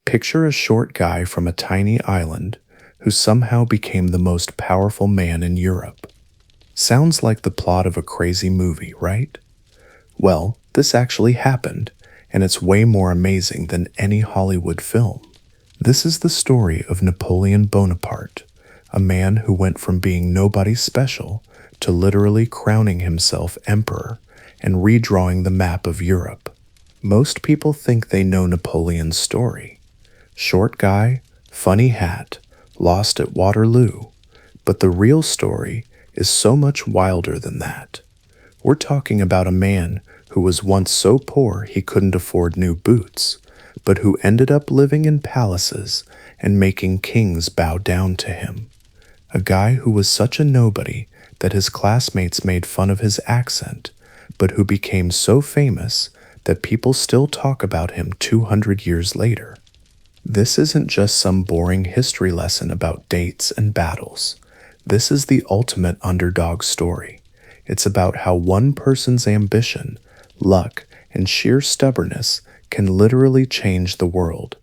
Picture a short guy from a tiny island who somehow became the most powerful man in Europe. Sounds like the plot of a crazy movie, right? Well, this actually happened, and it's way more amazing than any Hollywood film. This is the story of Napoleon Bonaparte, a man who went from being nobody special to literally crowning himself emperor and redrawing the map of Europe. Most people think they know Napoleon's story. Short guy, funny hat, lost at Waterloo. But the real story is so much wilder than that. We're talking about a man who was once so poor he couldn't afford new boots, but who ended up living in palaces and making kings bow down to him. A guy who was such a nobody that his classmates made fun of his accent, but who became so famous that people still talk about him 200 years later. This isn't just some boring history lesson about dates and battles. This is the ultimate underdog story. It's about how one person's ambition, luck, and sheer stubbornness can literally change the world.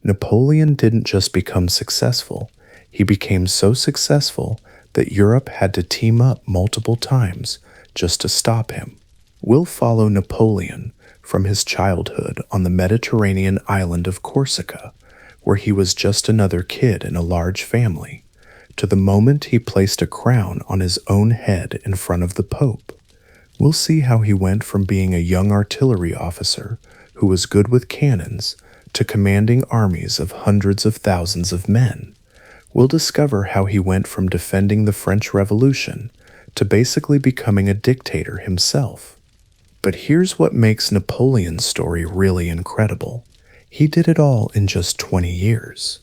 Napoleon didn't just become successful, he became so successful that Europe had to team up multiple times just to stop him. We'll follow Napoleon from his childhood on the Mediterranean island of Corsica, where he was just another kid in a large family, to the moment he placed a crown on his own head in front of the Pope. We'll see how he went from being a young artillery officer who was good with cannons to commanding armies of hundreds of thousands of men. We'll discover how he went from defending the French Revolution to basically becoming a dictator himself. But here's what makes Napoleon's story really incredible. He did it all in just 20 years.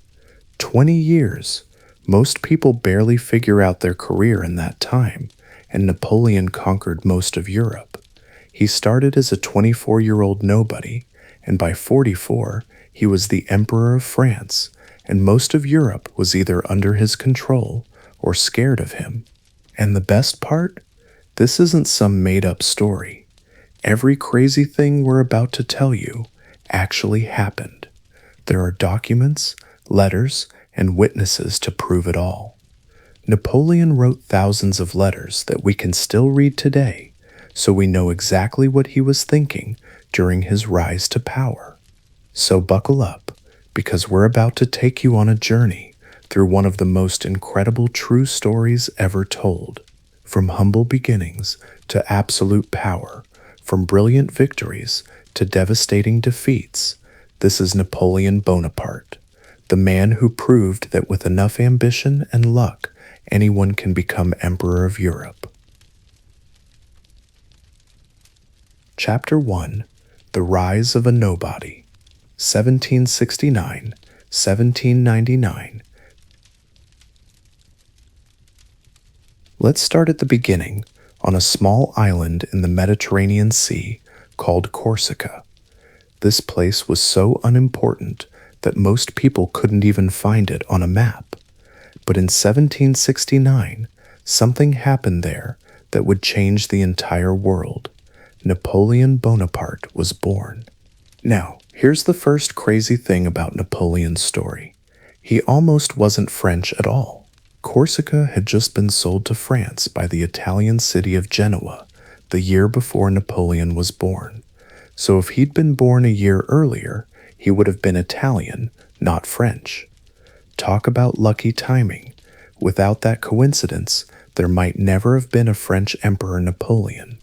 20 years! Most people barely figure out their career in that time, and Napoleon conquered most of Europe. He started as a 24-year-old nobody, and by 44, he was the Emperor of France, and most of Europe was either under his control or scared of him. And the best part? This isn't some made-up story. Every crazy thing we're about to tell you actually happened. There are documents, letters, and witnesses to prove it all. Napoleon wrote thousands of letters that we can still read today, so we know exactly what he was thinking during his rise to power. So buckle up, because we're about to take you on a journey through one of the most incredible true stories ever told. From humble beginnings to absolute power, from brilliant victories to devastating defeats, this is Napoleon Bonaparte, the man who proved that with enough ambition and luck, anyone can become Emperor of Europe. Chapter 1: The Rise of a Nobody, 1769-1799. Let's start at the beginning, on a small island in the Mediterranean Sea called Corsica. This place was so unimportant that most people couldn't even find it on a map. But in 1769, something happened there that would change the entire world. Napoleon Bonaparte was born. Now, here's the first crazy thing about Napoleon's story. He almost wasn't French at all. Corsica had just been sold to France by the Italian city of Genoa the year before Napoleon was born. So if he'd been born a year earlier, he would have been Italian, not French. Talk about lucky timing. Without that coincidence, there might never have been a French Emperor Napoleon.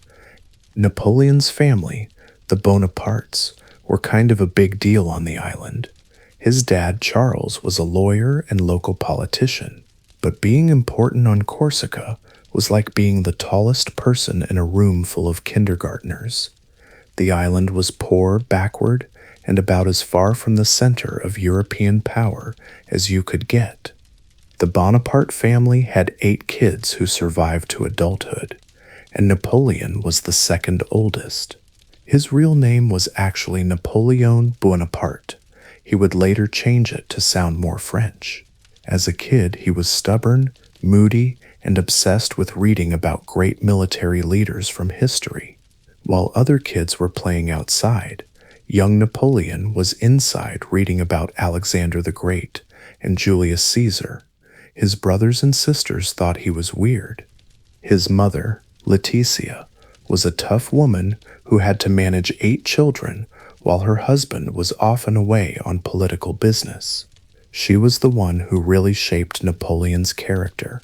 Napoleon's family, the Bonapartes, were kind of a big deal on the island. His dad, Charles, was a lawyer and local politician. But being important on Corsica was like being the tallest person in a room full of kindergartners. The island was poor, backward, and about as far from the center of European power as you could get. The Bonaparte family had 8 kids who survived to adulthood, and Napoleon was the second oldest. His real name was actually Napoleon Bonaparte. He would later change it to sound more French. As a kid, he was stubborn, moody, and obsessed with reading about great military leaders from history. While other kids were playing outside, Young Napoleon was inside reading about Alexander the Great and Julius Caesar. His brothers and sisters thought he was weird. His mother, Leticia, was a tough woman who had to manage 8 children while her husband was often away on political business. She was the one who really shaped Napoleon's character.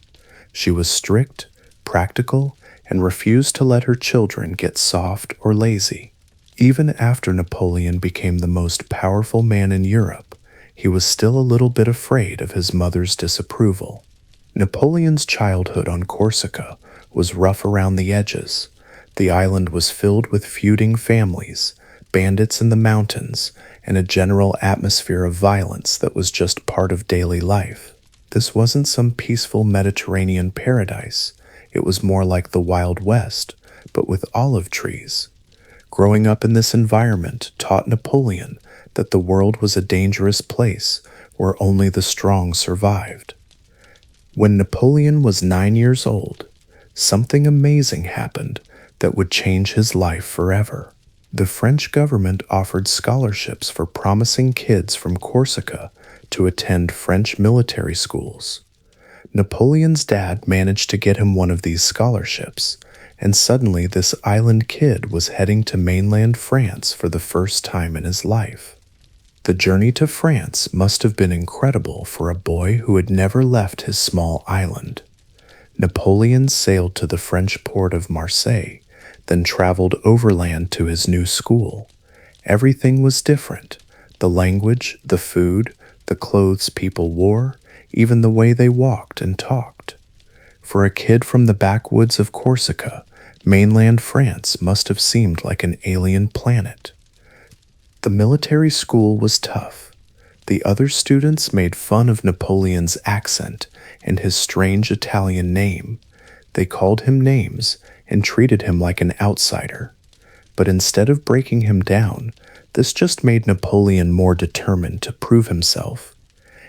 She was strict, practical, and refused to let her children get soft or lazy. Even after Napoleon became the most powerful man in Europe, he was still a little bit afraid of his mother's disapproval. Napoleon's childhood on Corsica was rough around the edges. The island was filled with feuding families, bandits in the mountains, and a general atmosphere of violence that was just part of daily life. This wasn't some peaceful Mediterranean paradise. It was more like the Wild West, but with olive trees. Growing up in this environment taught Napoleon that the world was a dangerous place where only the strong survived. When Napoleon was 9 years old, something amazing happened that would change his life forever. The French government offered scholarships for promising kids from Corsica to attend French military schools. Napoleon's dad managed to get him one of these scholarships, and suddenly this island kid was heading to mainland France for the first time in his life. The journey to France must have been incredible for a boy who had never left his small island. Napoleon sailed to the French port of Marseille, then traveled overland to his new school. Everything was different. The language, the food, the clothes people wore, even the way they walked and talked. For a kid from the backwoods of Corsica, mainland France must have seemed like an alien planet. The military school was tough. The other students made fun of Napoleon's accent and his strange Italian name. They called him names and treated him like an outsider. But instead of breaking him down, this just made Napoleon more determined to prove himself.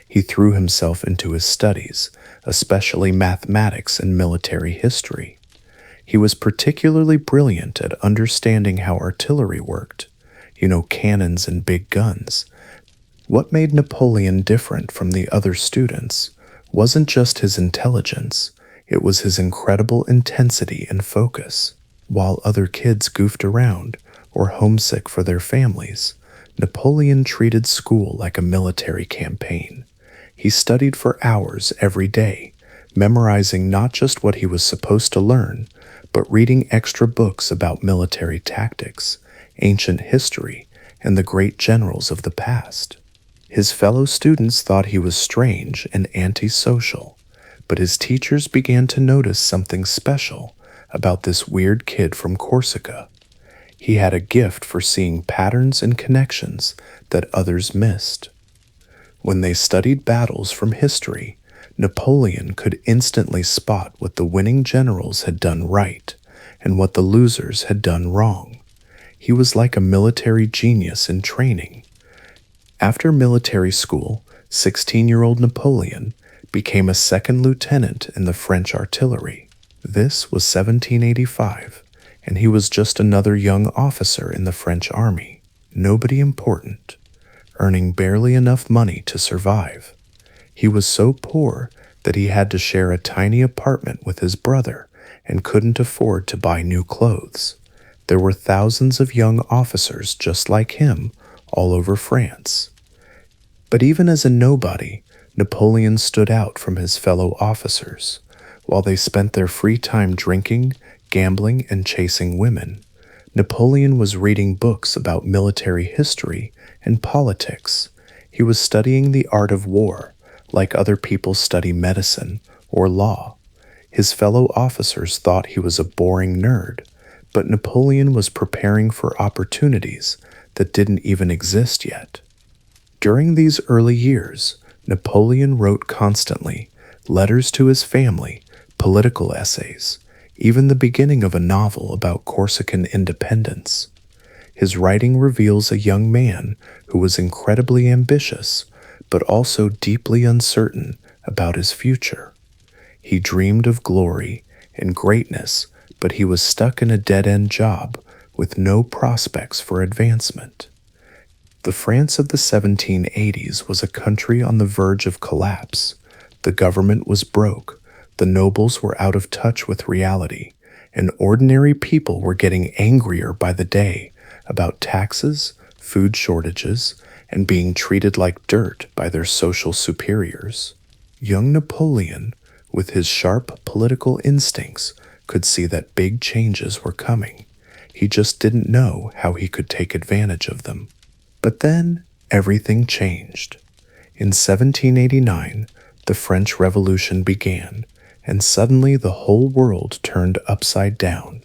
He threw himself into his studies, especially mathematics and military history. He was particularly brilliant at understanding how artillery worked, cannons and big guns. What made Napoleon different from the other students wasn't just his intelligence, it was his incredible intensity and focus. While other kids goofed around or homesick for their families, Napoleon treated school like a military campaign. He studied for hours every day, memorizing not just what he was supposed to learn, but reading extra books about military tactics, ancient history, and the great generals of the past. His fellow students thought he was strange and antisocial, but his teachers began to notice something special about this weird kid from Corsica. He had a gift for seeing patterns and connections that others missed. When they studied battles from history, Napoleon could instantly spot what the winning generals had done right and what the losers had done wrong. He was like a military genius in training. After military school, 16-year-old Napoleon became a second lieutenant in the French artillery. This was 1785, and he was just another young officer in the French army. Nobody important, earning barely enough money to survive. He was so poor that he had to share a tiny apartment with his brother and couldn't afford to buy new clothes. There were thousands of young officers just like him all over France. But even as a nobody, Napoleon stood out from his fellow officers. While they spent their free time drinking, gambling, and chasing women, Napoleon was reading books about military history and politics. He was studying the art of war, like other people study medicine or law. His fellow officers thought he was a boring nerd, but Napoleon was preparing for opportunities that didn't even exist yet. During these early years, Napoleon wrote constantly, letters to his family, political essays, even the beginning of a novel about Corsican independence. His writing reveals a young man who was incredibly ambitious, but also deeply uncertain about his future. He dreamed of glory and greatness, but he was stuck in a dead-end job with no prospects for advancement. The France of the 1780s was a country on the verge of collapse. The government was broke, the nobles were out of touch with reality, and ordinary people were getting angrier by the day about taxes, food shortages, and being treated like dirt by their social superiors. Young Napoleon, with his sharp political instincts, could see that big changes were coming. He just didn't know how he could take advantage of them. But then everything changed. In 1789, the French Revolution began, and suddenly the whole world turned upside down.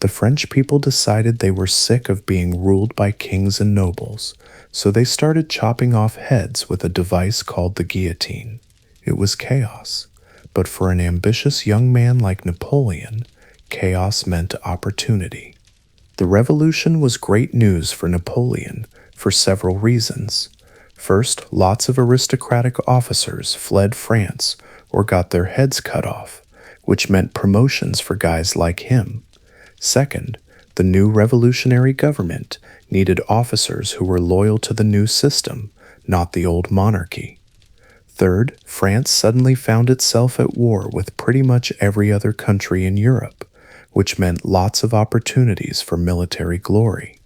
The French people decided they were sick of being ruled by kings and nobles, so they started chopping off heads with a device called the guillotine. It was chaos, but for an ambitious young man like Napoleon, chaos meant opportunity. The revolution was great news for Napoleon for several reasons. First, lots of aristocratic officers fled France or got their heads cut off, which meant promotions for guys like him. Second, the new revolutionary government needed officers who were loyal to the new system, not the old monarchy. Third, France suddenly found itself at war with pretty much every other country in Europe, which meant lots of opportunities for military glory.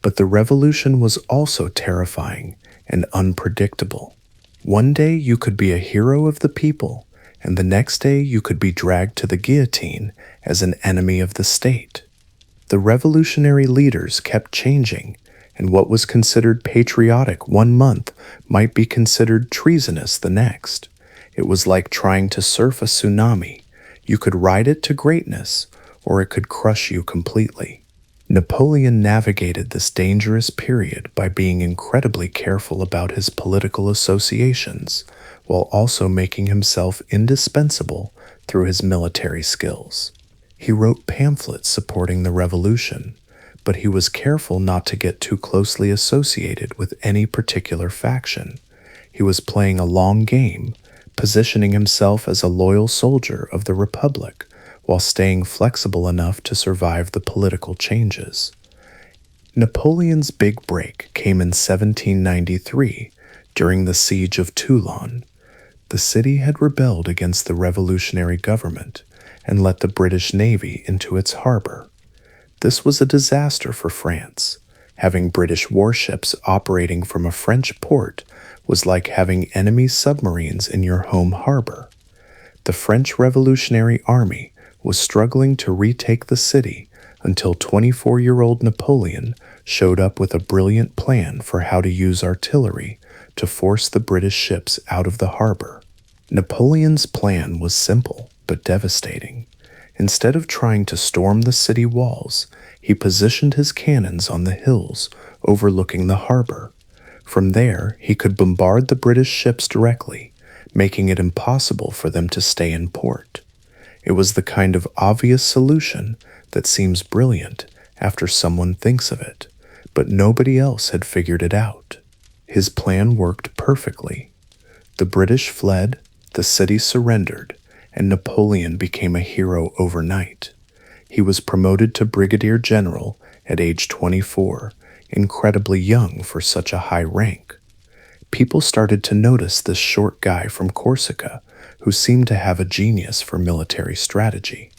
But the revolution was also terrifying and unpredictable. One day you could be a hero of the people, and the next day you could be dragged to the guillotine as an enemy of the state. The revolutionary leaders kept changing, and what was considered patriotic one month might be considered treasonous the next. It was like trying to surf a tsunami. You could ride it to greatness, or it could crush you completely. Napoleon navigated this dangerous period by being incredibly careful about his political associations, while also making himself indispensable through his military skills. He wrote pamphlets supporting the revolution, but he was careful not to get too closely associated with any particular faction. He was playing a long game, positioning himself as a loyal soldier of the Republic, while staying flexible enough to survive the political changes. Napoleon's big break came in 1793 during the siege of Toulon. The city had rebelled against the revolutionary government and let the British Navy into its harbor. This was a disaster for France. Having British warships operating from a French port was like having enemy submarines in your home harbor. The French Revolutionary Army was struggling to retake the city until 24-year-old Napoleon showed up with a brilliant plan for how to use artillery to force the British ships out of the harbor. Napoleon's plan was simple but devastating. Instead of trying to storm the city walls, he positioned his cannons on the hills overlooking the harbor. From there, he could bombard the British ships directly, making it impossible for them to stay in port. It was the kind of obvious solution that seems brilliant after someone thinks of it, but nobody else had figured it out. His plan worked perfectly. The British fled, the city surrendered, and Napoleon became a hero overnight. He was promoted to brigadier general at age 24, incredibly young for such a high rank. People started to notice this short guy from Corsica who seemed to have a genius for military strategy.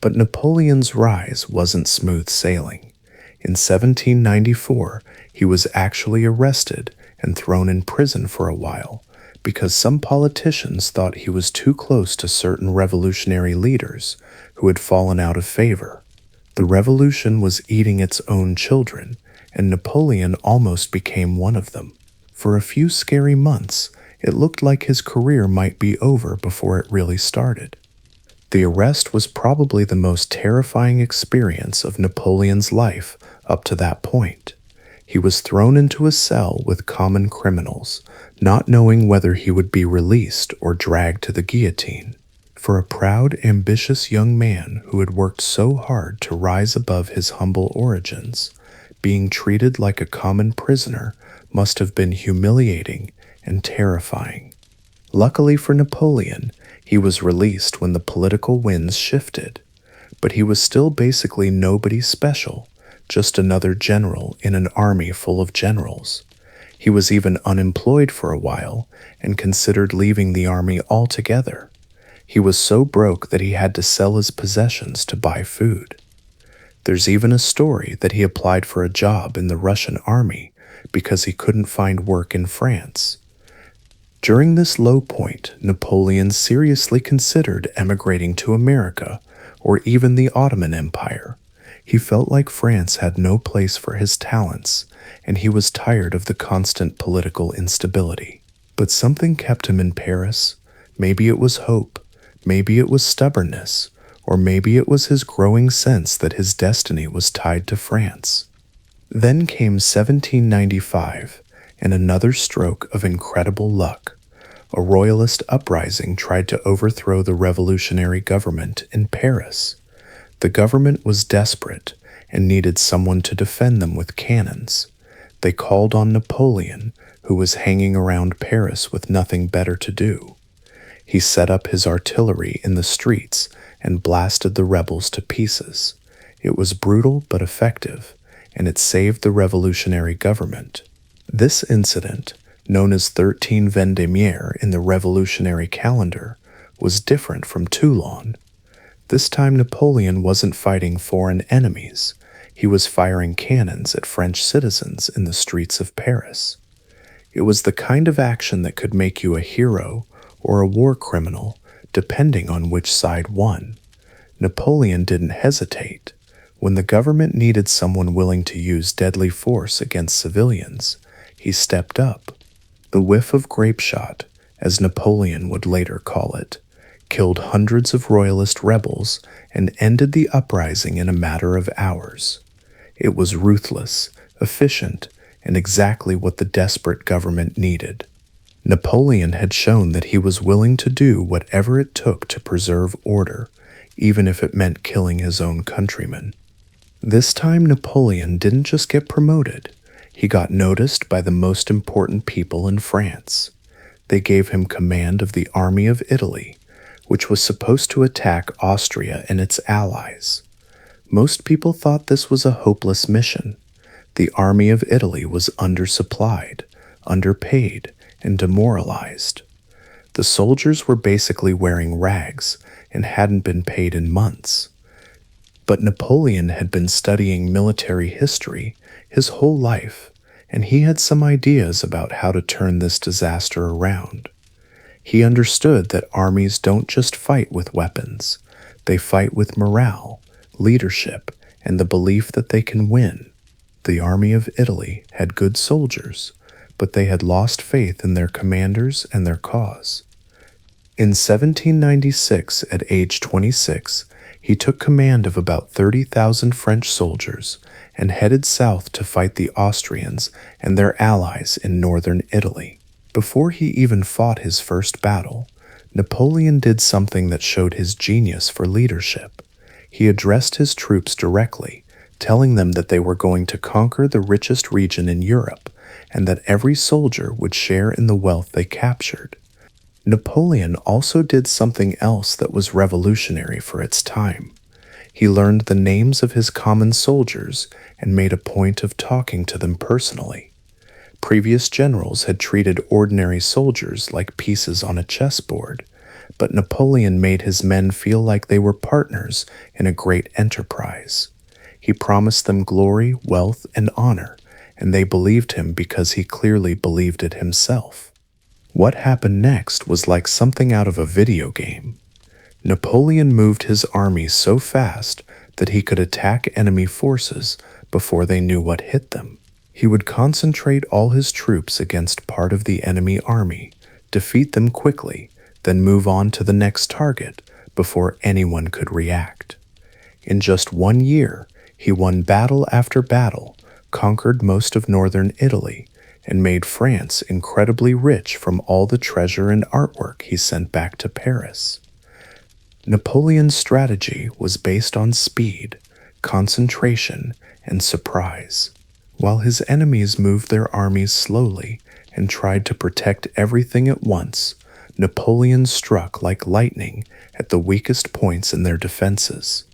But Napoleon's rise wasn't smooth sailing. In 1794, he was actually arrested and thrown in prison for a while because some politicians thought he was too close to certain revolutionary leaders who had fallen out of favor. The revolution was eating its own children, and Napoleon almost became one of them. For a few scary months, it looked like his career might be over before it really started. The arrest was probably the most terrifying experience of Napoleon's life up to that point. He was thrown into a cell with common criminals, not knowing whether he would be released or dragged to the guillotine. For a proud, ambitious young man who had worked so hard to rise above his humble origins, being treated like a common prisoner must have been humiliating and terrifying. Luckily for Napoleon, he was released when the political winds shifted, but he was still basically nobody special, just another general in an army full of generals. He was even unemployed for a while and considered leaving the army altogether. He was so broke that he had to sell his possessions to buy food. There's even a story that he applied for a job in the Russian army because he couldn't find work in France. During this low point, Napoleon seriously considered emigrating to America or even the Ottoman Empire. He felt like France had no place for his talents, and he was tired of the constant political instability. But something kept him in Paris. Maybe it was hope, maybe it was stubbornness, or maybe it was his growing sense that his destiny was tied to France. Then came 1795, and another stroke of incredible luck. A royalist uprising tried to overthrow the revolutionary government in Paris. The government was desperate and needed someone to defend them with cannons. They called on Napoleon, who was hanging around Paris with nothing better to do. He set up his artillery in the streets and blasted the rebels to pieces. It was brutal but effective, and it saved the revolutionary government. This incident, known as 13 Vendémiaire in the revolutionary calendar, was different from Toulon. This time Napoleon wasn't fighting foreign enemies. He was firing cannons at French citizens in the streets of Paris. It was the kind of action that could make you a hero or a war criminal, depending on which side won. Napoleon didn't hesitate. When the government needed someone willing to use deadly force against civilians, he stepped up. The whiff of grape shot, as Napoleon would later call it, killed hundreds of royalist rebels and ended the uprising in a matter of hours. It was ruthless, efficient, and exactly what the desperate government needed. Napoleon had shown that he was willing to do whatever it took to preserve order, even if it meant killing his own countrymen. This time Napoleon didn't just get promoted, he got noticed by the most important people in France. They gave him command of the Army of Italy, which was supposed to attack Austria and its allies. Most people thought this was a hopeless mission. The Army of Italy was undersupplied, underpaid, and demoralized. The soldiers were basically wearing rags and hadn't been paid in months. But Napoleon had been studying military history his whole life, and he had some ideas about how to turn this disaster around. He understood that armies don't just fight with weapons, they fight with morale, leadership, and the belief that they can win. The Army of Italy had good soldiers, but they had lost faith in their commanders and their cause. In 1796, at age 26, he took command of about 30,000 French soldiers and headed south to fight the Austrians and their allies in northern Italy. Before he even fought his first battle, Napoleon did something that showed his genius for leadership. He addressed his troops directly, telling them that they were going to conquer the richest region in Europe and that every soldier would share in the wealth they captured. Napoleon also did something else that was revolutionary for its time. He learned the names of his common soldiers and made a point of talking to them personally. Previous generals had treated ordinary soldiers like pieces on a chessboard, but Napoleon made his men feel like they were partners in a great enterprise. He promised them glory, wealth, and honor, and they believed him because he clearly believed it himself. What happened next was like something out of a video game. Napoleon moved his army so fast that he could attack enemy forces before they knew what hit them. He would concentrate all his troops against part of the enemy army, defeat them quickly, then move on to the next target before anyone could react. In just 1 year, he won battle after battle, conquered most of northern Italy, and made France incredibly rich from all the treasure and artwork he sent back to Paris. Napoleon's strategy was based on speed, concentration, and surprise. While his enemies moved their armies slowly and tried to protect everything at once, Napoleon struck like lightning at the weakest points in their defenses.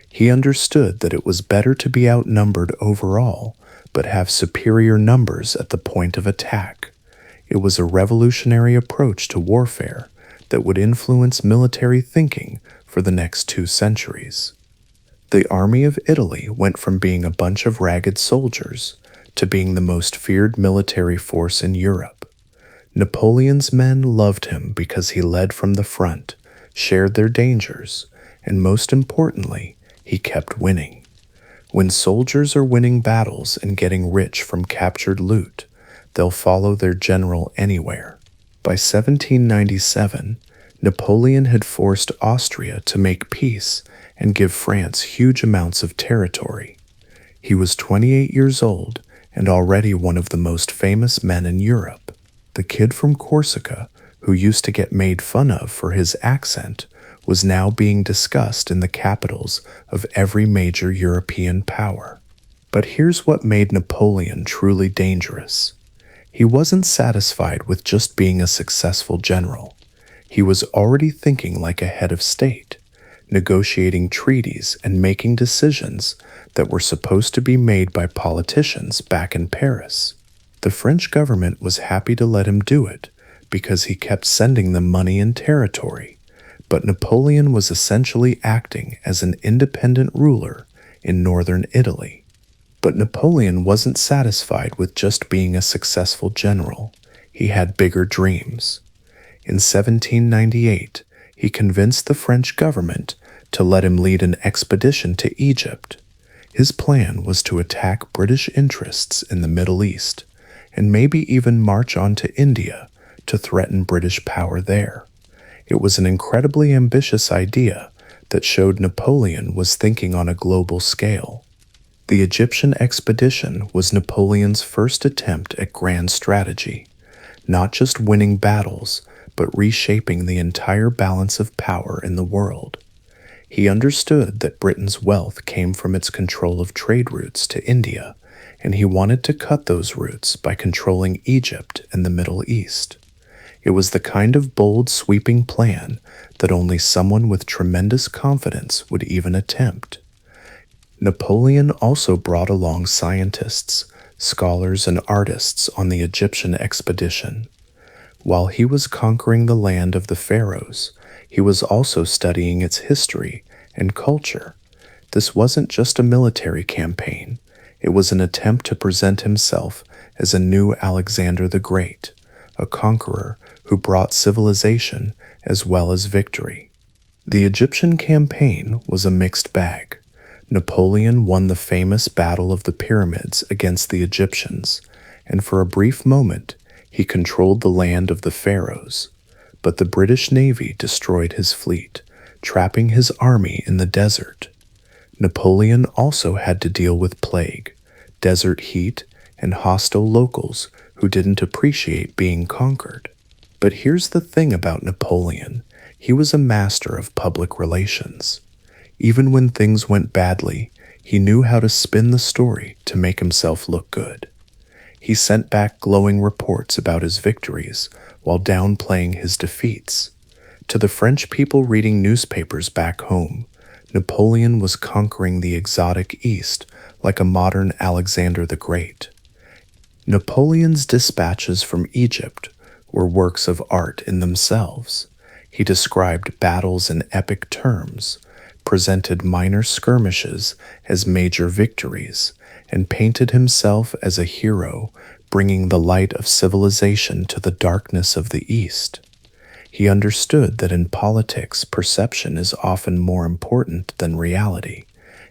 He understood that it was better to be outnumbered overall, but have superior numbers at the point of attack. It was a revolutionary approach to warfare that would influence military thinking for the next 2 centuries. The army of Italy went from being a bunch of ragged soldiers to being the most feared military force in Europe. Napoleon's men loved him because he led from the front, shared their dangers, and most importantly, he kept winning. When soldiers are winning battles and getting rich from captured loot, they'll follow their general anywhere. By 1797, Napoleon had forced Austria to make peace and give France huge amounts of territory. He was 28 years old and already one of the most famous men in Europe. The kid from Corsica, who used to get made fun of for his accent, was now being discussed in the capitals of every major European power. But here's what made Napoleon truly dangerous. He wasn't satisfied with just being a successful general. He was already thinking like a head of state, negotiating treaties and making decisions that were supposed to be made by politicians back in Paris. The French government was happy to let him do it because he kept sending them money and territory, but Napoleon was essentially acting as an independent ruler in northern Italy. But Napoleon wasn't satisfied with just being a successful general. He had bigger dreams. In 1798, he convinced the French government to let him lead an expedition to Egypt. His plan was to attack British interests in the Middle East, and maybe even march on to India to threaten British power there. It was an incredibly ambitious idea that showed Napoleon was thinking on a global scale. The Egyptian expedition was Napoleon's first attempt at grand strategy, not just winning battles, but reshaping the entire balance of power in the world. He understood that Britain's wealth came from its control of trade routes to India, and he wanted to cut those routes by controlling Egypt and the Middle East. It was the kind of bold, sweeping plan that only someone with tremendous confidence would even attempt. Napoleon also brought along scientists, scholars, and artists on the Egyptian expedition. While he was conquering the land of the pharaohs, he was also studying its history and culture. This wasn't just a military campaign. It was an attempt to present himself as a new Alexander the Great, a conqueror who brought civilization as well as victory. The Egyptian campaign was a mixed bag. Napoleon won the famous Battle of the Pyramids against the Egyptians, and for a brief moment, he controlled the land of the pharaohs. But the British Navy destroyed his fleet, trapping his army in the desert. Napoleon also had to deal with plague, desert heat, and hostile locals who didn't appreciate being conquered. But here's the thing about Napoleon. He was a master of public relations. Even when things went badly, he knew how to spin the story to make himself look good. He sent back glowing reports about his victories while downplaying his defeats. To the French people reading newspapers back home, Napoleon was conquering the exotic East like a modern Alexander the Great. Napoleon's dispatches from Egypt were works of art in themselves. He described battles in epic terms, presented minor skirmishes as major victories, and painted himself as a hero, bringing the light of civilization to the darkness of the East. He understood that in politics, perception is often more important than reality,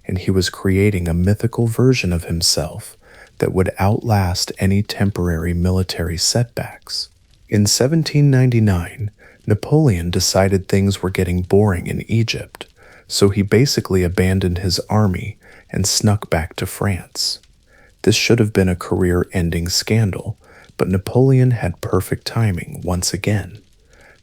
and he was creating a mythical version of himself that would outlast any temporary military setbacks. In 1799, Napoleon decided things were getting boring in Egypt, so he basically abandoned his army and snuck back to France. This should have been a career-ending scandal, but Napoleon had perfect timing once again.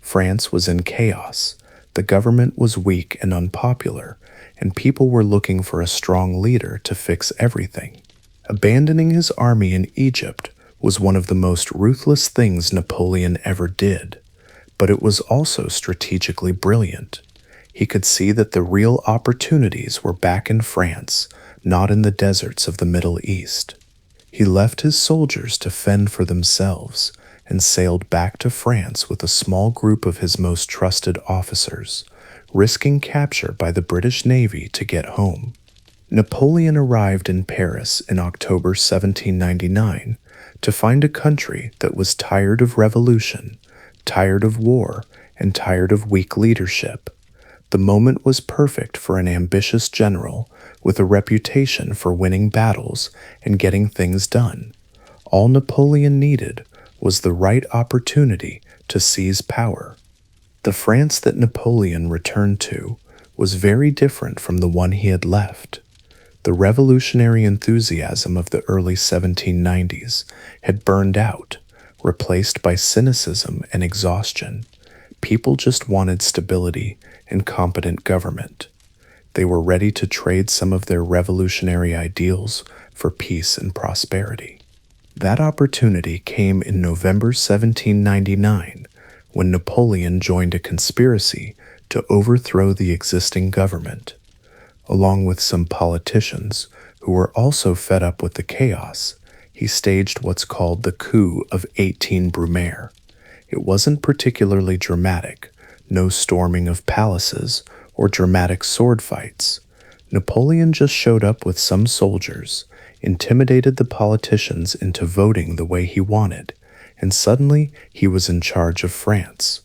France was in chaos, the government was weak and unpopular, and people were looking for a strong leader to fix everything. Abandoning his army in Egypt was one of the most ruthless things Napoleon ever did, but it was also strategically brilliant. He could see that the real opportunities were back in France, not in the deserts of the Middle East. He left his soldiers to fend for themselves and sailed back to France with a small group of his most trusted officers, risking capture by the British Navy to get home. Napoleon arrived in Paris in October 1799 to find a country that was tired of revolution, tired of war, and tired of weak leadership. The moment was perfect for an ambitious general with a reputation for winning battles and getting things done. All Napoleon needed was the right opportunity to seize power. The France that Napoleon returned to was very different from the one he had left. The revolutionary enthusiasm of the early 1790s had burned out, replaced by cynicism and exhaustion. People just wanted stability and competent government. They were ready to trade some of their revolutionary ideals for peace and prosperity. That opportunity came in November 1799 when Napoleon joined a conspiracy to overthrow the existing government. Along with some politicians who were also fed up with the chaos, he staged what's called the coup of 18 Brumaire. It wasn't particularly dramatic, no storming of palaces or dramatic sword fights. Napoleon just showed up with some soldiers, intimidated the politicians into voting the way he wanted, and suddenly he was in charge of France.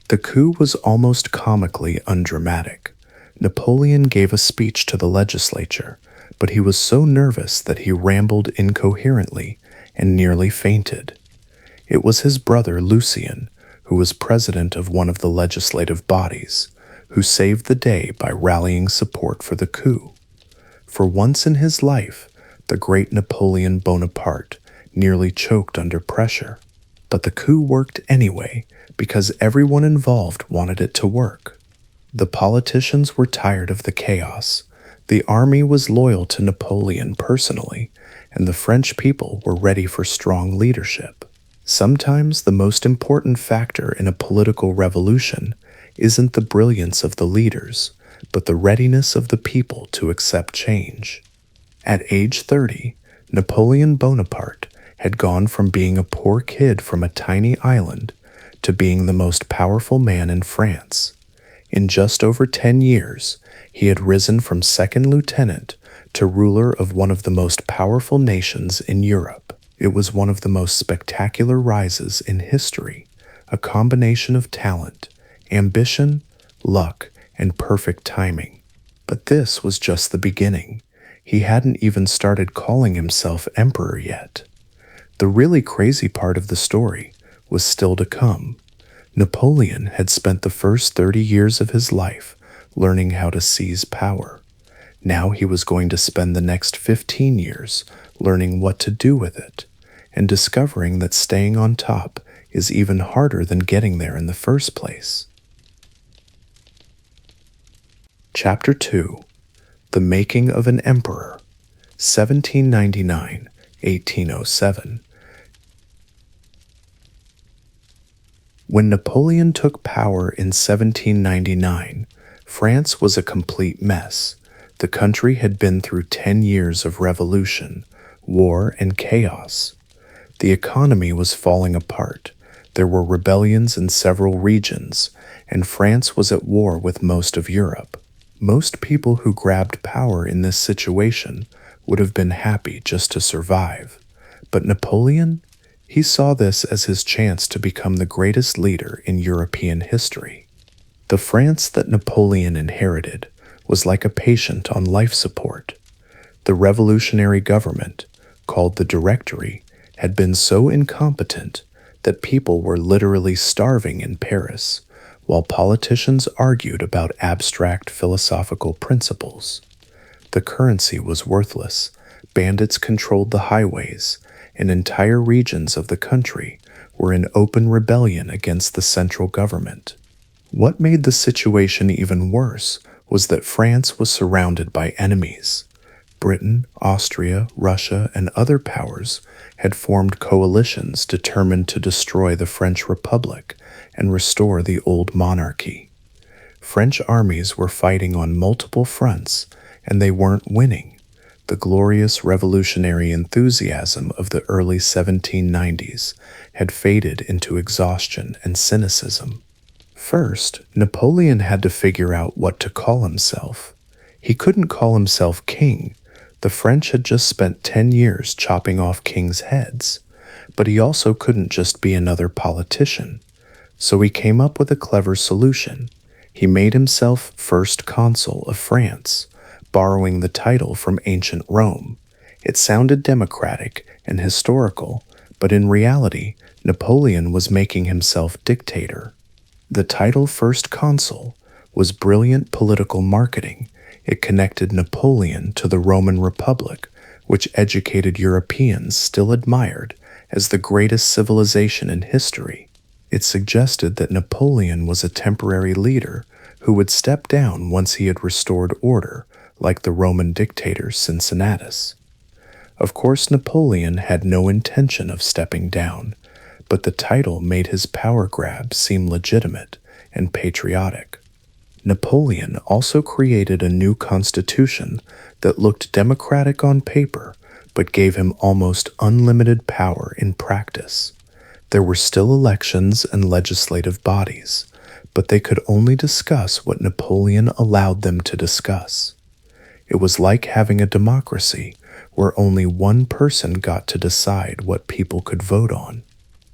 The coup was almost comically undramatic. Napoleon gave a speech to the legislature, but he was so nervous that he rambled incoherently and nearly fainted. It was his brother Lucien, who was president of one of the legislative bodies, who saved the day by rallying support for the coup. For once in his life, the great Napoleon Bonaparte nearly choked under pressure. But the coup worked anyway because everyone involved wanted it to work. The politicians were tired of the chaos. The army was loyal to Napoleon personally, and the French people were ready for strong leadership. Sometimes the most important factor in a political revolution isn't the brilliance of the leaders, but the readiness of the people to accept change. At age 30, Napoleon Bonaparte had gone from being a poor kid from a tiny island to being the most powerful man in France. In just over 10 years, he had risen from second lieutenant to ruler of one of the most powerful nations in Europe. It was one of the most spectacular rises in history, a combination of talent, ambition, luck, and perfect timing. But this was just the beginning. He hadn't even started calling himself emperor yet. The really crazy part of the story was still to come. Napoleon had spent the first 30 years of his life learning how to seize power. Now he was going to spend the next 15 years learning what to do with it, and discovering that staying on top is even harder than getting there in the first place. Chapter 2: The Making of an Emperor, 1799-1807. When Napoleon took power in 1799, France was a complete mess. The country had been through 10 years of revolution, war, and chaos. The economy was falling apart. There were rebellions in several regions, and France was at war with most of Europe. Most people who grabbed power in this situation would have been happy just to survive. But Napoleon? He saw this as his chance to become the greatest leader in European history. The France that Napoleon inherited was like a patient on life support. The revolutionary government, called the Directory, had been so incompetent that people were literally starving in Paris, while politicians argued about abstract philosophical principles. The currency was worthless, bandits controlled the highways, and entire regions of the country were in open rebellion against the central government. What made the situation even worse was that France was surrounded by enemies. Britain, Austria, Russia, and other powers had formed coalitions determined to destroy the French Republic and restore the old monarchy. French armies were fighting on multiple fronts, and they weren't winning. The glorious revolutionary enthusiasm of the early 1790s had faded into exhaustion and cynicism. First, Napoleon had to figure out what to call himself. He couldn't call himself king. The French had just spent 10 years chopping off kings' heads. But he also couldn't just be another politician. So he came up with a clever solution. He made himself first consul of France, borrowing the title from ancient Rome. It sounded democratic and historical, but in reality, Napoleon was making himself dictator. The title First Consul was brilliant political marketing. It connected Napoleon to the Roman Republic, which educated Europeans still admired as the greatest civilization in history. It suggested that Napoleon was a temporary leader who would step down once he had restored order, like the Roman dictator Cincinnatus. Of course, Napoleon had no intention of stepping down, but the title made his power grab seem legitimate and patriotic. Napoleon also created a new constitution that looked democratic on paper, but gave him almost unlimited power in practice. There were still elections and legislative bodies, but they could only discuss what Napoleon allowed them to discuss. It was like having a democracy where only one person got to decide what people could vote on.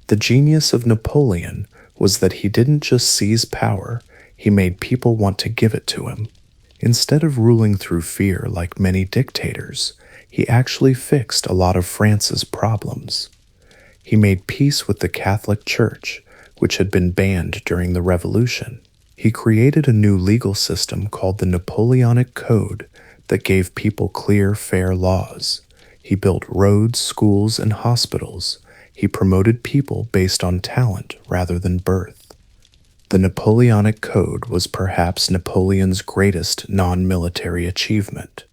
The genius of Napoleon was that he didn't just seize power, he made people want to give it to him. Instead of ruling through fear like many dictators, he actually fixed a lot of France's problems. He made peace with the Catholic Church, which had been banned during the Revolution. He created a new legal system called the Napoleonic Code that gave people clear, fair laws. He built roads, schools, and hospitals. He promoted people based on talent rather than birth. The Napoleonic Code was perhaps Napoleon's greatest non-military achievement.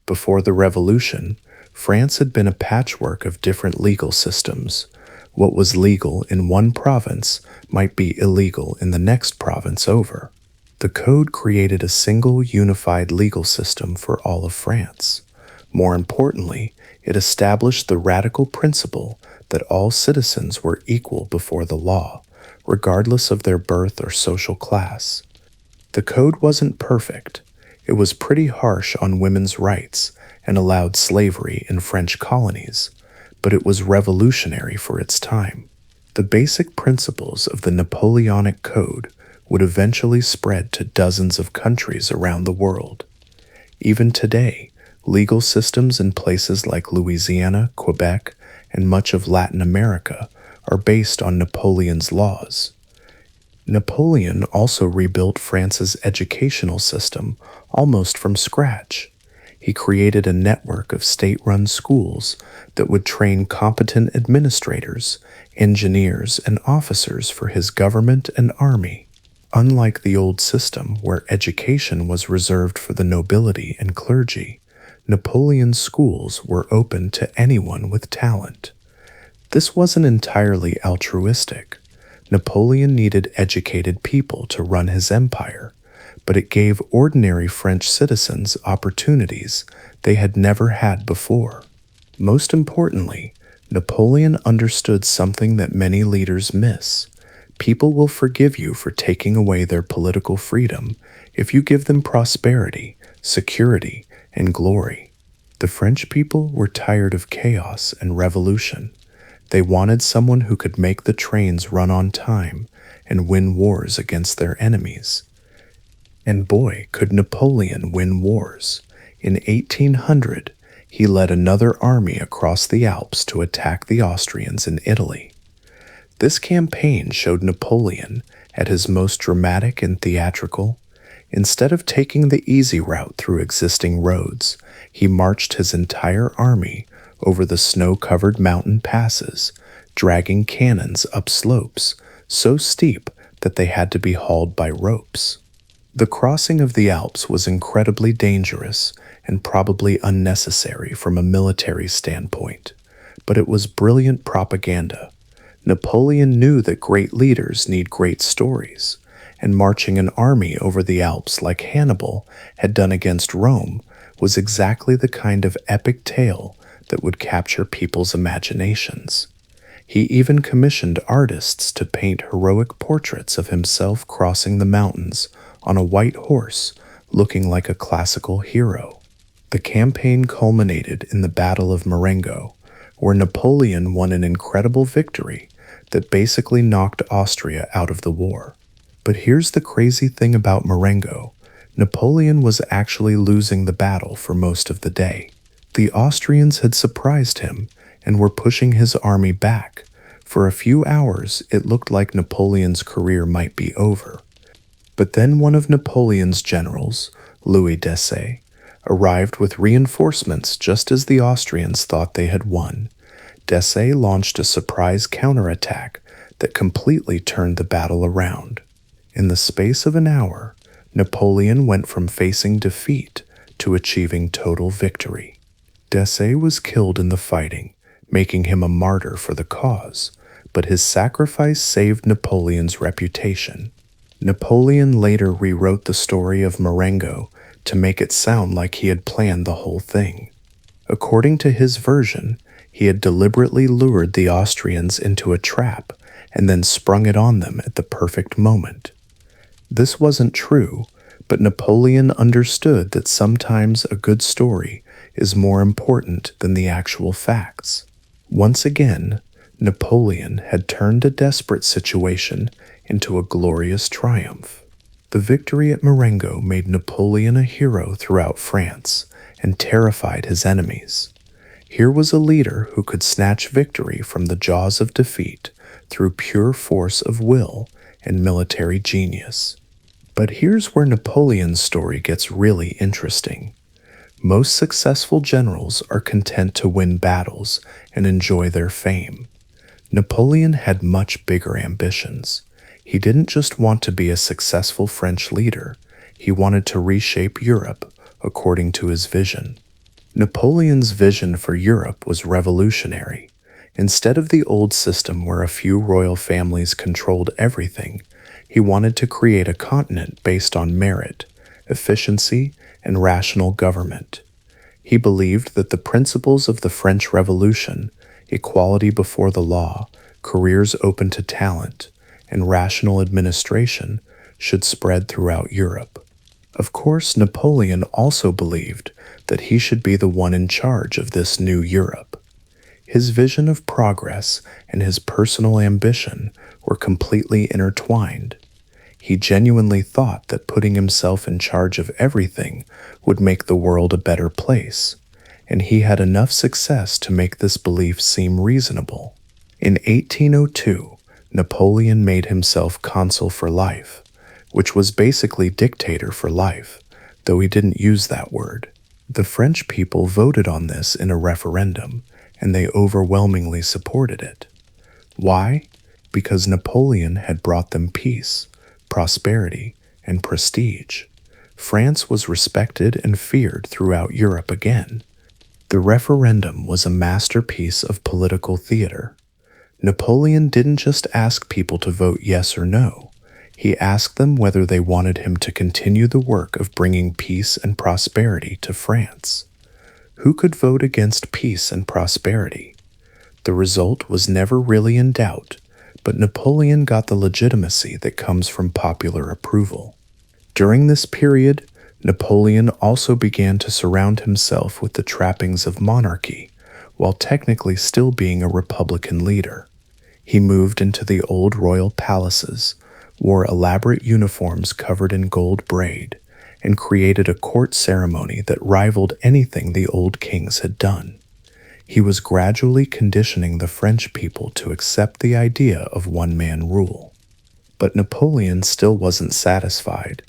Before the Revolution, France had been a patchwork of different legal systems. What was legal in one province might be illegal in the next province over. The code created a single unified legal system for all of France. More importantly, it established the radical principle that all citizens were equal before the law, regardless of their birth or social class. The code wasn't perfect. It was pretty harsh on women's rights and allowed slavery in French colonies, but it was revolutionary for its time. The basic principles of the Napoleonic Code would eventually spread to dozens of countries around the world. Even today, legal systems in places like Louisiana, Quebec, and much of Latin America are based on Napoleon's laws. Napoleon also rebuilt France's educational system almost from scratch. He created a network of state-run schools that would train competent administrators, engineers, and officers for his government and army. Unlike the old system where education was reserved for the nobility and clergy, Napoleon's schools were open to anyone with talent. This wasn't entirely altruistic. Napoleon needed educated people to run his empire, but it gave ordinary French citizens opportunities they had never had before. Most importantly, Napoleon understood something that many leaders miss. People will forgive you for taking away their political freedom if you give them prosperity, security, and glory. The French people were tired of chaos and revolution. They wanted someone who could make the trains run on time and win wars against their enemies. And boy, could Napoleon win wars. In 1800, he led another army across the Alps to attack the Austrians in Italy. This campaign showed Napoleon at his most dramatic and theatrical. Instead of taking the easy route through existing roads, he marched his entire army over the snow-covered mountain passes, dragging cannons up slopes so steep that they had to be hauled by ropes. The crossing of the Alps was incredibly dangerous and probably unnecessary from a military standpoint, but it was brilliant propaganda. Napoleon knew that great leaders need great stories, and marching an army over the Alps like Hannibal had done against Rome was exactly the kind of epic tale that would capture people's imaginations. He even commissioned artists to paint heroic portraits of himself crossing the mountains on a white horse, looking like a classical hero. The campaign culminated in the Battle of Marengo, where Napoleon won an incredible victory that basically knocked Austria out of the war. But here's the crazy thing about Marengo. Napoleon was actually losing the battle for most of the day. The Austrians had surprised him and were pushing his army back. For a few hours, it looked like Napoleon's career might be over. But then one of Napoleon's generals, Louis Desaix, arrived with reinforcements just as the Austrians thought they had won. Desaix launched a surprise counterattack that completely turned the battle around. In the space of an hour, Napoleon went from facing defeat to achieving total victory. Desaix was killed in the fighting, making him a martyr for the cause, but his sacrifice saved Napoleon's reputation. Napoleon later rewrote the story of Marengo to make it sound like he had planned the whole thing. According to his version, he had deliberately lured the Austrians into a trap and then sprung it on them at the perfect moment. This wasn't true, but Napoleon understood that sometimes a good story is more important than the actual facts. Once again, Napoleon had turned a desperate situation into a glorious triumph. The victory at Marengo made Napoleon a hero throughout France and terrified his enemies. Here was a leader who could snatch victory from the jaws of defeat through pure force of will and military genius. But here's where Napoleon's story gets really interesting. Most successful generals are content to win battles and enjoy their fame. Napoleon had much bigger ambitions. He didn't just want to be a successful French leader, he wanted to reshape Europe according to his vision. Napoleon's vision for Europe was revolutionary. Instead of the old system where a few royal families controlled everything, he wanted to create a continent based on merit, efficiency, and rational government. He believed that the principles of the French Revolution, equality before the law, careers open to talent, and rational administration, should spread throughout Europe. Of course, Napoleon also believed that he should be the one in charge of this new Europe. His vision of progress and his personal ambition were completely intertwined. He genuinely thought that putting himself in charge of everything would make the world a better place, and he had enough success to make this belief seem reasonable. In 1802, Napoleon made himself consul for life, which was basically dictator for life, though he didn't use that word. The French people voted on this in a referendum, and they overwhelmingly supported it. Why? Because Napoleon had brought them peace, prosperity, and prestige. France was respected and feared throughout Europe again. The referendum was a masterpiece of political theater. Napoleon didn't just ask people to vote yes or no. He asked them whether they wanted him to continue the work of bringing peace and prosperity to France. Who could vote against peace and prosperity? The result was never really in doubt, but Napoleon got the legitimacy that comes from popular approval. During this period, Napoleon also began to surround himself with the trappings of monarchy, while technically still being a republican leader. He moved into the old royal palaces, wore elaborate uniforms covered in gold braid, and created a court ceremony that rivaled anything the old kings had done. He was gradually conditioning the French people to accept the idea of one-man rule. But Napoleon still wasn't satisfied.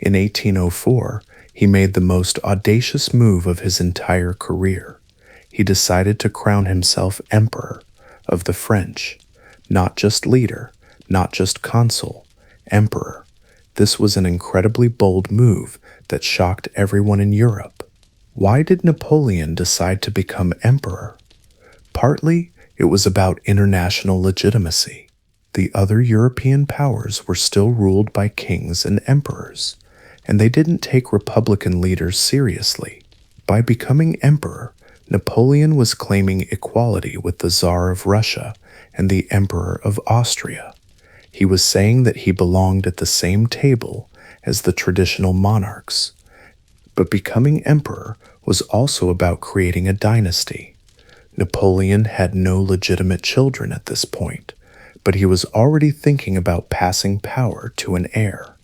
In 1804, he made the most audacious move of his entire career. He decided to crown himself emperor of the French, not just leader, not just consul, emperor. This was an incredibly bold move that shocked everyone in Europe. Why did Napoleon decide to become emperor? Partly, it was about international legitimacy. The other European powers were still ruled by kings and emperors, and they didn't take republican leaders seriously. By becoming emperor, Napoleon was claiming equality with the Tsar of Russia and the Emperor of Austria. He was saying that he belonged at the same table as the traditional monarchs. But becoming emperor was also about creating a dynasty. Napoleon had no legitimate children at this point, but he was already thinking about passing power to an heir.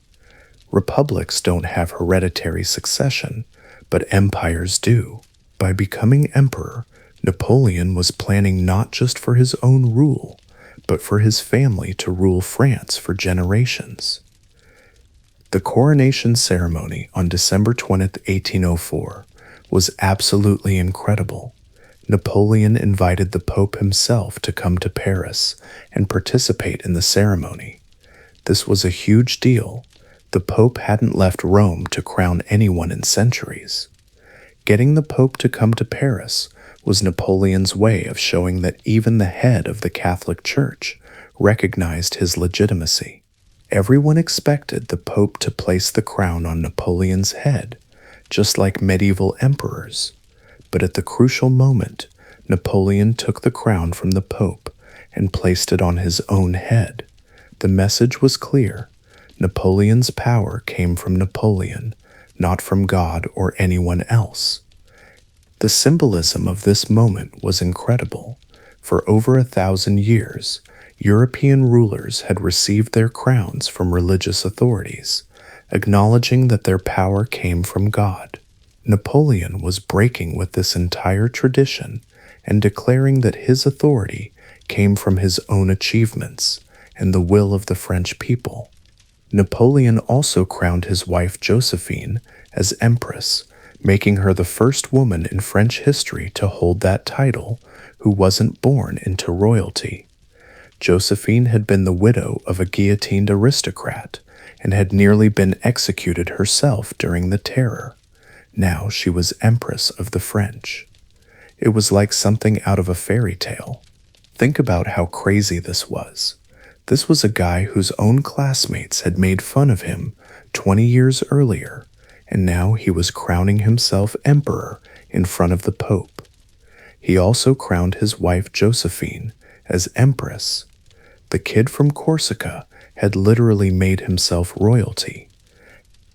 Republics don't have hereditary succession, but empires do. By becoming emperor, Napoleon was planning not just for his own rule, but for his family to rule France for generations. The coronation ceremony on December 20th, 1804, was absolutely incredible. Napoleon invited the Pope himself to come to Paris and participate in the ceremony. This was a huge deal. The Pope hadn't left Rome to crown anyone in centuries. Getting the Pope to come to Paris was Napoleon's way of showing that even the head of the Catholic Church recognized his legitimacy. Everyone expected the Pope to place the crown on Napoleon's head, just like medieval emperors. But at the crucial moment, Napoleon took the crown from the Pope and placed it on his own head. The message was clear. Napoleon's power came from Napoleon, not from God or anyone else. The symbolism of this moment was incredible. For over 1,000 years, European rulers had received their crowns from religious authorities, acknowledging that their power came from God. Napoleon was breaking with this entire tradition and declaring that his authority came from his own achievements and the will of the French people. Napoleon also crowned his wife Josephine as empress, making her the first woman in French history to hold that title who wasn't born into royalty. Josephine had been the widow of a guillotined aristocrat and had nearly been executed herself during the Terror. Now she was Empress of the French. It was like something out of a fairy tale. Think about how crazy this was. This was a guy whose own classmates had made fun of him 20 years earlier, and now he was crowning himself emperor in front of the Pope. He also crowned his wife Josephine as empress. The kid from Corsica had literally made himself royalty.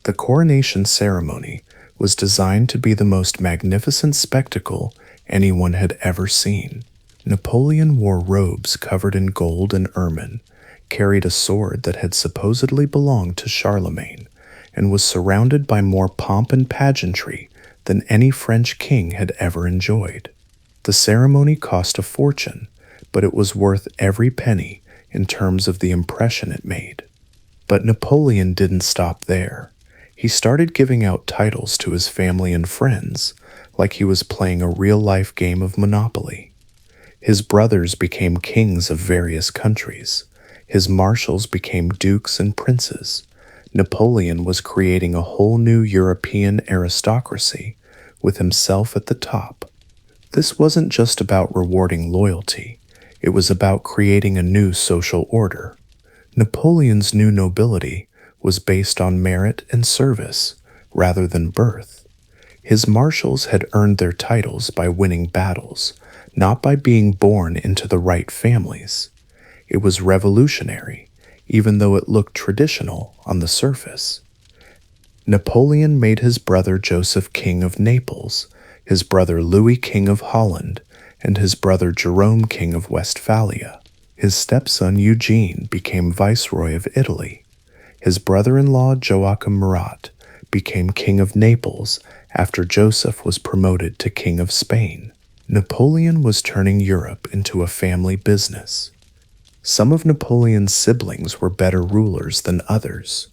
The coronation ceremony was designed to be the most magnificent spectacle anyone had ever seen. Napoleon wore robes covered in gold and ermine, carried a sword that had supposedly belonged to Charlemagne, and was surrounded by more pomp and pageantry than any French king had ever enjoyed. The ceremony cost a fortune, but it was worth every penny in terms of the impression it made. But Napoleon didn't stop there. He started giving out titles to his family and friends, like he was playing a real-life game of Monopoly. His brothers became kings of various countries. His marshals became dukes and princes. Napoleon was creating a whole new European aristocracy, with himself at the top. This wasn't just about rewarding loyalty. It was about creating a new social order. Napoleon's new nobility was based on merit and service, rather than birth. His marshals had earned their titles by winning battles, not by being born into the right families. It was revolutionary, even though it looked traditional on the surface. Napoleon made his brother Joseph king of Naples, his brother Louis king of Holland, and his brother Jerome king of Westphalia. His stepson Eugene became viceroy of Italy. His brother-in-law Joachim Murat became king of Naples after Joseph was promoted to king of Spain. Napoleon was turning Europe into a family business. Some of Napoleon's siblings were better rulers than others.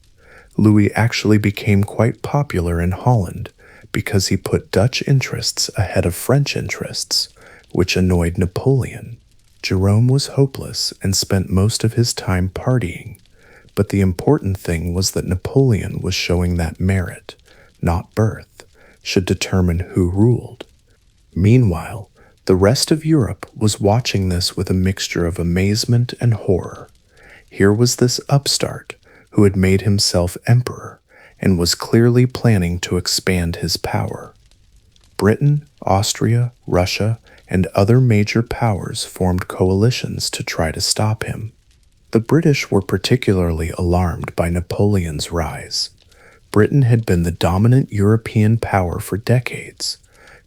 Louis actually became quite popular in Holland because he put Dutch interests ahead of French interests, which annoyed Napoleon. Jerome was hopeless and spent most of his time partying, but the important thing was that Napoleon was showing that merit, not birth, should determine who ruled. Meanwhile, the rest of Europe was watching this with a mixture of amazement and horror. Here was this upstart who had made himself emperor and was clearly planning to expand his power. Britain, Austria, Russia, and other major powers formed coalitions to try to stop him. The British were particularly alarmed by Napoleon's rise. Britain had been the dominant European power for decades,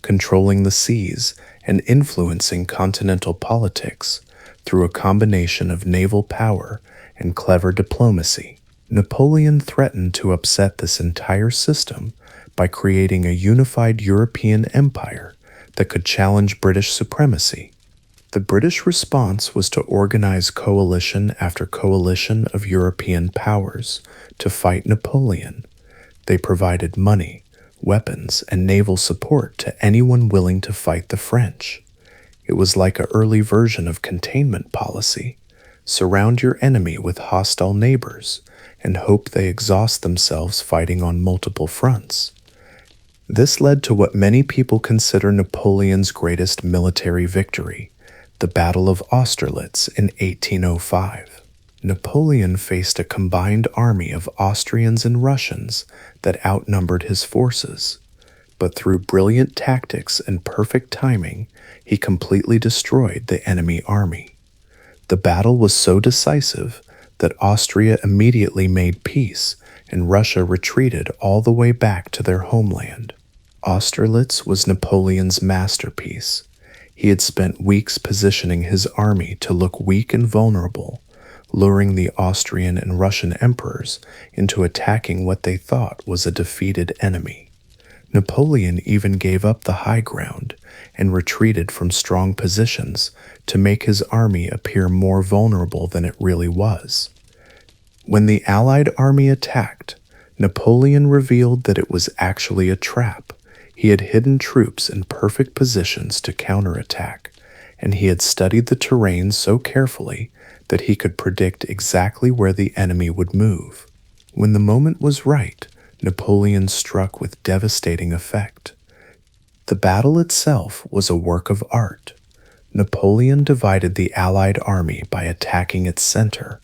controlling the seas and influencing continental politics through a combination of naval power and clever diplomacy. Napoleon threatened to upset this entire system by creating a unified European empire that could challenge British supremacy. The British response was to organize coalition after coalition of European powers to fight Napoleon. They provided money, weapons, and naval support to anyone willing to fight the French. It was like an early version of containment policy. Surround your enemy with hostile neighbors and hope they exhaust themselves fighting on multiple fronts. This led to what many people consider Napoleon's greatest military victory, the Battle of Austerlitz in 1805. Napoleon faced a combined army of Austrians and Russians that outnumbered his forces, but through brilliant tactics and perfect timing, he completely destroyed the enemy army. The battle was so decisive that Austria immediately made peace and Russia retreated all the way back to their homeland. Austerlitz was Napoleon's masterpiece. He had spent weeks positioning his army to look weak and vulnerable, luring the Austrian and Russian emperors into attacking what they thought was a defeated enemy. Napoleon even gave up the high ground and retreated from strong positions to make his army appear more vulnerable than it really was. When the Allied army attacked, Napoleon revealed that it was actually a trap. He had hidden troops in perfect positions to counterattack, and he had studied the terrain so carefully that he could predict exactly where the enemy would move. When the moment was right, Napoleon struck with devastating effect. The battle itself was a work of art. Napoleon divided the Allied army by attacking its center,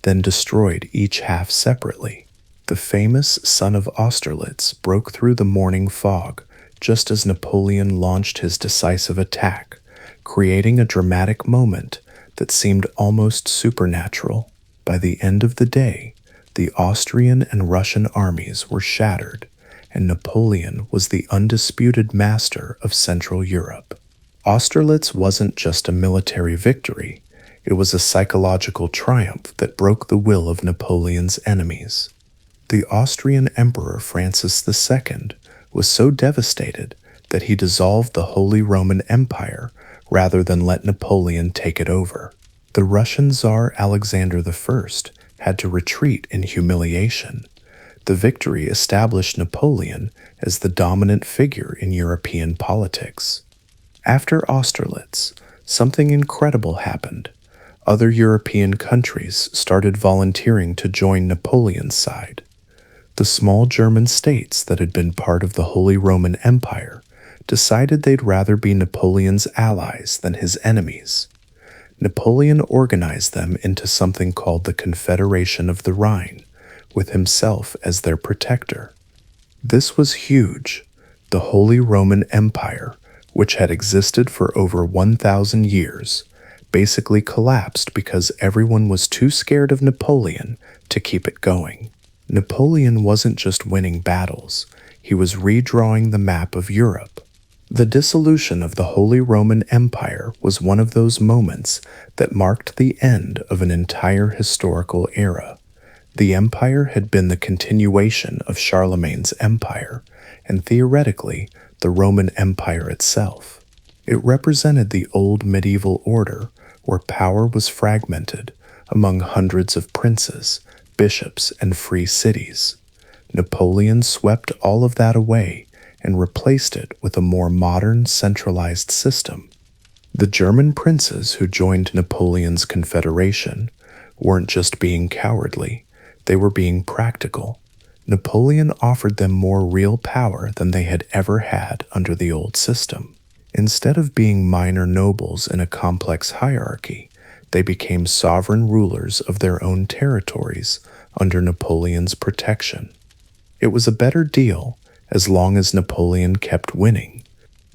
then destroyed each half separately. The famous Son of Austerlitz broke through the morning fog just as Napoleon launched his decisive attack, creating a dramatic moment that seemed almost supernatural. By the end of the day, the Austrian and Russian armies were shattered, and Napoleon was the undisputed master of Central Europe. Austerlitz wasn't just a military victory, it was a psychological triumph that broke the will of Napoleon's enemies. The Austrian Emperor Francis II was so devastated that he dissolved the Holy Roman Empire rather than let Napoleon take it over. The Russian Tsar Alexander I had to retreat in humiliation. The victory established Napoleon as the dominant figure in European politics. After Austerlitz, something incredible happened. Other European countries started volunteering to join Napoleon's side. The small German states that had been part of the Holy Roman Empire decided they'd rather be Napoleon's allies than his enemies. Napoleon organized them into something called the Confederation of the Rhine, with himself as their protector. This was huge. The Holy Roman Empire, which had existed for over 1,000 years, basically collapsed because everyone was too scared of Napoleon to keep it going. Napoleon wasn't just winning battles, he was redrawing the map of Europe. The dissolution of the Holy Roman Empire was one of those moments that marked the end of an entire historical era. The empire had been the continuation of Charlemagne's empire, and theoretically, the Roman Empire itself. It represented the old medieval order where power was fragmented among hundreds of princes, bishops, and free cities. Napoleon swept all of that away and replaced it with a more modern, centralized system. The German princes who joined Napoleon's confederation weren't just being cowardly, they were being practical. Napoleon offered them more real power than they had ever had under the old system. Instead of being minor nobles in a complex hierarchy, they became sovereign rulers of their own territories under Napoleon's protection. It was a better deal as long as Napoleon kept winning.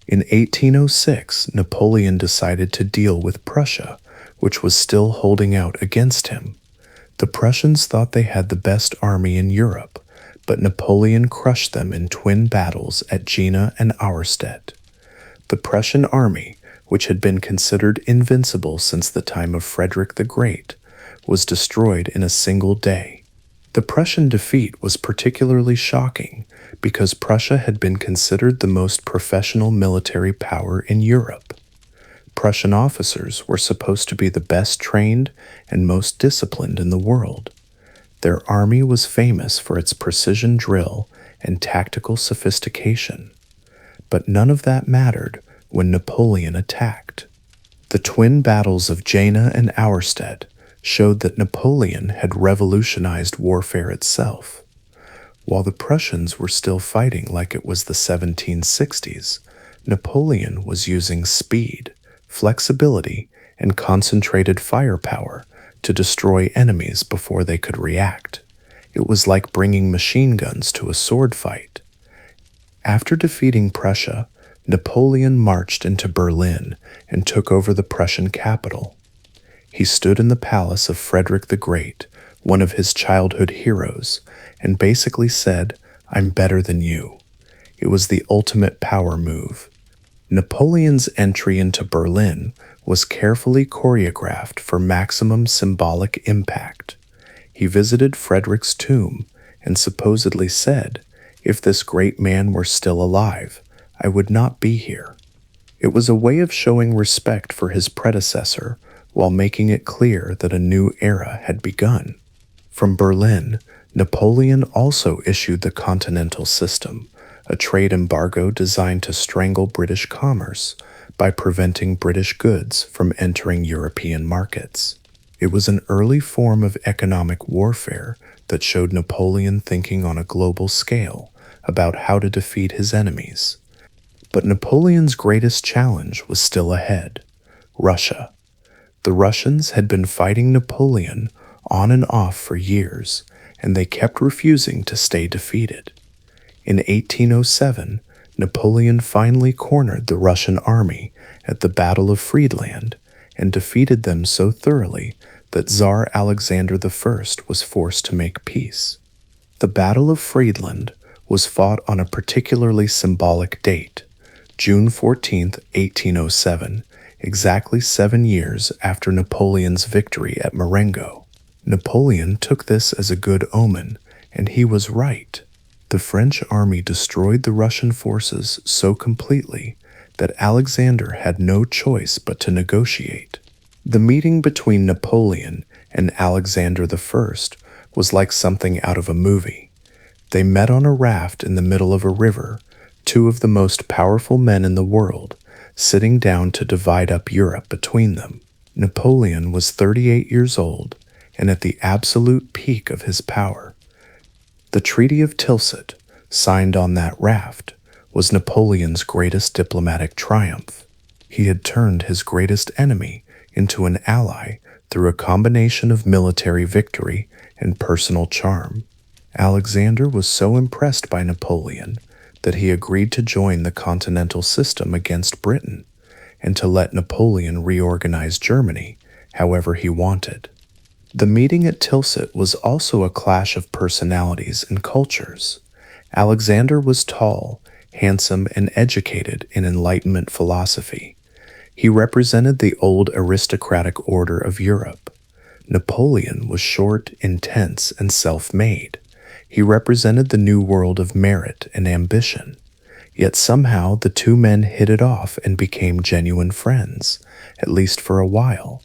In 1806, Napoleon decided to deal with Prussia, which was still holding out against him. The Prussians thought they had the best army in Europe, but Napoleon crushed them in twin battles at Jena and Auerstedt. The Prussian army, which had been considered invincible since the time of Frederick the Great, was destroyed in a single day. The Prussian defeat was particularly shocking because Prussia had been considered the most professional military power in Europe. Prussian officers were supposed to be the best trained and most disciplined in the world. Their army was famous for its precision drill and tactical sophistication. But none of that mattered when Napoleon attacked. The twin battles of Jena and Auerstedt showed that Napoleon had revolutionized warfare itself. While the Prussians were still fighting like it was the 1760s, Napoleon was using speed, flexibility, and concentrated firepower to destroy enemies before they could react. It was like bringing machine guns to a sword fight. After defeating Prussia, Napoleon marched into Berlin and took over the Prussian capital. He stood in the palace of Frederick the Great, one of his childhood heroes, and basically said, "I'm better than you." It was the ultimate power move. Napoleon's entry into Berlin was carefully choreographed for maximum symbolic impact. He visited Frederick's tomb and supposedly said, "If this great man were still alive, I would not be here." It was a way of showing respect for his predecessor while making it clear that a new era had begun. From Berlin, Napoleon also issued the Continental System, a trade embargo designed to strangle British commerce by preventing British goods from entering European markets. It was an early form of economic warfare that showed Napoleon thinking on a global scale about how to defeat his enemies. But Napoleon's greatest challenge was still ahead: Russia. The Russians had been fighting Napoleon on and off for years, and they kept refusing to stay defeated. In 1807, Napoleon finally cornered the Russian army at the Battle of Friedland and defeated them so thoroughly that Tsar Alexander I was forced to make peace. The Battle of Friedland was fought on a particularly symbolic date, June 14, 1807, exactly 7 years after Napoleon's victory at Marengo. Napoleon took this as a good omen, and he was right. The French army destroyed the Russian forces so completely that Alexander had no choice but to negotiate. The meeting between Napoleon and Alexander I was like something out of a movie. They met on a raft in the middle of a river, two of the most powerful men in the world, sitting down to divide up Europe between them. Napoleon was 38 years old and at the absolute peak of his power. The Treaty of Tilsit, signed on that raft, was Napoleon's greatest diplomatic triumph. He had turned his greatest enemy into an ally through a combination of military victory and personal charm. Alexander was so impressed by Napoleon that he agreed to join the Continental System against Britain and to let Napoleon reorganize Germany however he wanted. The meeting at Tilsit was also a clash of personalities and cultures. Alexander was tall, handsome, and educated in Enlightenment philosophy. He represented the old aristocratic order of Europe. Napoleon was short, intense, and self-made. He represented the new world of merit and ambition. Yet somehow the two men hit it off and became genuine friends, at least for a while.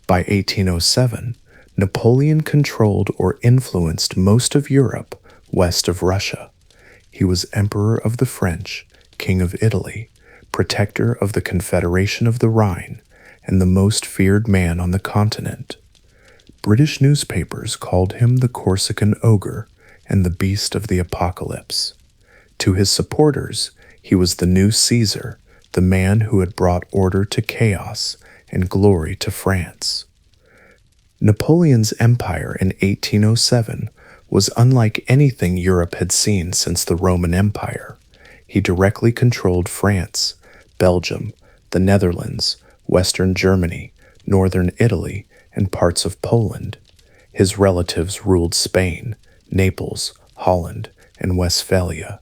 By 1807, Napoleon controlled or influenced most of Europe west of Russia. He was Emperor of the French, King of Italy, protector of the Confederation of the Rhine, and the most feared man on the continent. British newspapers called him the Corsican ogre and the beast of the apocalypse. To his supporters, he was the new Caesar, the man who had brought order to chaos and glory to France. Napoleon's empire in 1807 was unlike anything Europe had seen since the Roman Empire. He directly controlled France, Belgium, the Netherlands, Western Germany, northern Italy, and parts of Poland. His relatives ruled Spain, Naples, Holland, and Westphalia.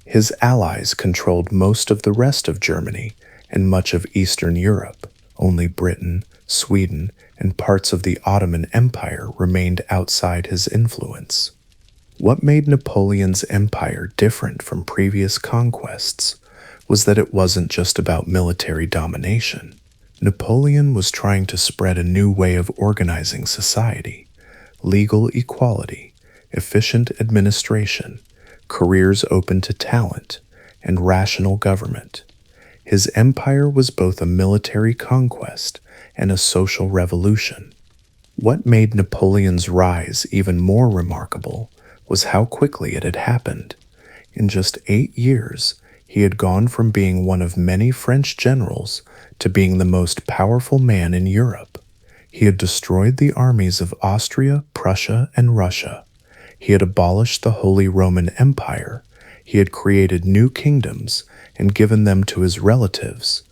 His allies controlled most of the rest of Germany and much of Eastern Europe. Only Britain, Sweden, and parts of the Ottoman Empire remained outside his influence. What made Napoleon's empire different from previous conquests was that it wasn't just about military domination. Napoleon was trying to spread a new way of organizing society: legal equality, efficient administration, careers open to talent, and rational government. His empire was both a military conquest and a social revolution. What made Napoleon's rise even more remarkable was how quickly it had happened. In just 8 years, he had gone from being one of many French generals to being the most powerful man in Europe. He had destroyed the armies of Austria, Prussia, and Russia. He had abolished the Holy Roman Empire. He had created new kingdoms and given them to his relatives.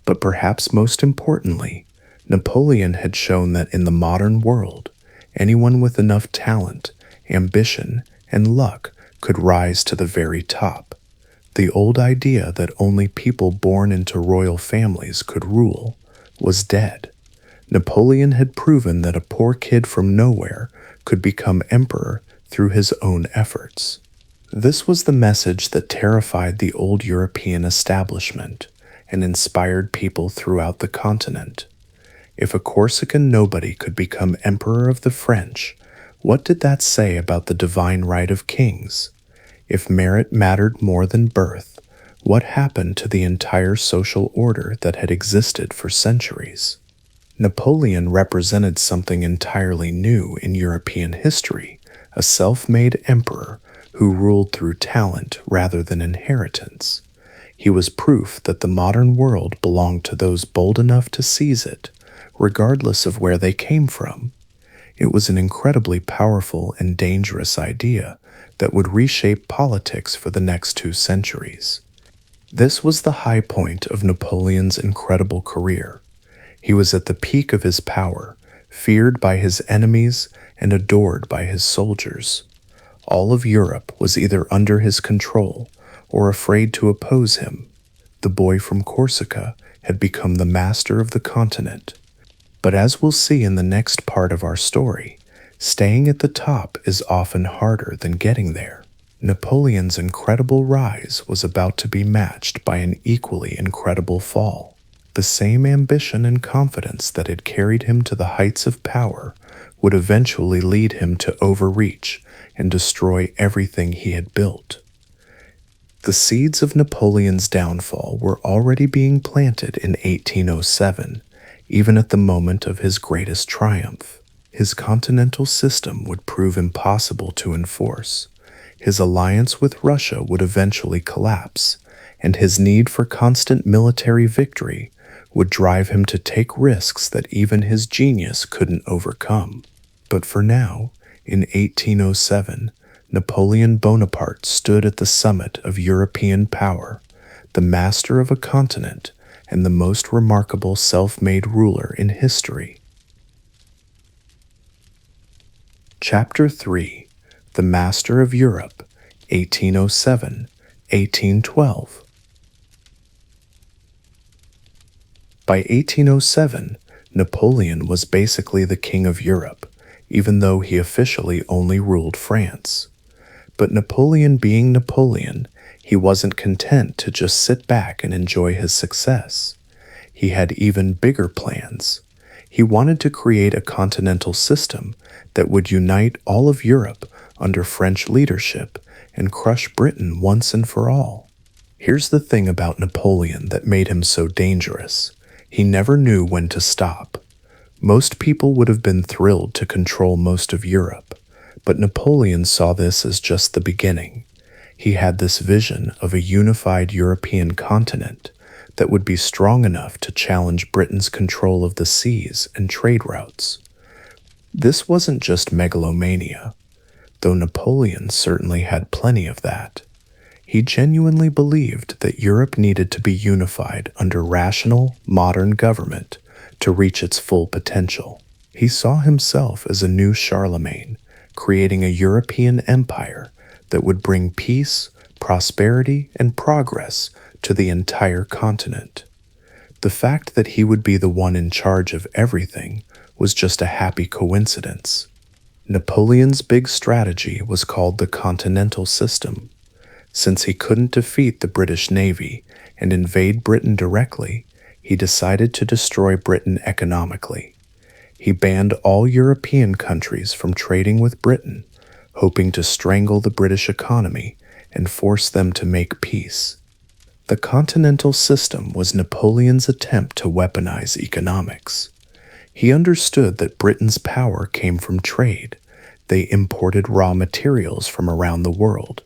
But perhaps most importantly, Napoleon had shown that in the modern world, anyone with enough talent, ambition, and luck could rise to the very top. The old idea that only people born into royal families could rule was dead. Napoleon had proven that a poor kid from nowhere could become emperor through his own efforts. This was the message that terrified the old European establishment and inspired people throughout the continent. If a Corsican nobody could become emperor of the French, what did that say about the divine right of kings? If merit mattered more than birth, what happened to the entire social order that had existed for centuries? Napoleon represented something entirely new in European history, a self-made emperor who ruled through talent rather than inheritance. He was proof that the modern world belonged to those bold enough to seize it, regardless of where they came from. It was an incredibly powerful and dangerous idea that would reshape politics for the next 2 centuries. This was the high point of Napoleon's incredible career. He was at the peak of his power, feared by his enemies and adored by his soldiers. All of Europe was either under his control or afraid to oppose him. The boy from Corsica had become the master of the continent. But as we'll see in the next part of our story, staying at the top is often harder than getting there. Napoleon's incredible rise was about to be matched by an equally incredible fall. The same ambition and confidence that had carried him to the heights of power would eventually lead him to overreach and destroy everything he had built. The seeds of Napoleon's downfall were already being planted in 1807, even at the moment of his greatest triumph. His continental system would prove impossible to enforce. His alliance with Russia would eventually collapse, and his need for constant military victory would drive him to take risks that even his genius couldn't overcome. But for now, in 1807, Napoleon Bonaparte stood at the summit of European power, the master of a continent and the most remarkable self-made ruler in history. Chapter 3: The Master of Europe, 1807-1812. By 1807, Napoleon was basically the king of Europe, even though he officially only ruled France. But Napoleon being Napoleon, he wasn't content to just sit back and enjoy his success. He had even bigger plans. He wanted to create a continental system that would unite all of Europe under French leadership and crush Britain once and for all. Here's the thing about Napoleon that made him so dangerous. He never knew when to stop. Most people would have been thrilled to control most of Europe, but Napoleon saw this as just the beginning. He had this vision of a unified European continent that would be strong enough to challenge Britain's control of the seas and trade routes. This wasn't just megalomania, though Napoleon certainly had plenty of that. He genuinely believed that Europe needed to be unified under rational, modern government to reach its full potential. He saw himself as a new Charlemagne, creating a European empire that would bring peace, prosperity, and progress to the entire continent. The fact that he would be the one in charge of everything was just a happy coincidence. Napoleon's big strategy was called the Continental System. Since he couldn't defeat the British Navy and invade Britain directly, he decided to destroy Britain economically. He banned all European countries from trading with Britain, hoping to strangle the British economy and force them to make peace. The Continental System was Napoleon's attempt to weaponize economics. He understood that Britain's power came from trade. They imported raw materials from around the world,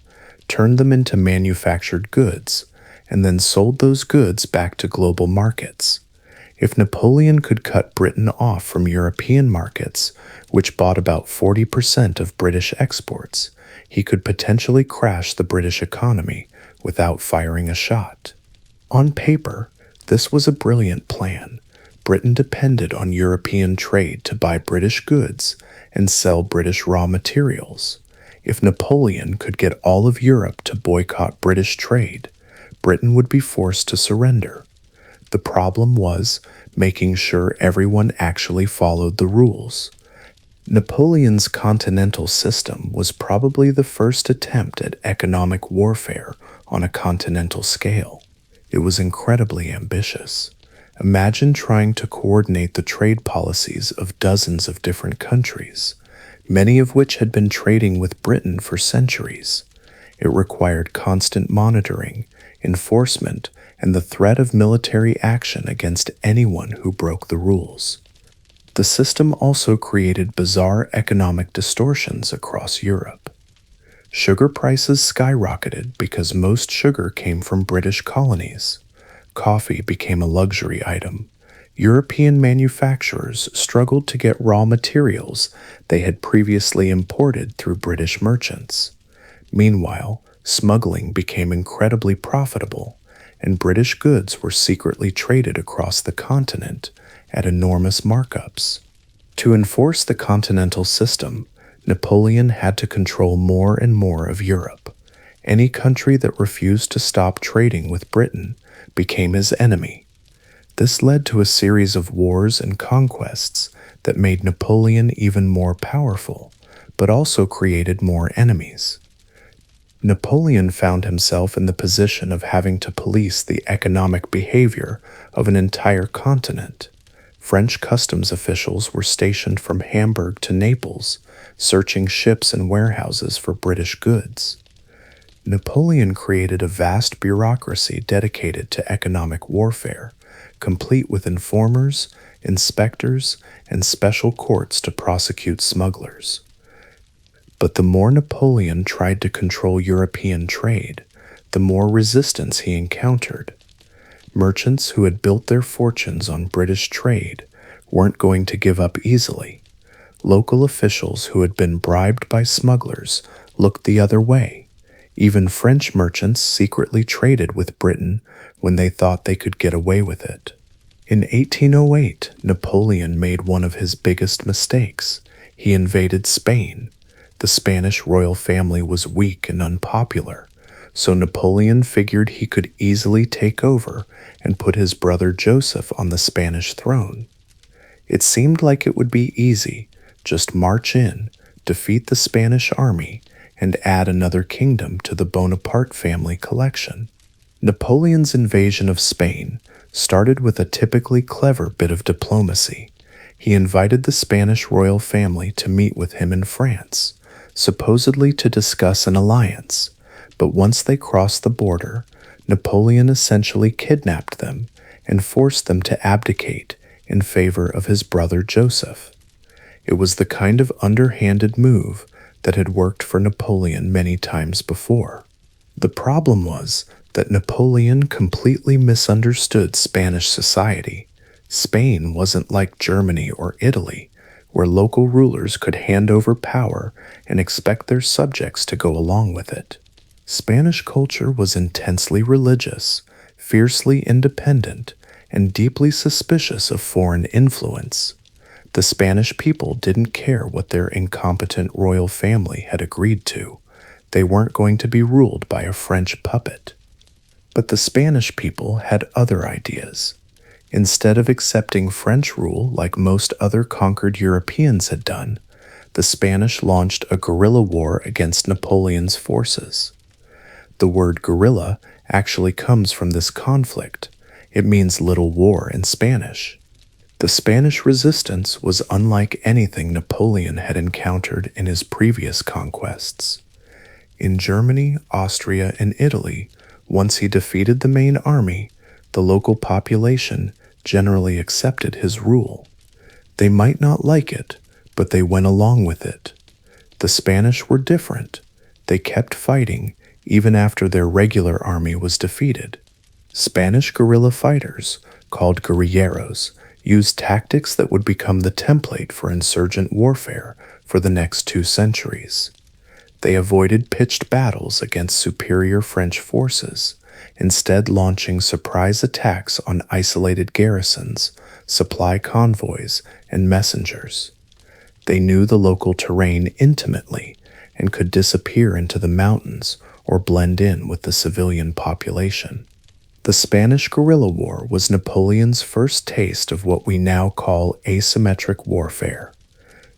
turned them into manufactured goods, and then sold those goods back to global markets. If Napoleon could cut Britain off from European markets, which bought about 40% of British exports, he could potentially crash the British economy without firing a shot. On paper, this was a brilliant plan. Britain depended on European trade to buy British goods and sell British raw materials. If Napoleon could get all of Europe to boycott British trade, Britain would be forced to surrender. The problem was making sure everyone actually followed the rules. Napoleon's continental system was probably the first attempt at economic warfare on a continental scale. It was incredibly ambitious. Imagine trying to coordinate the trade policies of dozens of different countries, many of which had been trading with Britain for centuries. It required constant monitoring, enforcement, and the threat of military action against anyone who broke the rules. The system also created bizarre economic distortions across Europe. Sugar prices skyrocketed because most sugar came from British colonies. Coffee became a luxury item. European manufacturers struggled to get raw materials they had previously imported through British merchants. Meanwhile, smuggling became incredibly profitable, and British goods were secretly traded across the continent at enormous markups. To enforce the continental system, Napoleon had to control more and more of Europe. Any country that refused to stop trading with Britain became his enemy. This led to a series of wars and conquests that made Napoleon even more powerful, but also created more enemies. Napoleon found himself in the position of having to police the economic behavior of an entire continent. French customs officials were stationed from Hamburg to Naples, searching ships and warehouses for British goods. Napoleon created a vast bureaucracy dedicated to economic warfare, complete with informers, inspectors, and special courts to prosecute smugglers. But the more Napoleon tried to control European trade, the more resistance he encountered. Merchants who had built their fortunes on British trade weren't going to give up easily. Local officials who had been bribed by smugglers looked the other way. Even French merchants secretly traded with Britain when they thought they could get away with it. In 1808, Napoleon made one of his biggest mistakes. He invaded Spain. The Spanish royal family was weak and unpopular, so Napoleon figured he could easily take over and put his brother Joseph on the Spanish throne. It seemed like it would be easy, just march in, defeat the Spanish army, and add another kingdom to the Bonaparte family collection. Napoleon's invasion of Spain started with a typically clever bit of diplomacy. He invited the Spanish royal family to meet with him in France, supposedly to discuss an alliance, but once they crossed the border, Napoleon essentially kidnapped them and forced them to abdicate in favor of his brother Joseph. It was the kind of underhanded move that had worked for Napoleon many times before. The problem was that Napoleon completely misunderstood Spanish society. Spain wasn't like Germany or Italy, where local rulers could hand over power and expect their subjects to go along with it. Spanish culture was intensely religious, fiercely independent, and deeply suspicious of foreign influence. The Spanish people didn't care what their incompetent royal family had agreed to. They weren't going to be ruled by a French puppet. But the Spanish people had other ideas. Instead of accepting French rule like most other conquered Europeans had done, the Spanish launched a guerrilla war against Napoleon's forces. The word guerrilla actually comes from this conflict. It means little war in Spanish. The Spanish resistance was unlike anything Napoleon had encountered in his previous conquests. In Germany, Austria, and Italy, once he defeated the main army, the local population generally accepted his rule. They might not like it, but they went along with it. The Spanish were different. They kept fighting even after their regular army was defeated. Spanish guerrilla fighters, called guerrilleros, used tactics that would become the template for insurgent warfare for the next 2 centuries. They avoided pitched battles against superior French forces, instead launching surprise attacks on isolated garrisons, supply convoys, and messengers. They knew the local terrain intimately and could disappear into the mountains or blend in with the civilian population. The Spanish guerrilla war was Napoleon's first taste of what we now call asymmetric warfare.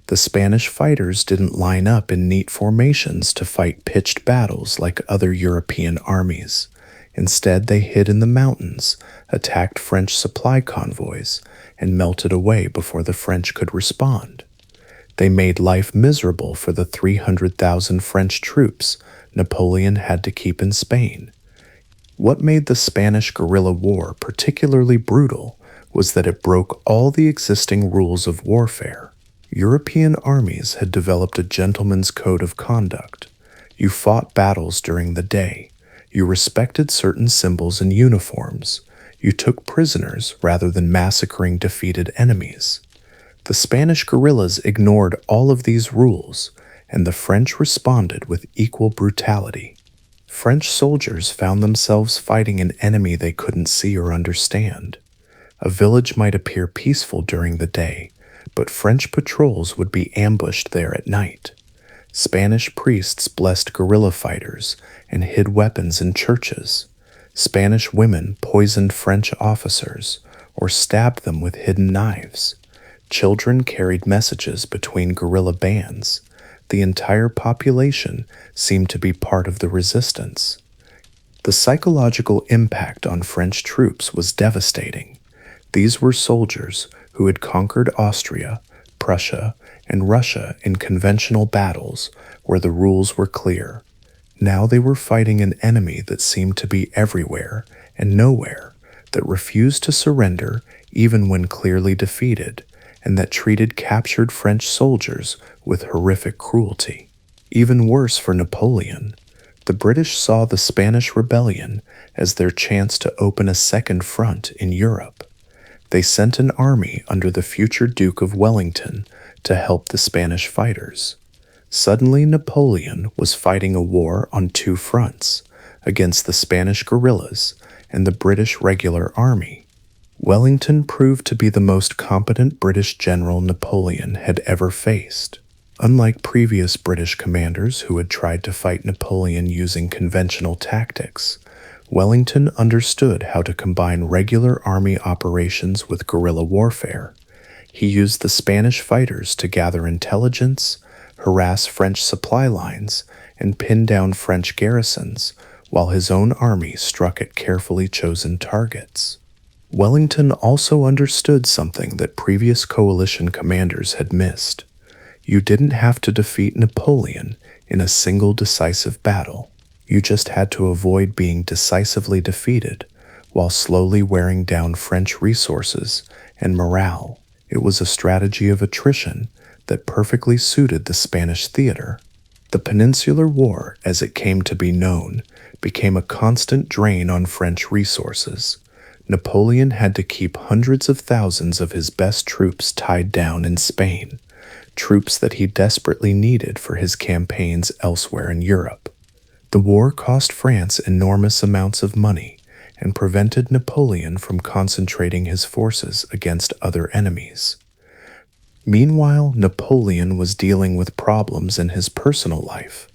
The Spanish fighters didn't line up in neat formations to fight pitched battles like other European armies. Instead, they hid in the mountains, attacked French supply convoys, and melted away before the French could respond. They made life miserable for the 300,000 French troops Napoleon had to keep in Spain. What made the Spanish guerrilla war particularly brutal was that it broke all the existing rules of warfare. European armies had developed a gentleman's code of conduct. You fought battles during the day. You respected certain symbols and uniforms. You took prisoners rather than massacring defeated enemies. The Spanish guerrillas ignored all of these rules, and the French responded with equal brutality. French soldiers found themselves fighting an enemy they couldn't see or understand. A village might appear peaceful during the day, but French patrols would be ambushed there at night. Spanish priests blessed guerrilla fighters and hid weapons in churches. Spanish women poisoned French officers or stabbed them with hidden knives. Children carried messages between guerrilla bands. The entire population seemed to be part of the resistance. The psychological impact on French troops was devastating. These were soldiers who had conquered Austria, Prussia, and Russia in conventional battles where the rules were clear. Now they were fighting an enemy that seemed to be everywhere and nowhere, that refused to surrender even when clearly defeated, and that treated captured French soldiers with horrific cruelty. Even worse for Napoleon, the British saw the Spanish rebellion as their chance to open a second front in Europe. They sent an army under the future Duke of Wellington to help the Spanish fighters. Suddenly, Napoleon was fighting a war on 2 fronts, against the Spanish guerrillas and the British regular army. Wellington proved to be the most competent British general Napoleon had ever faced. Unlike previous British commanders who had tried to fight Napoleon using conventional tactics, Wellington understood how to combine regular army operations with guerrilla warfare. He used the Spanish fighters to gather intelligence, harass French supply lines, and pin down French garrisons, while his own army struck at carefully chosen targets. Wellington also understood something that previous coalition commanders had missed. You didn't have to defeat Napoleon in a single decisive battle. You just had to avoid being decisively defeated while slowly wearing down French resources and morale. It was a strategy of attrition that perfectly suited the Spanish theater. The Peninsular War, as it came to be known, became a constant drain on French resources. Napoleon had to keep hundreds of thousands of his best troops tied down in Spain, troops that he desperately needed for his campaigns elsewhere in Europe. The war cost France enormous amounts of money and prevented Napoleon from concentrating his forces against other enemies. Meanwhile, Napoleon was dealing with problems in his personal life.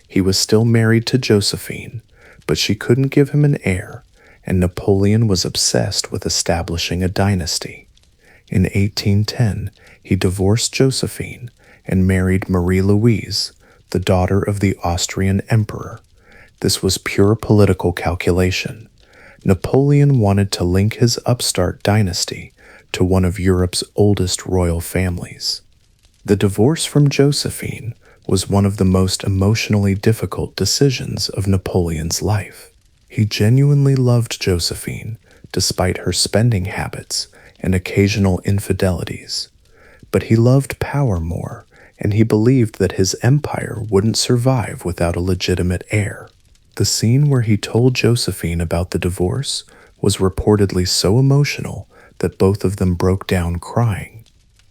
He was still married to Josephine, but she couldn't give him an heir, and Napoleon was obsessed with establishing a dynasty. In 1810, he divorced Josephine and married Marie-Louise, the daughter of the Austrian emperor. This was pure political calculation. Napoleon wanted to link his upstart dynasty to one of Europe's oldest royal families. The divorce from Josephine was one of the most emotionally difficult decisions of Napoleon's life. He genuinely loved Josephine, despite her spending habits and occasional infidelities. But he loved power more, and he believed that his empire wouldn't survive without a legitimate heir. The scene where he told Josephine about the divorce was reportedly so emotional that both of them broke down crying.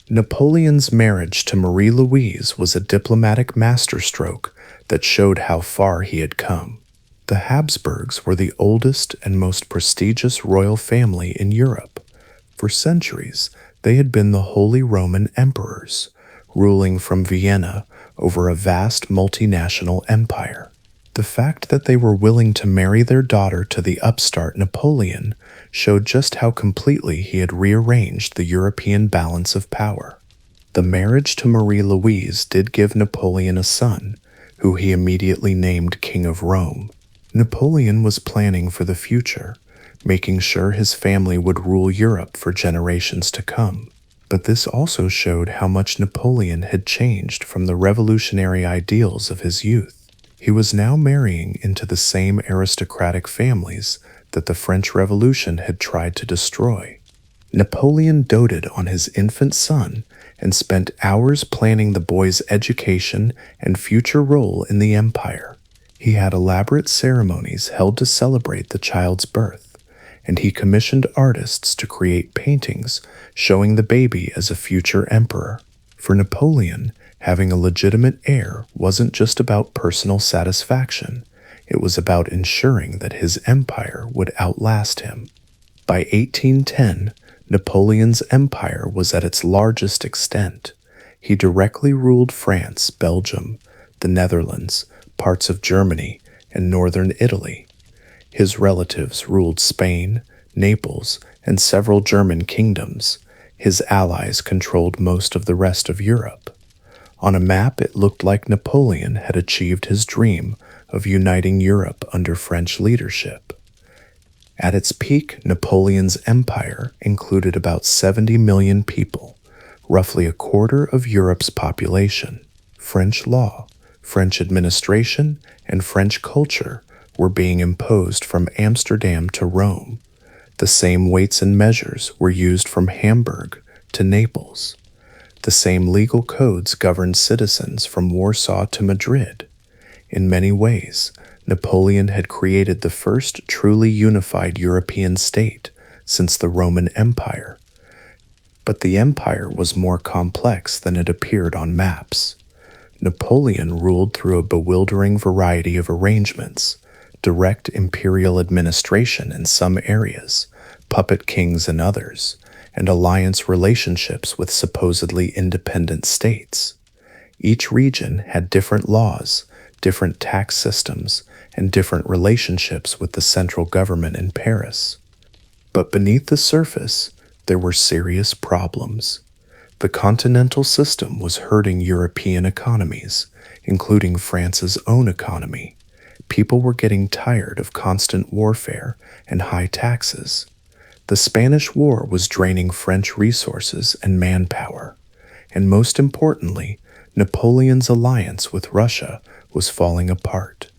Napoleon's marriage to Marie-Louise was a diplomatic masterstroke that showed how far he had come. The Habsburgs were the oldest and most prestigious royal family in Europe. For centuries, they had been the Holy Roman Emperors, ruling from Vienna over a vast multinational empire. The fact that they were willing to marry their daughter to the upstart Napoleon showed just how completely he had rearranged the European balance of power. The marriage to Marie-Louise did give Napoleon a son, who he immediately named King of Rome. Napoleon was planning for the future, making sure his family would rule Europe for generations to come. But this also showed how much Napoleon had changed from the revolutionary ideals of his youth. He was now marrying into the same aristocratic families that the French Revolution had tried to destroy. Napoleon doted on his infant son and spent hours planning the boy's education and future role in the empire. He had elaborate ceremonies held to celebrate the child's birth, and he commissioned artists to create paintings showing the baby as a future emperor. For Napoleon, having a legitimate heir wasn't just about personal satisfaction, it was about ensuring that his empire would outlast him. By 1810, Napoleon's empire was at its largest extent. He directly ruled France, Belgium, the Netherlands, parts of Germany, and northern Italy. His relatives ruled Spain, Naples, and several German kingdoms. His allies controlled most of the rest of Europe. On a map, it looked like Napoleon had achieved his dream of uniting Europe under French leadership. At its peak, Napoleon's empire included about 70 million people, roughly a quarter of Europe's population. French law, French administration, and French culture were being imposed from Amsterdam to Rome. The same weights and measures were used from Hamburg to Naples. The same legal codes governed citizens from Warsaw to Madrid. In many ways, Napoleon had created the first truly unified European state since the Roman Empire. But the empire was more complex than it appeared on maps. Napoleon ruled through a bewildering variety of arrangements: direct imperial administration in some areas, puppet kings in others, and alliance relationships with supposedly independent states. Each region had different laws, different tax systems, and different relationships with the central government in Paris. But beneath the surface, there were serious problems. The continental system was hurting European economies, including France's own economy. People were getting tired of constant warfare and high taxes. The Spanish War was draining French resources and manpower. And most importantly, Napoleon's alliance with Russia was falling apart.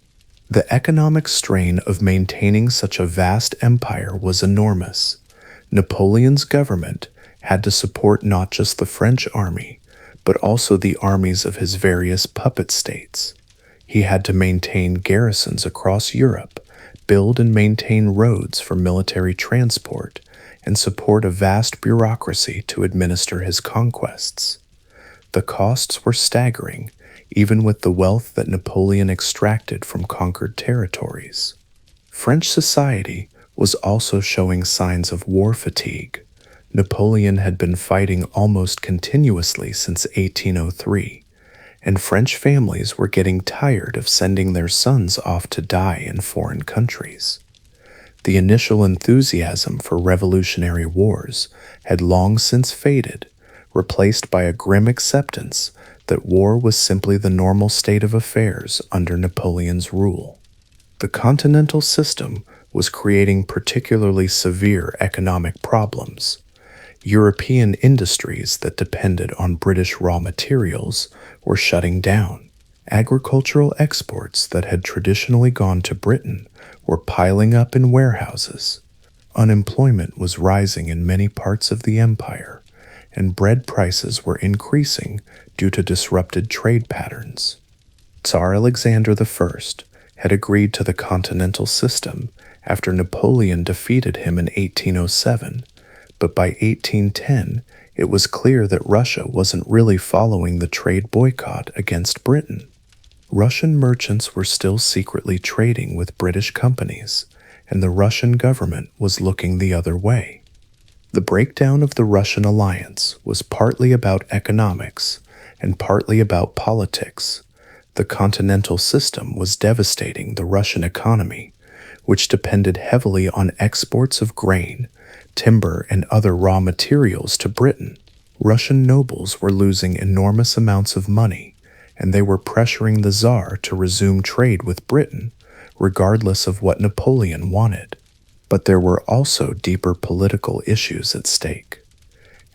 The economic strain of maintaining such a vast empire was enormous. Napoleon's government had to support not just the French army, but also the armies of his various puppet states. He had to maintain garrisons across Europe, build and maintain roads for military transport, and support a vast bureaucracy to administer his conquests. The costs were staggering, even with the wealth that Napoleon extracted from conquered territories. French society was also showing signs of war fatigue. Napoleon had been fighting almost continuously since 1803, and French families were getting tired of sending their sons off to die in foreign countries. The initial enthusiasm for revolutionary wars had long since faded, replaced by a grim acceptance that war was simply the normal state of affairs under Napoleon's rule. The continental system was creating particularly severe economic problems. European industries that depended on British raw materials were shutting down. Agricultural exports that had traditionally gone to Britain were piling up in warehouses. Unemployment was rising in many parts of the empire, and bread prices were increasing due to disrupted trade patterns. Tsar Alexander I had agreed to the continental system after Napoleon defeated him in 1807, but by 1810 it was clear that Russia wasn't really following the trade boycott against Britain. Russian merchants were still secretly trading with British companies, and the Russian government was looking the other way. The breakdown of the Russian alliance was partly about economics and partly about politics. The continental system was devastating the Russian economy, which depended heavily on exports of grain, timber, and other raw materials to Britain. Russian nobles were losing enormous amounts of money, and they were pressuring the Tsar to resume trade with Britain, regardless of what Napoleon wanted. But there were also deeper political issues at stake.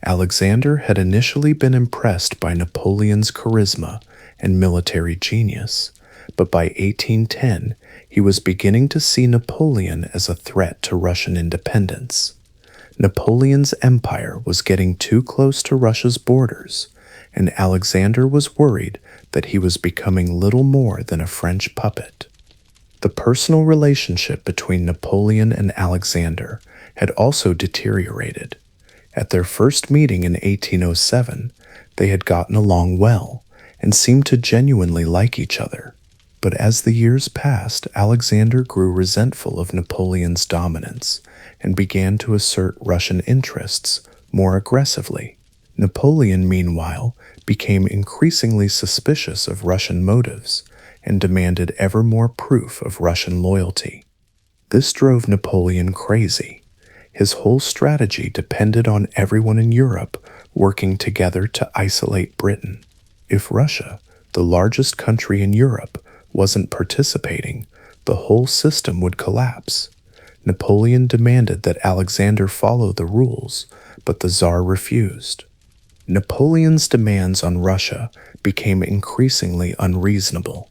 Alexander had initially been impressed by Napoleon's charisma and military genius, but by 1810 he was beginning to see Napoleon as a threat to Russian independence. Napoleon's empire was getting too close to Russia's borders, and Alexander was worried that he was becoming little more than a French puppet. The personal relationship between Napoleon and Alexander had also deteriorated. At their first meeting in 1807, they had gotten along well and seemed to genuinely like each other. But as the years passed, Alexander grew resentful of Napoleon's dominance and began to assert Russian interests more aggressively. Napoleon, meanwhile, became increasingly suspicious of Russian motives and demanded ever more proof of Russian loyalty. This drove Napoleon crazy. His whole strategy depended on everyone in Europe working together to isolate Britain. If Russia, the largest country in Europe, wasn't participating, the whole system would collapse. Napoleon demanded that Alexander follow the rules, but the Tsar refused. Napoleon's demands on Russia became increasingly unreasonable.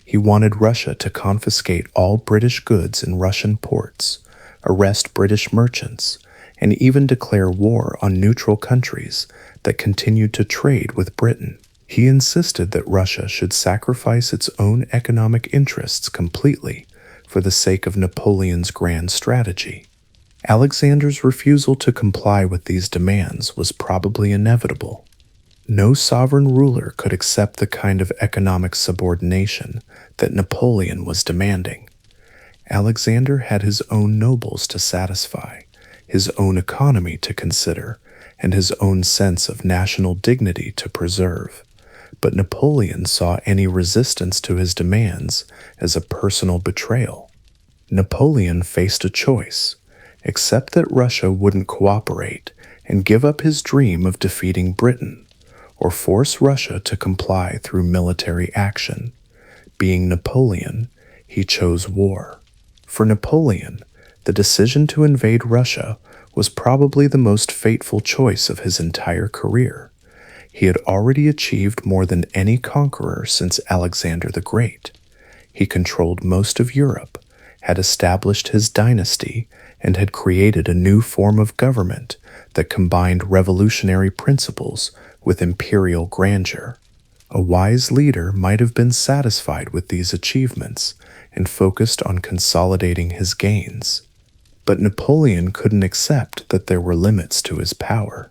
He wanted Russia to confiscate all British goods in Russian ports, arrest British merchants, and even declare war on neutral countries that continued to trade with Britain. He insisted that Russia should sacrifice its own economic interests completely for the sake of Napoleon's grand strategy. Alexander's refusal to comply with these demands was probably inevitable. No sovereign ruler could accept the kind of economic subordination that Napoleon was demanding. Alexander had his own nobles to satisfy, his own economy to consider, and his own sense of national dignity to preserve. But Napoleon saw any resistance to his demands as a personal betrayal. Napoleon faced a choice: accept that Russia wouldn't cooperate and give up his dream of defeating Britain, or force Russia to comply through military action. Being Napoleon, he chose war. For Napoleon, the decision to invade Russia was probably the most fateful choice of his entire career. He had already achieved more than any conqueror since Alexander the Great. He controlled most of Europe, had established his dynasty, and had created a new form of government that combined revolutionary principles with imperial grandeur. A wise leader might have been satisfied with these achievements and focused on consolidating his gains. But Napoleon couldn't accept that there were limits to his power.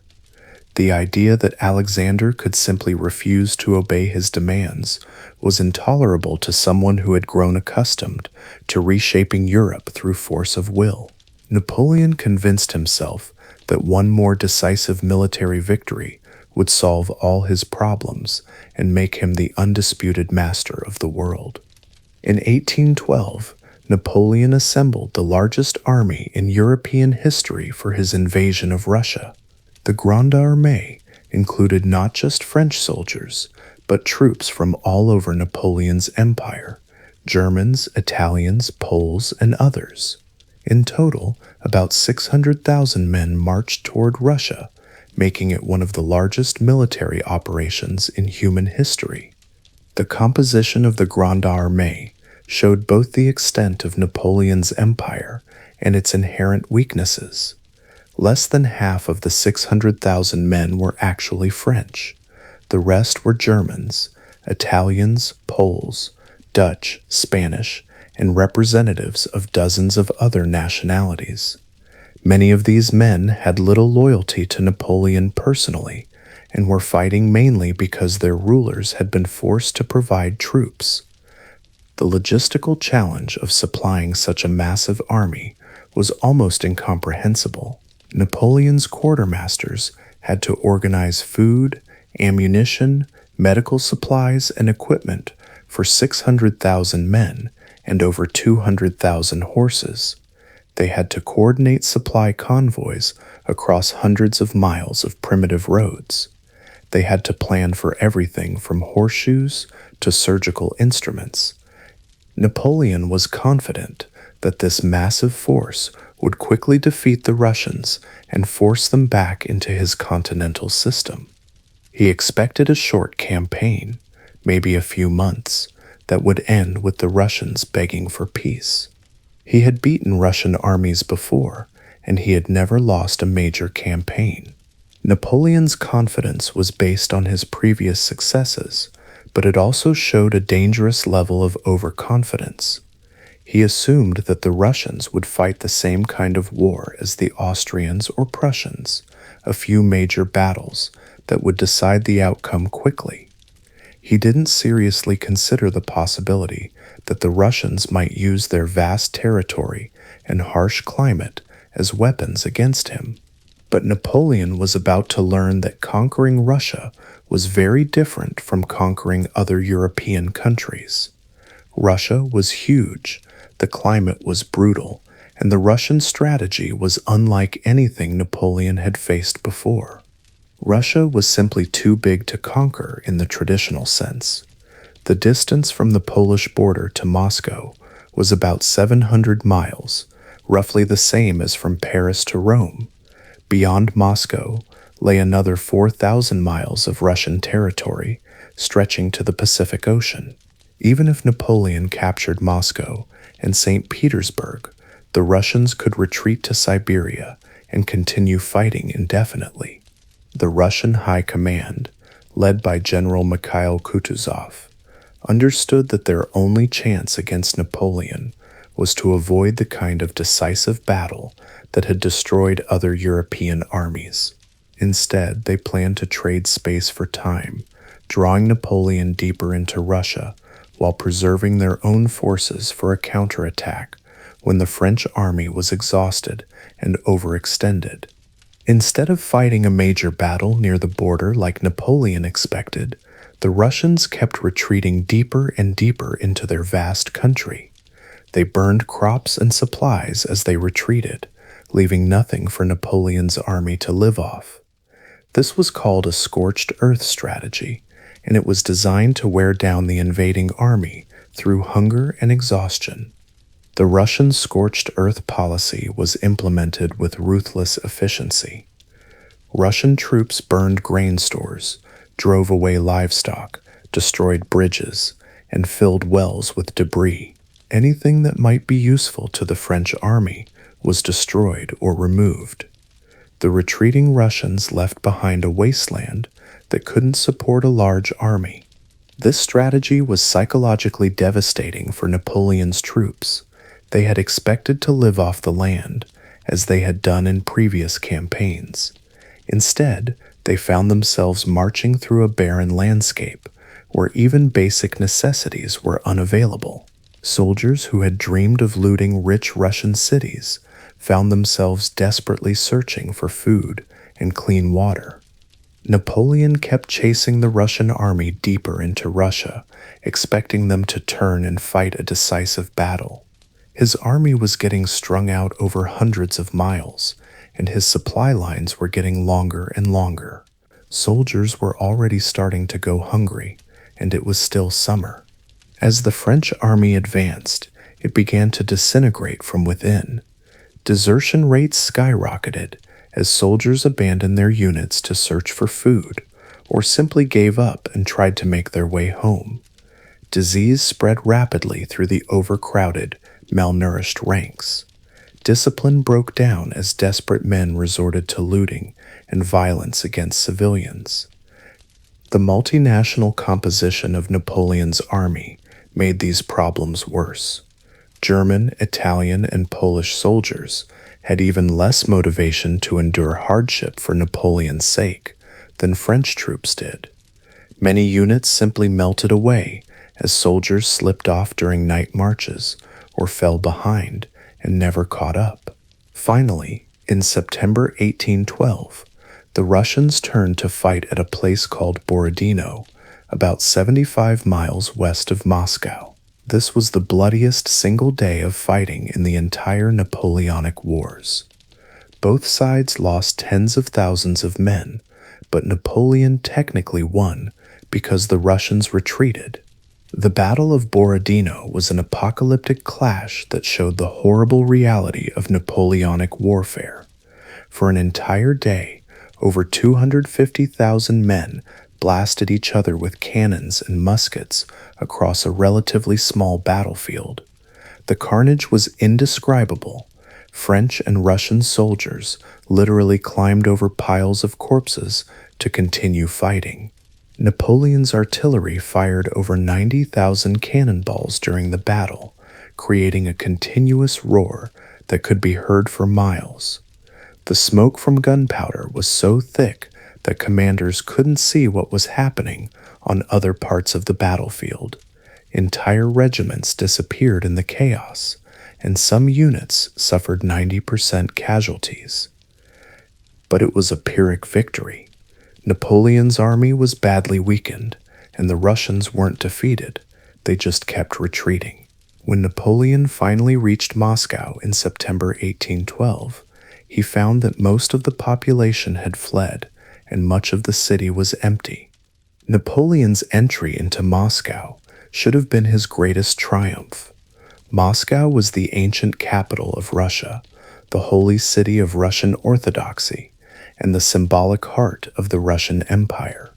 The idea that Alexander could simply refuse to obey his demands was intolerable to someone who had grown accustomed to reshaping Europe through force of will. Napoleon convinced himself that one more decisive military victory would solve all his problems and make him the undisputed master of the world. In 1812, Napoleon assembled the largest army in European history for his invasion of Russia. The Grande Armée included not just French soldiers, but troops from all over Napoleon's empire: Germans, Italians, Poles, and others. In total, about 600,000 men marched toward Russia, making it one of the largest military operations in human history. The composition of the Grande Armée showed both the extent of Napoleon's empire and its inherent weaknesses. Less than half of the 600,000 men were actually French. The rest were Germans, Italians, Poles, Dutch, Spanish, and representatives of dozens of other nationalities. Many of these men had little loyalty to Napoleon personally and were fighting mainly because their rulers had been forced to provide troops. The logistical challenge of supplying such a massive army was almost incomprehensible. Napoleon's quartermasters had to organize food, ammunition, medical supplies, and equipment for 600,000 men and over 200,000 horses. They had to coordinate supply convoys across hundreds of miles of primitive roads. They had to plan for everything from horseshoes to surgical instruments. Napoleon was confident that this massive force would quickly defeat the Russians and force them back into his continental system. He expected a short campaign, maybe a few months, that would end with the Russians begging for peace. He had beaten Russian armies before, and he had never lost a major campaign. Napoleon's confidence was based on his previous successes, but it also showed a dangerous level of overconfidence. He assumed that the Russians would fight the same kind of war as the Austrians or Prussians, a few major battles that would decide the outcome quickly. He didn't seriously consider the possibility that the Russians might use their vast territory and harsh climate as weapons against him. But Napoleon was about to learn that conquering Russia was very different from conquering other European countries. Russia was huge, the climate was brutal, and the Russian strategy was unlike anything Napoleon had faced before. Russia was simply too big to conquer in the traditional sense. The distance from the Polish border to Moscow was about 700 miles, roughly the same as from Paris to Rome. Beyond Moscow lay another 4,000 miles of Russian territory, stretching to the Pacific Ocean. Even if Napoleon captured Moscow and St. Petersburg, the Russians could retreat to Siberia and continue fighting indefinitely. The Russian High Command, led by General Mikhail Kutuzov, understood that their only chance against Napoleon was to avoid the kind of decisive battle that had destroyed other European armies. Instead, they planned to trade space for time, drawing Napoleon deeper into Russia while preserving their own forces for a counterattack when the French army was exhausted and overextended. Instead of fighting a major battle near the border like Napoleon expected, the Russians kept retreating deeper and deeper into their vast country. They burned crops and supplies as they retreated, leaving nothing for Napoleon's army to live off. This was called a scorched earth strategy, and it was designed to wear down the invading army through hunger and exhaustion. The Russian scorched earth policy was implemented with ruthless efficiency. Russian troops burned grain stores, drove away livestock, destroyed bridges, and filled wells with debris. Anything that might be useful to the French army was destroyed or removed. The retreating Russians left behind a wasteland that couldn't support a large army. This strategy was psychologically devastating for Napoleon's troops. They had expected to live off the land, as they had done in previous campaigns. Instead, They found themselves marching through a barren landscape where even basic necessities were unavailable. Soldiers who had dreamed of looting rich Russian cities found themselves desperately searching for food and clean water. Napoleon kept chasing the Russian army deeper into Russia, expecting them to turn and fight a decisive battle. His army was getting strung out over hundreds of miles, and his supply lines were getting longer and longer. Soldiers were already starting to go hungry, and it was still summer. As the French army advanced, it began to disintegrate from within. Desertion rates skyrocketed as soldiers abandoned their units to search for food or simply gave up and tried to make their way home. Disease spread rapidly through the overcrowded, malnourished ranks. Discipline broke down as desperate men resorted to looting and violence against civilians. The multinational composition of Napoleon's army made these problems worse. German, Italian, and Polish soldiers had even less motivation to endure hardship for Napoleon's sake than French troops did. Many units simply melted away as soldiers slipped off during night marches or fell behind and never caught up. Finally, in September 1812, the Russians turned to fight at a place called Borodino, about 75 miles west of Moscow. This was the bloodiest single day of fighting in the entire Napoleonic Wars. Both sides lost tens of thousands of men, but Napoleon technically won because the Russians retreated. The Battle of Borodino was an apocalyptic clash that showed the horrible reality of Napoleonic warfare. For an entire day, over 250,000 men blasted each other with cannons and muskets across a relatively small battlefield. The carnage was indescribable. French and Russian soldiers literally climbed over piles of corpses to continue fighting. Napoleon's artillery fired over 90,000 cannonballs during the battle, creating a continuous roar that could be heard for miles. The smoke from gunpowder was so thick that commanders couldn't see what was happening on other parts of the battlefield. Entire regiments disappeared in the chaos, and some units suffered 90% casualties. But it was a Pyrrhic victory. Napoleon's army was badly weakened, and the Russians weren't defeated, they just kept retreating. When Napoleon finally reached Moscow in September 1812, he found that most of the population had fled, and much of the city was empty. Napoleon's entry into Moscow should have been his greatest triumph. Moscow was the ancient capital of Russia, the holy city of Russian Orthodoxy, and the symbolic heart of the Russian Empire.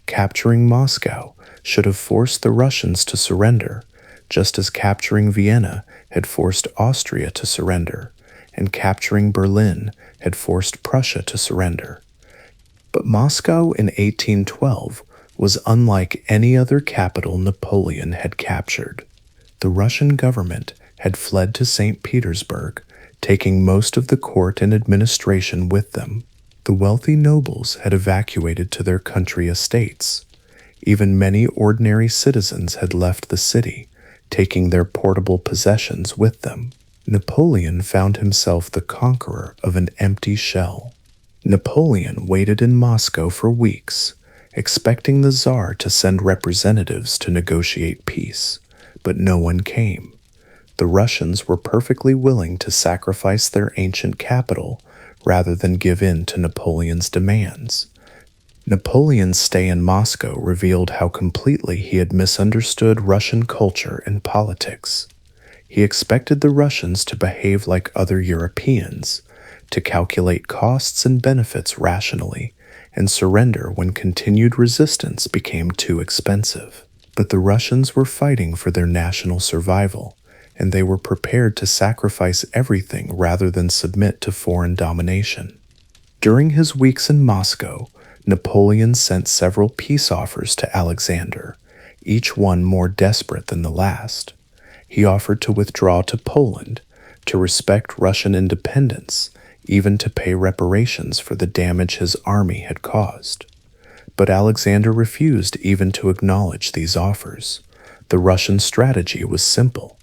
Capturing Moscow should have forced the Russians to surrender, just as capturing Vienna had forced Austria to surrender, and capturing Berlin had forced Prussia to surrender. But Moscow in 1812 was unlike any other capital Napoleon had captured. The Russian government had fled to St. Petersburg, taking most of the court and administration with them. The wealthy nobles had evacuated to their country estates. Even many ordinary citizens had left the city, taking their portable possessions with them. Napoleon found himself the conqueror of an empty shell. Napoleon waited in Moscow for weeks, expecting the Tsar to send representatives to negotiate peace, but no one came. The Russians were perfectly willing to sacrifice their ancient capital rather than give in to Napoleon's demands. Napoleon's stay in Moscow revealed how completely he had misunderstood Russian culture and politics. He expected the Russians to behave like other Europeans, to calculate costs and benefits rationally, and surrender when continued resistance became too expensive. But the Russians were fighting for their national survival, and they were prepared to sacrifice everything rather than submit to foreign domination. During his weeks in Moscow, Napoleon sent several peace offers to Alexander, each one more desperate than the last. He offered to withdraw to Poland, to respect Russian independence, even to pay reparations for the damage his army had caused. But Alexander refused even to acknowledge these offers. The Russian strategy was simple: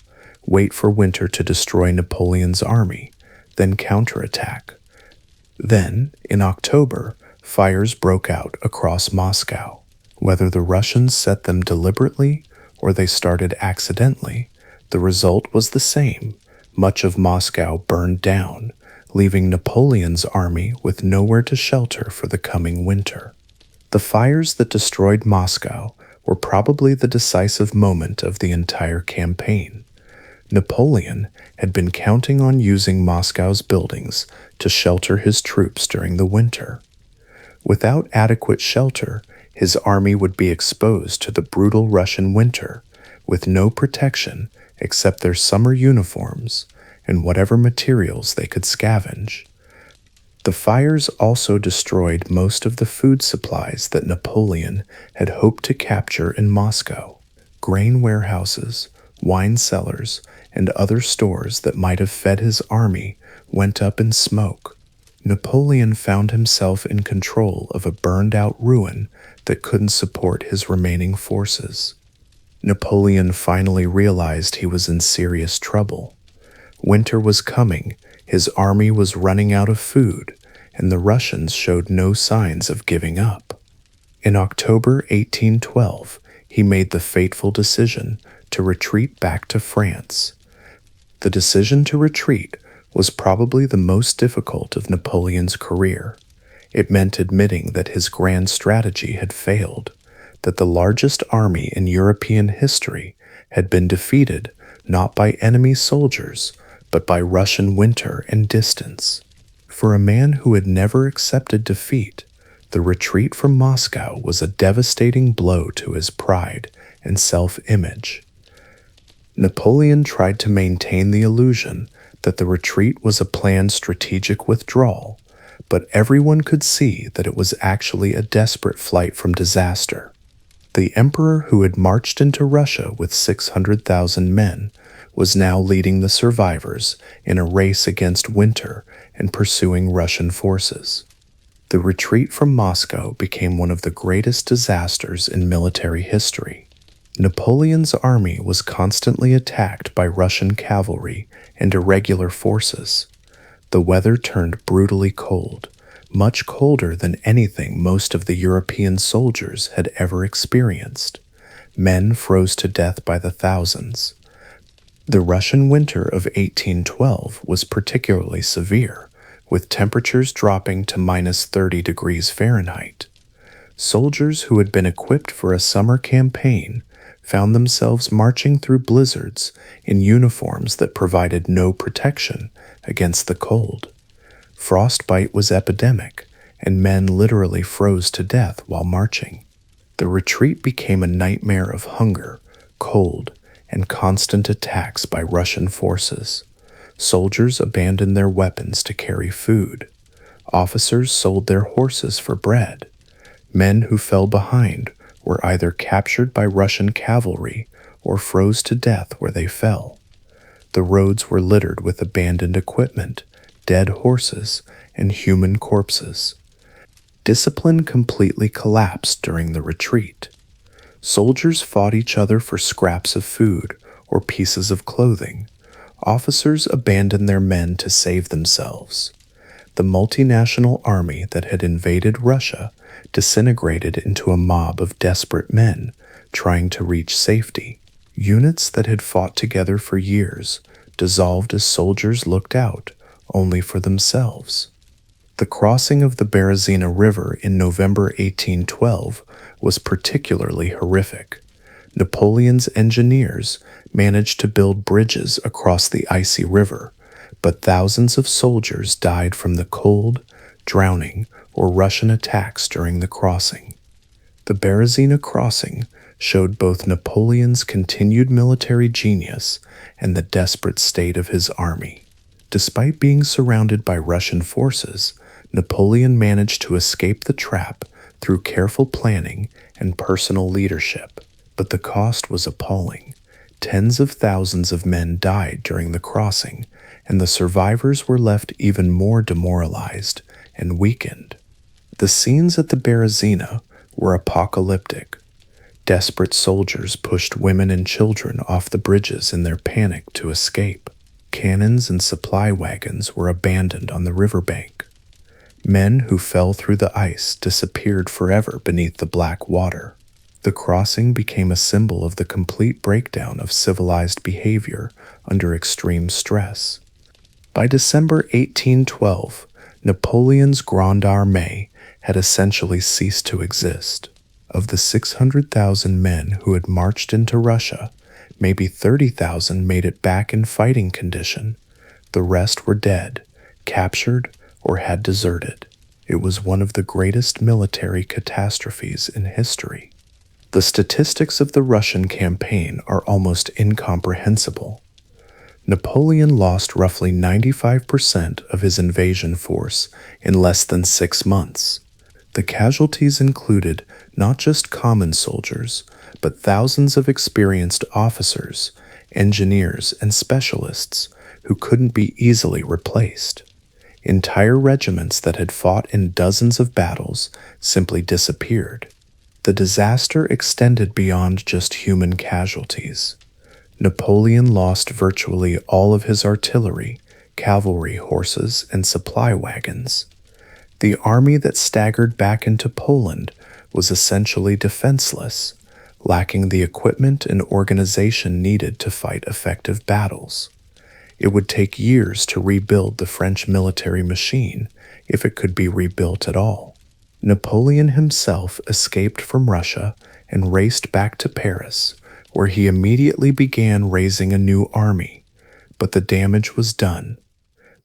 wait for winter to destroy Napoleon's army, then counterattack. Then, in October, fires broke out across Moscow. Whether the Russians set them deliberately or they started accidentally, the result was the same. Much of Moscow burned down, leaving Napoleon's army with nowhere to shelter for the coming winter. The fires that destroyed Moscow were probably the decisive moment of the entire campaign. Napoleon had been counting on using Moscow's buildings to shelter his troops during the winter. Without adequate shelter, his army would be exposed to the brutal Russian winter, with no protection except their summer uniforms and whatever materials they could scavenge. The fires also destroyed most of the food supplies that Napoleon had hoped to capture in Moscow. Grain warehouses, wine cellars, and other stores that might have fed his army went up in smoke. Napoleon found himself in control of a burned-out ruin that couldn't support his remaining forces. Napoleon finally realized he was in serious trouble. Winter was coming, his army was running out of food, and the Russians showed no signs of giving up. In October 1812, he made the fateful decision to retreat back to France. The decision to retreat was probably the most difficult of Napoleon's career. It meant admitting that his grand strategy had failed, that the largest army in European history had been defeated not by enemy soldiers, but by Russian winter and distance. For a man who had never accepted defeat, the retreat from Moscow was a devastating blow to his pride and self-image. Napoleon tried to maintain the illusion that the retreat was a planned strategic withdrawal, but everyone could see that it was actually a desperate flight from disaster. The emperor who had marched into Russia with 600,000 men was now leading the survivors in a race against winter and pursuing Russian forces. The retreat from Moscow became one of the greatest disasters in military history. Napoleon's army was constantly attacked by Russian cavalry and irregular forces. The weather turned brutally cold, much colder than anything most of the European soldiers had ever experienced. Men froze to death by the thousands. The Russian winter of 1812 was particularly severe, with temperatures dropping to -30 degrees Fahrenheit. Soldiers who had been equipped for a summer campaign found themselves marching through blizzards in uniforms that provided no protection against the cold. Frostbite was epidemic, and men literally froze to death while marching. The retreat became a nightmare of hunger, cold, and constant attacks by Russian forces. Soldiers abandoned their weapons to carry food. Officers sold their horses for bread. Men who fell behind were either captured by Russian cavalry or froze to death where they fell. The roads were littered with abandoned equipment, dead horses, and human corpses. Discipline completely collapsed during the retreat. Soldiers fought each other for scraps of food or pieces of clothing. Officers abandoned their men to save themselves. The multinational army that had invaded Russia disintegrated into a mob of desperate men trying to reach safety. Units that had fought together for years dissolved as soldiers looked out only for themselves. The crossing of the Berezina River in November 1812 was particularly horrific. Napoleon's engineers managed to build bridges across the icy river, but thousands of soldiers died from the cold, drowning, or Russian attacks during the crossing. The Berezina crossing showed both Napoleon's continued military genius and the desperate state of his army. Despite being surrounded by Russian forces, Napoleon managed to escape the trap through careful planning and personal leadership, but the cost was appalling. Tens of thousands of men died during the crossing, and the survivors were left even more demoralized and weakened. The scenes at the Berezina were apocalyptic. Desperate soldiers pushed women and children off the bridges in their panic to escape. Cannons and supply wagons were abandoned on the riverbank. Men who fell through the ice disappeared forever beneath the black water. The crossing became a symbol of the complete breakdown of civilized behavior under extreme stress. By December 1812, Napoleon's Grande Armée had essentially ceased to exist. Of the 600,000 men who had marched into Russia, maybe 30,000 made it back in fighting condition. The rest were dead, captured, or had deserted. It was one of the greatest military catastrophes in history. The statistics of the Russian campaign are almost incomprehensible. Napoleon lost roughly 95% of his invasion force in less than 6 months. The casualties included not just common soldiers, but thousands of experienced officers, engineers, and specialists who couldn't be easily replaced. Entire regiments that had fought in dozens of battles simply disappeared. The disaster extended beyond just human casualties. Napoleon lost virtually all of his artillery, cavalry, horses, and supply wagons. The army that staggered back into Poland was essentially defenseless, lacking the equipment and organization needed to fight effective battles. It would take years to rebuild the French military machine, if it could be rebuilt at all. Napoleon himself escaped from Russia and raced back to Paris, where he immediately began raising a new army. But the damage was done.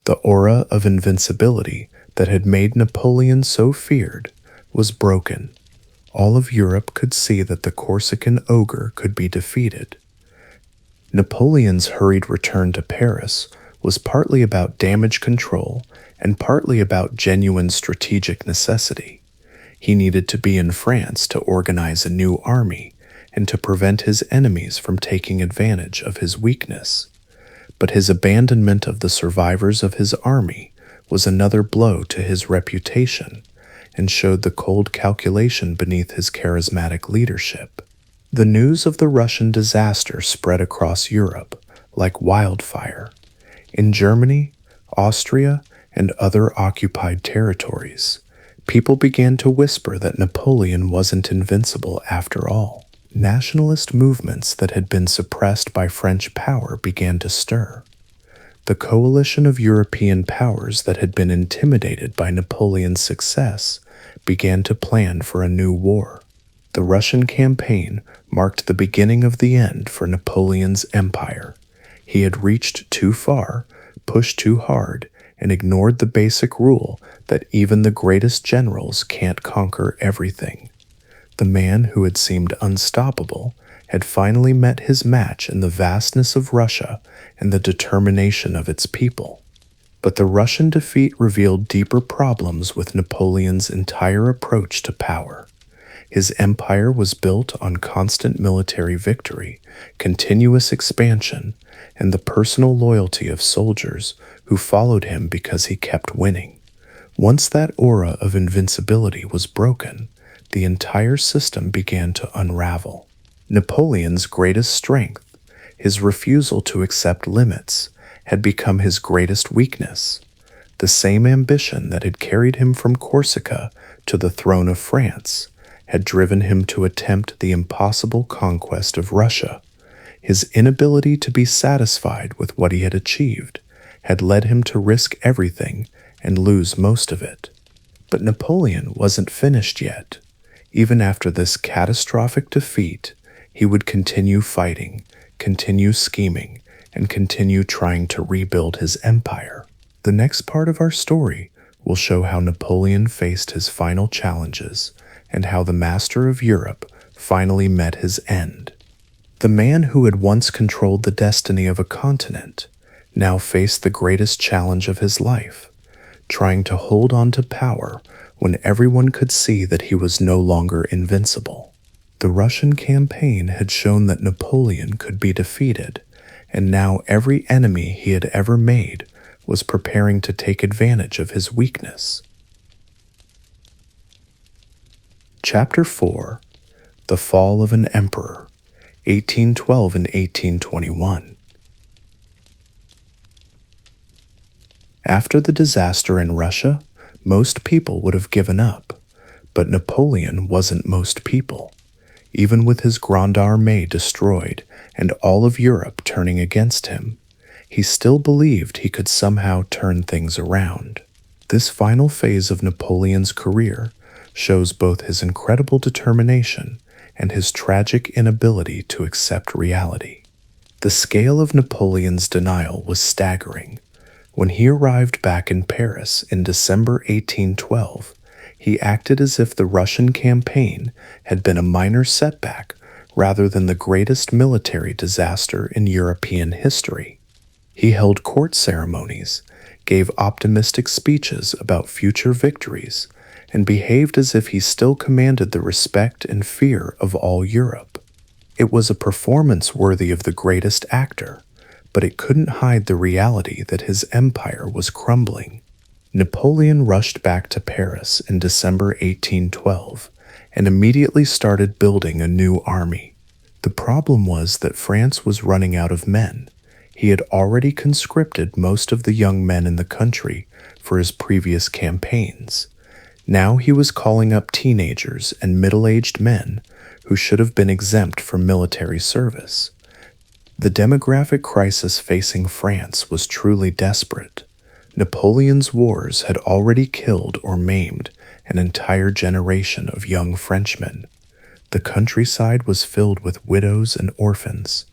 The aura of invincibility that had made Napoleon so feared was broken. All of Europe could see that the Corsican ogre could be defeated. Napoleon's hurried return to Paris was partly about damage control and partly about genuine strategic necessity. He needed to be in France to organize a new army and to prevent his enemies from taking advantage of his weakness. But his abandonment of the survivors of his army was another blow to his reputation and showed the cold calculation beneath his charismatic leadership. The news of the Russian disaster spread across Europe like wildfire. In Germany, Austria, and other occupied territories, people began to whisper that Napoleon wasn't invincible after all. Nationalist movements that had been suppressed by French power began to stir. The coalition of European powers that had been intimidated by Napoleon's success began to plan for a new war. The Russian campaign marked the beginning of the end for Napoleon's empire. He had reached too far, pushed too hard, and ignored the basic rule that even the greatest generals can't conquer everything. The man who had seemed unstoppable had finally met his match in the vastness of Russia and the determination of its people. But the Russian defeat revealed deeper problems with Napoleon's entire approach to power. His empire was built on constant military victory, continuous expansion, and the personal loyalty of soldiers who followed him because he kept winning. Once that aura of invincibility was broken, the entire system began to unravel. Napoleon's greatest strength, his refusal to accept limits, had become his greatest weakness. The same ambition that had carried him from Corsica to the throne of France had driven him to attempt the impossible conquest of Russia. His inability to be satisfied with what he had achieved had led him to risk everything and lose most of it. But Napoleon wasn't finished yet. Even after this catastrophic defeat, he would continue fighting, continue scheming, and continue trying to rebuild his empire. The next part of our story will show how Napoleon faced his final challenges and how the master of Europe finally met his end. The man who had once controlled the destiny of a continent now faced the greatest challenge of his life, trying to hold on to power when everyone could see that he was no longer invincible. The Russian campaign had shown that Napoleon could be defeated, and now every enemy he had ever made was preparing to take advantage of his weakness. Chapter 4: The Fall of an Emperor, 1812 and 1821. After the disaster in Russia, most people would have given up, but Napoleon wasn't most people. Even with his Grande Armée destroyed and all of Europe turning against him, he still believed he could somehow turn things around. This final phase of Napoleon's career shows both his incredible determination and his tragic inability to accept reality. The scale of Napoleon's denial was staggering. When he arrived back in Paris in December 1812, he acted as if the Russian campaign had been a minor setback rather than the greatest military disaster in European history. He held court ceremonies, gave optimistic speeches about future victories, and behaved as if he still commanded the respect and fear of all Europe. It was a performance worthy of the greatest actor, but it couldn't hide the reality that his empire was crumbling. Napoleon rushed back to Paris in December 1812 and immediately started building a new army. The problem was that France was running out of men. He had already conscripted most of the young men in the country for his previous campaigns. Now he was calling up teenagers and middle-aged men who should have been exempt from military service. The demographic crisis facing France was truly desperate. Napoleon's wars had already killed or maimed an entire generation of young Frenchmen. The countryside was filled with widows and orphans.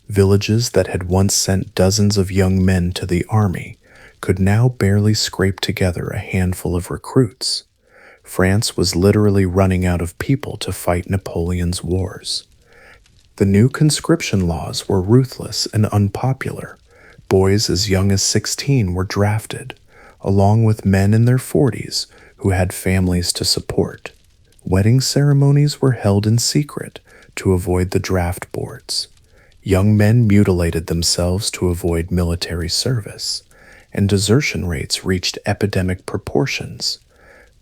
Villages that had once sent dozens of young men to the army could now barely scrape together a handful of recruits. France was literally running out of people to fight Napoleon's wars. The new conscription laws were ruthless and unpopular. Boys as young as 16 were drafted, along with men in their 40s who had families to support. Wedding ceremonies were held in secret to avoid the draft boards. Young men mutilated themselves to avoid military service, and desertion rates reached epidemic proportions.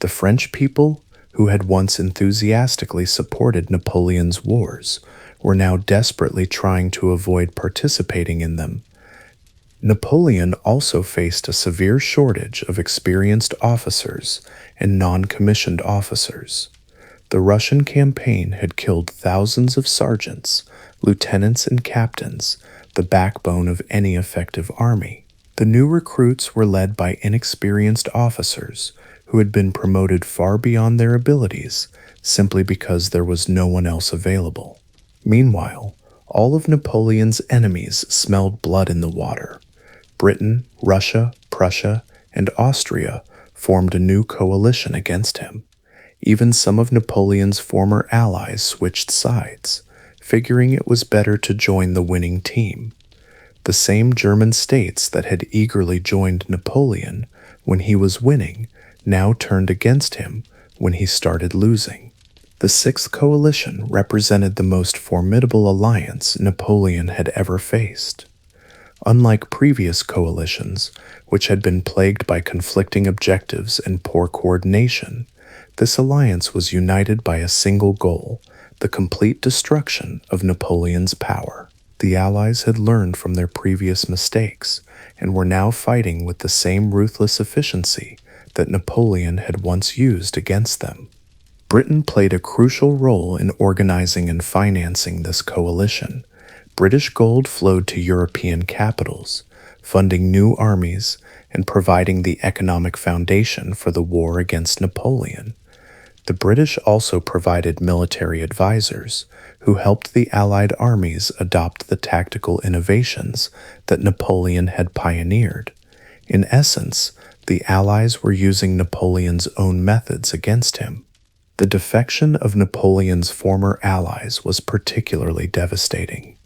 The French people, who had once enthusiastically supported Napoleon's wars, were now desperately trying to avoid participating in them. Napoleon also faced a severe shortage of experienced officers and non-commissioned officers. The Russian campaign had killed thousands of sergeants, lieutenants, and captains, the backbone of any effective army. The new recruits were led by inexperienced officers who had been promoted far beyond their abilities simply because there was no one else available. Meanwhile, all of Napoleon's enemies smelled blood in the water. Britain, Russia, Prussia, and Austria formed a new coalition against him. Even some of Napoleon's former allies switched sides, figuring it was better to join the winning team. The same German states that had eagerly joined Napoleon when he was winning now turned against him when he started losing. The Sixth Coalition represented the most formidable alliance Napoleon had ever faced. Unlike previous coalitions, which had been plagued by conflicting objectives and poor coordination, this alliance was united by a single goal: the complete destruction of Napoleon's power. The Allies had learned from their previous mistakes and were now fighting with the same ruthless efficiency that Napoleon had once used against them. Britain played a crucial role in organizing and financing this coalition. British gold flowed to European capitals, funding new armies and providing the economic foundation for the war against Napoleon. The British also provided military advisors who helped the Allied armies adopt the tactical innovations that Napoleon had pioneered. In essence, the Allies were using Napoleon's own methods against him. The defection of Napoleon's former allies was particularly devastating.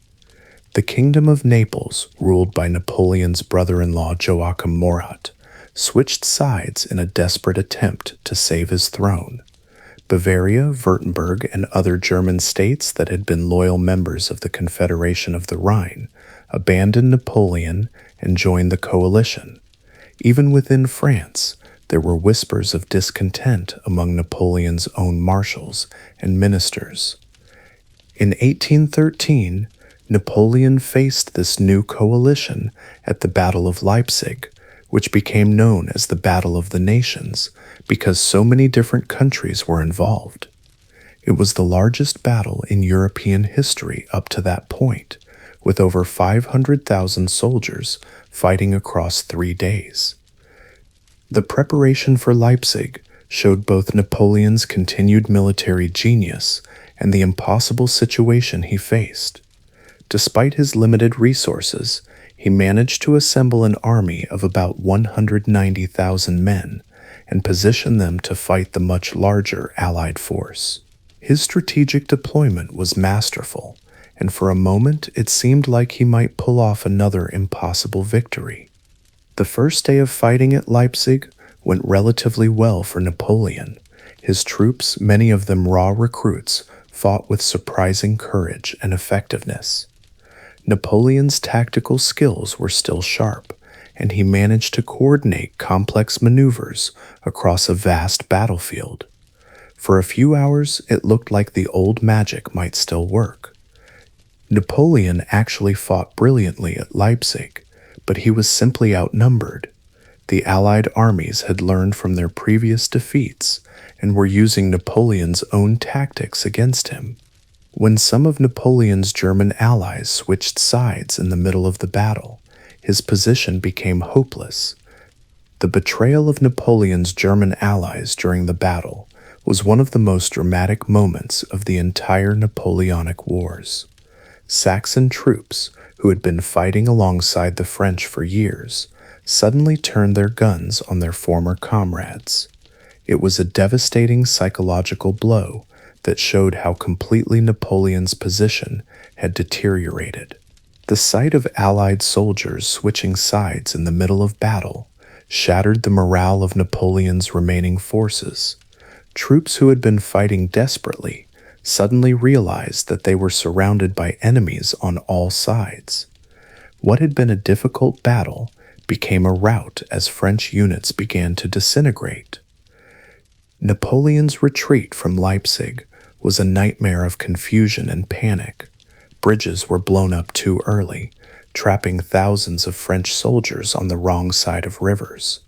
The Kingdom of Naples, ruled by Napoleon's brother-in-law Joachim Murat, switched sides in a desperate attempt to save his throne. Bavaria, Württemberg, and other German states that had been loyal members of the Confederation of the Rhine abandoned Napoleon and joined the coalition. Even within France, there were whispers of discontent among Napoleon's own marshals and ministers. In 1813, Napoleon faced this new coalition at the Battle of Leipzig, which became known as the Battle of the Nations because so many different countries were involved. It was the largest battle in European history up to that point, with over 500,000 soldiers fighting across 3 days. The preparation for Leipzig showed both Napoleon's continued military genius and the impossible situation he faced. Despite his limited resources, he managed to assemble an army of about 190,000 men and position them to fight the much larger Allied force. His strategic deployment was masterful, and for a moment it seemed like he might pull off another impossible victory. The first day of fighting at Leipzig went relatively well for Napoleon. His troops, many of them raw recruits, fought with surprising courage and effectiveness. Napoleon's tactical skills were still sharp, and he managed to coordinate complex maneuvers across a vast battlefield. For a few hours, it looked like the old magic might still work. Napoleon actually fought brilliantly at Leipzig, but he was simply outnumbered. The Allied armies had learned from their previous defeats and were using Napoleon's own tactics against him. When some of Napoleon's German allies switched sides in the middle of the battle, his position became hopeless. The betrayal of Napoleon's German allies during the battle was one of the most dramatic moments of the entire Napoleonic Wars. Saxon troops, who had been fighting alongside the French for years, suddenly turned their guns on their former comrades. It was a devastating psychological blow that showed how completely Napoleon's position had deteriorated. The sight of Allied soldiers switching sides in the middle of battle shattered the morale of Napoleon's remaining forces. Troops who had been fighting desperately suddenly realized that they were surrounded by enemies on all sides. What had been a difficult battle became a rout as French units began to disintegrate. Napoleon's retreat from Leipzig was a nightmare of confusion and panic. Bridges were blown up too early, trapping thousands of French soldiers on the wrong side of rivers.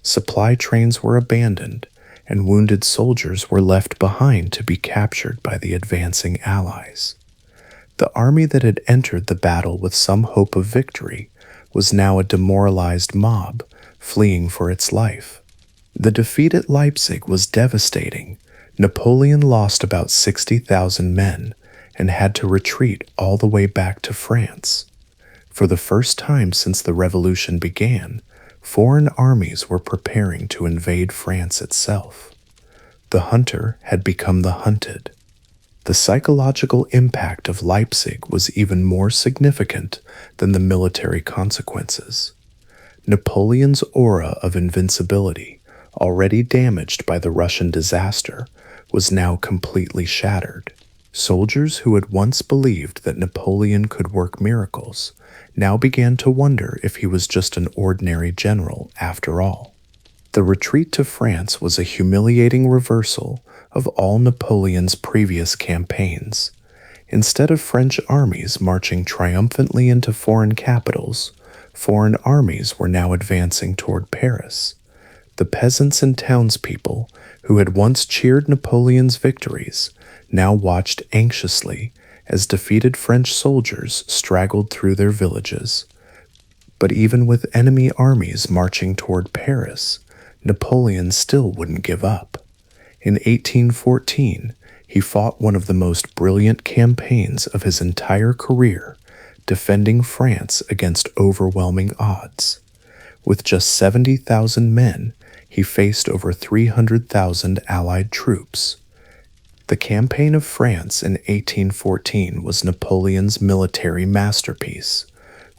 Supply trains were abandoned, and wounded soldiers were left behind to be captured by the advancing Allies. The army that had entered the battle with some hope of victory was now a demoralized mob, fleeing for its life. The defeat at Leipzig was devastating. Napoleon lost about 60,000 men and had to retreat all the way back to France. For the first time since the revolution began, foreign armies were preparing to invade France itself. The hunter had become the hunted. The psychological impact of Leipzig was even more significant than the military consequences. Napoleon's aura of invincibility, already damaged by the Russian disaster, was now completely shattered. Soldiers who had once believed that Napoleon could work miracles now began to wonder if he was just an ordinary general after all. The retreat to France was a humiliating reversal of all Napoleon's previous campaigns. Instead of French armies marching triumphantly into foreign capitals, foreign armies were now advancing toward Paris. The peasants and townspeople who had once cheered Napoleon's victories now watched anxiously as defeated French soldiers straggled through their villages. But even with enemy armies marching toward Paris, Napoleon still wouldn't give up. In 1814, he fought one of the most brilliant campaigns of his entire career, defending France against overwhelming odds. With just 70,000 men, he faced over 300,000 Allied troops. The campaign of France in 1814 was Napoleon's military masterpiece.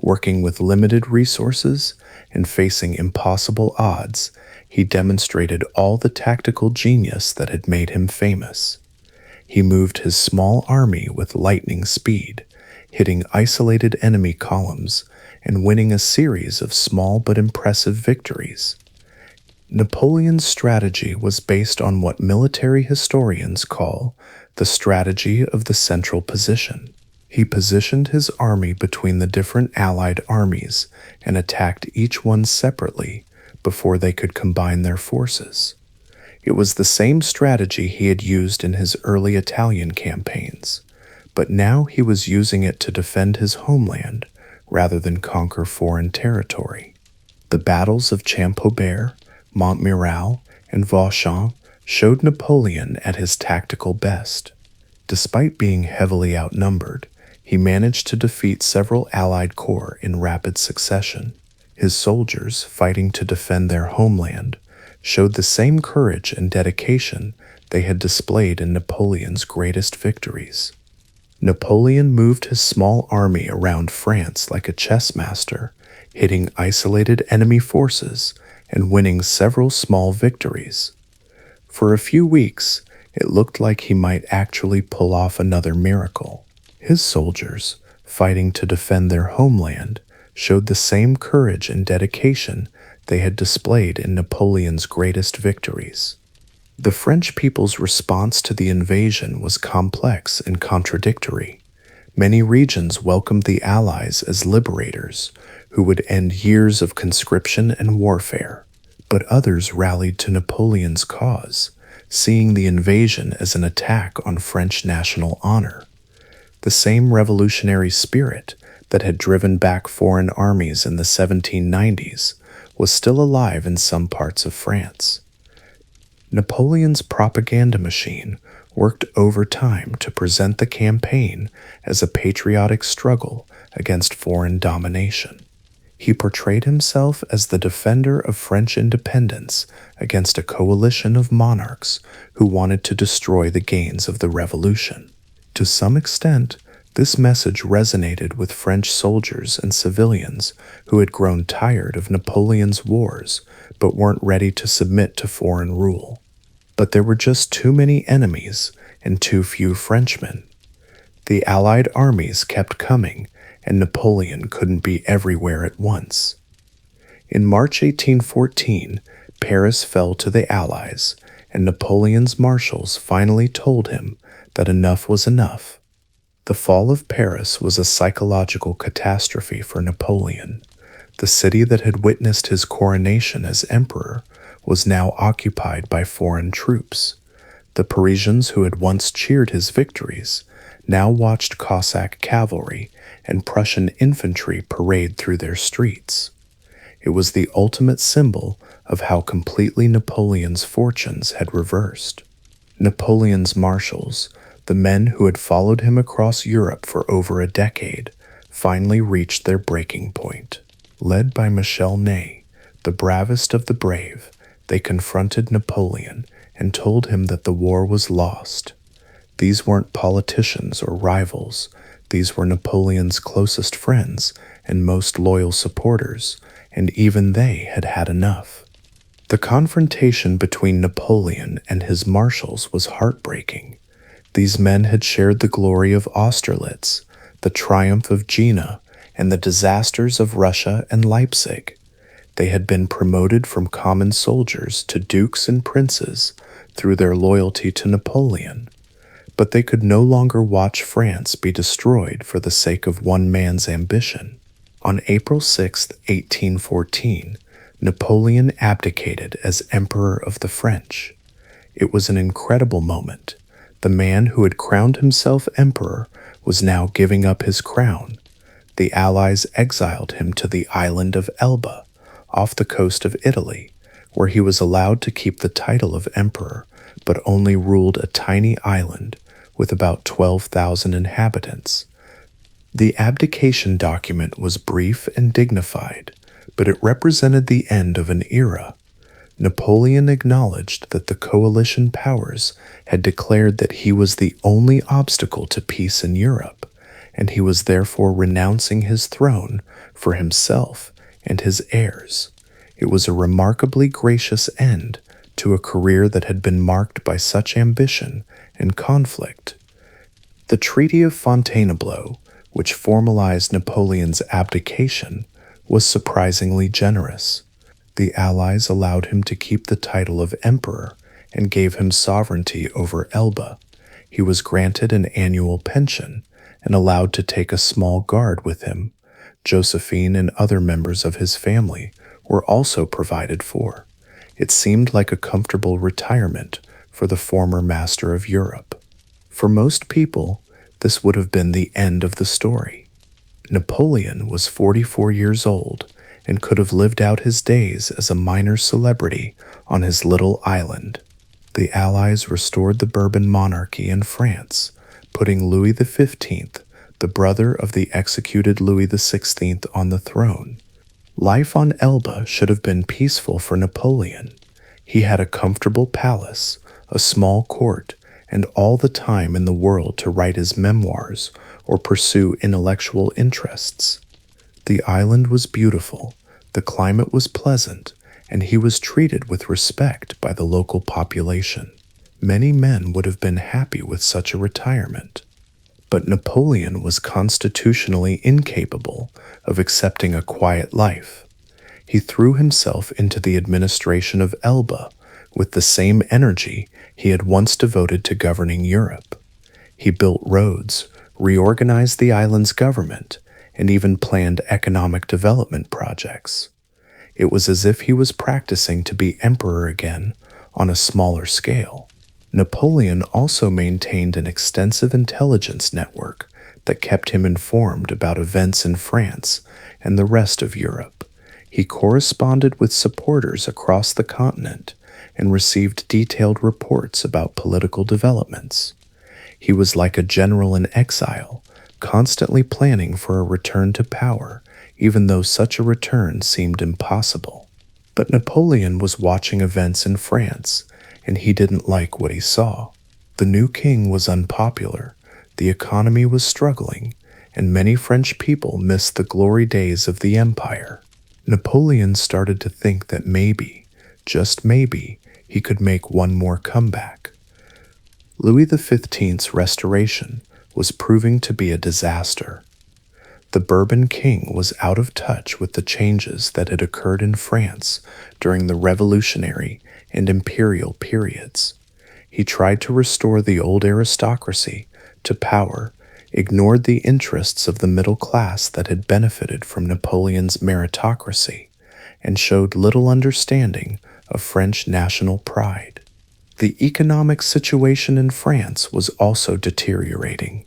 Working with limited resources and facing impossible odds, he demonstrated all the tactical genius that had made him famous. He moved his small army with lightning speed, hitting isolated enemy columns and winning a series of small but impressive victories. Napoleon's strategy was based on what military historians call the strategy of the central position. He positioned his army between the different Allied armies and attacked each one separately before they could combine their forces. It was the same strategy he had used in his early Italian campaigns, but now he was using it to defend his homeland rather than conquer foreign territory. The battles of Champaubert, Montmirail, and Vauchamp showed Napoleon at his tactical best. Despite being heavily outnumbered, he managed to defeat several Allied corps in rapid succession. His soldiers, fighting to defend their homeland, showed the same courage and dedication they had displayed in Napoleon's greatest victories. Napoleon moved his small army around France like a chess master, hitting isolated enemy forces and winning several small victories. For a few weeks, it looked like he might actually pull off another miracle. His soldiers, fighting to defend their homeland, showed the same courage and dedication they had displayed in Napoleon's greatest victories. The French people's response to the invasion was complex and contradictory. Many regions welcomed the Allies as liberators who would end years of conscription and warfare, but others rallied to Napoleon's cause, seeing the invasion as an attack on French national honor. The same revolutionary spirit that had driven back foreign armies in the 1790s was still alive in some parts of France. Napoleon's propaganda machine worked overtime to present the campaign as a patriotic struggle against foreign domination. He portrayed himself as the defender of French independence against a coalition of monarchs who wanted to destroy the gains of the revolution. To some extent, this message resonated with French soldiers and civilians who had grown tired of Napoleon's wars but weren't ready to submit to foreign rule. But there were just too many enemies and too few Frenchmen. The Allied armies kept coming, and Napoleon couldn't be everywhere at once. In March 1814, Paris fell to the Allies, and Napoleon's marshals finally told him that enough was enough. The fall of Paris was a psychological catastrophe for Napoleon. The city that had witnessed his coronation as emperor was now occupied by foreign troops. The Parisians who had once cheered his victories now watched Cossack cavalry and Prussian infantry parade through their streets. It was the ultimate symbol of how completely Napoleon's fortunes had reversed. Napoleon's marshals, the men who had followed him across Europe for over a decade, finally reached their breaking point. Led by Michel Ney, the bravest of the brave, they confronted Napoleon and told him that the war was lost. These weren't politicians or rivals. These were Napoleon's closest friends and most loyal supporters, and even they had had enough. The confrontation between Napoleon and his marshals was heartbreaking. These men had shared the glory of Austerlitz, the triumph of Jena, and the disasters of Russia and Leipzig. They had been promoted from common soldiers to dukes and princes through their loyalty to Napoleon. But they could no longer watch France be destroyed for the sake of one man's ambition. On April 6, 1814, Napoleon abdicated as Emperor of the French. It was an incredible moment. The man who had crowned himself emperor was now giving up his crown. The Allies exiled him to the island of Elba, off the coast of Italy, where he was allowed to keep the title of emperor, but only ruled a tiny island with about 12,000 inhabitants. The abdication document was brief and dignified, but it represented the end of an era. Napoleon acknowledged that the coalition powers had declared that he was the only obstacle to peace in Europe, and he was therefore renouncing his throne for himself and his heirs. It was a remarkably gracious end to a career that had been marked by such ambition and conflict. The Treaty of Fontainebleau, which formalized Napoleon's abdication, was surprisingly generous. The Allies allowed him to keep the title of emperor and gave him sovereignty over Elba. He was granted an annual pension and allowed to take a small guard with him. Josephine and other members of his family were also provided for. It seemed like a comfortable retirement for the former master of Europe. For most people, this would have been the end of the story. Napoleon was 44 years old and could have lived out his days as a minor celebrity on his little island. The Allies restored the Bourbon monarchy in France, putting Louis XV, the brother of the executed Louis XVI, on the throne. Life on Elba should have been peaceful for Napoleon. He had a comfortable palace, a small court, and all the time in the world to write his memoirs or pursue intellectual interests. The island was beautiful, the climate was pleasant, and he was treated with respect by the local population. Many men would have been happy with such a retirement. But Napoleon was constitutionally incapable of accepting a quiet life. He threw himself into the administration of Elba with the same energy he had once devoted to governing Europe. He built roads, reorganized the island's government, and even planned economic development projects. It was as if he was practicing to be emperor again on a smaller scale. Napoleon also maintained an extensive intelligence network that kept him informed about events in France and the rest of Europe. He corresponded with supporters across the continent and received detailed reports about political developments. He was like a general in exile, constantly planning for a return to power, even though such a return seemed impossible. But Napoleon was watching events in France, and he didn't like what he saw. The new king was unpopular, the economy was struggling, and many French people missed the glory days of the empire. Napoleon started to think that maybe, just maybe, he could make one more comeback. Louis XV's restoration was proving to be a disaster. The Bourbon king was out of touch with the changes that had occurred in France during the revolutionary and imperial periods. He tried to restore the old aristocracy to power, ignored the interests of the middle class that had benefited from Napoleon's meritocracy, and showed little understanding of French national pride. The economic situation in France was also deteriorating.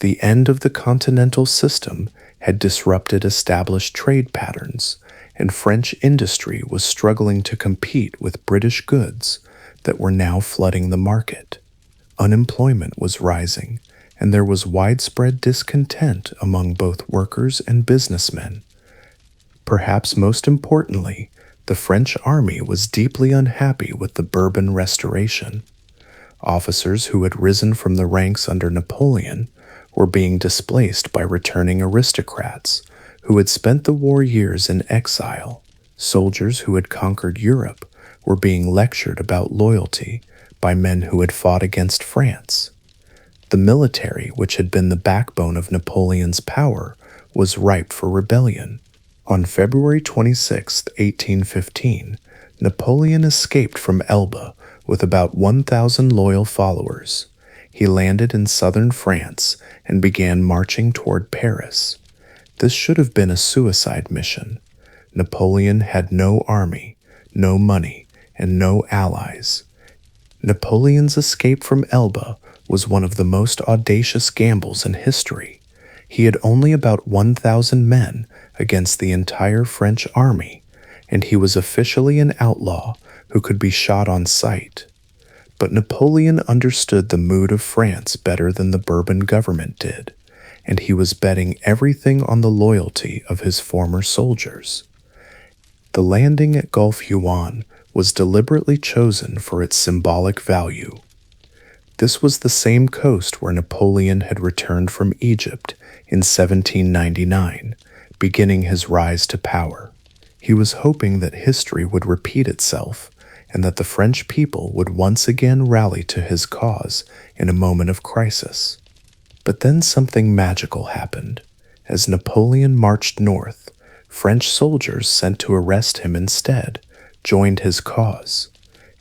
The end of the continental system had disrupted established trade patterns, and French industry was struggling to compete with British goods that were now flooding the market. Unemployment was rising, and there was widespread discontent among both workers and businessmen. Perhaps most importantly, the French army was deeply unhappy with the Bourbon Restoration. Officers who had risen from the ranks under Napoleon were being displaced by returning aristocrats who had spent the war years in exile. Soldiers who had conquered Europe were being lectured about loyalty by men who had fought against France. The military, which had been the backbone of Napoleon's power, was ripe for rebellion. On February 26, 1815, Napoleon escaped from Elba with about 1,000 loyal followers. He landed in southern France and began marching toward Paris. This should have been a suicide mission. Napoleon had no army, no money, and no allies. Napoleon's escape from Elba was one of the most audacious gambles in history. He had only about 1,000 men against the entire French army, and he was officially an outlaw who could be shot on sight. But Napoleon understood the mood of France better than the Bourbon government did, and he was betting everything on the loyalty of his former soldiers. The landing at Gulf Huon was deliberately chosen for its symbolic value. This was the same coast where Napoleon had returned from Egypt in 1799, beginning his rise to power. He was hoping that history would repeat itself and that the French people would once again rally to his cause in a moment of crisis. But then something magical happened. As Napoleon marched north, French soldiers sent to arrest him instead joined his cause.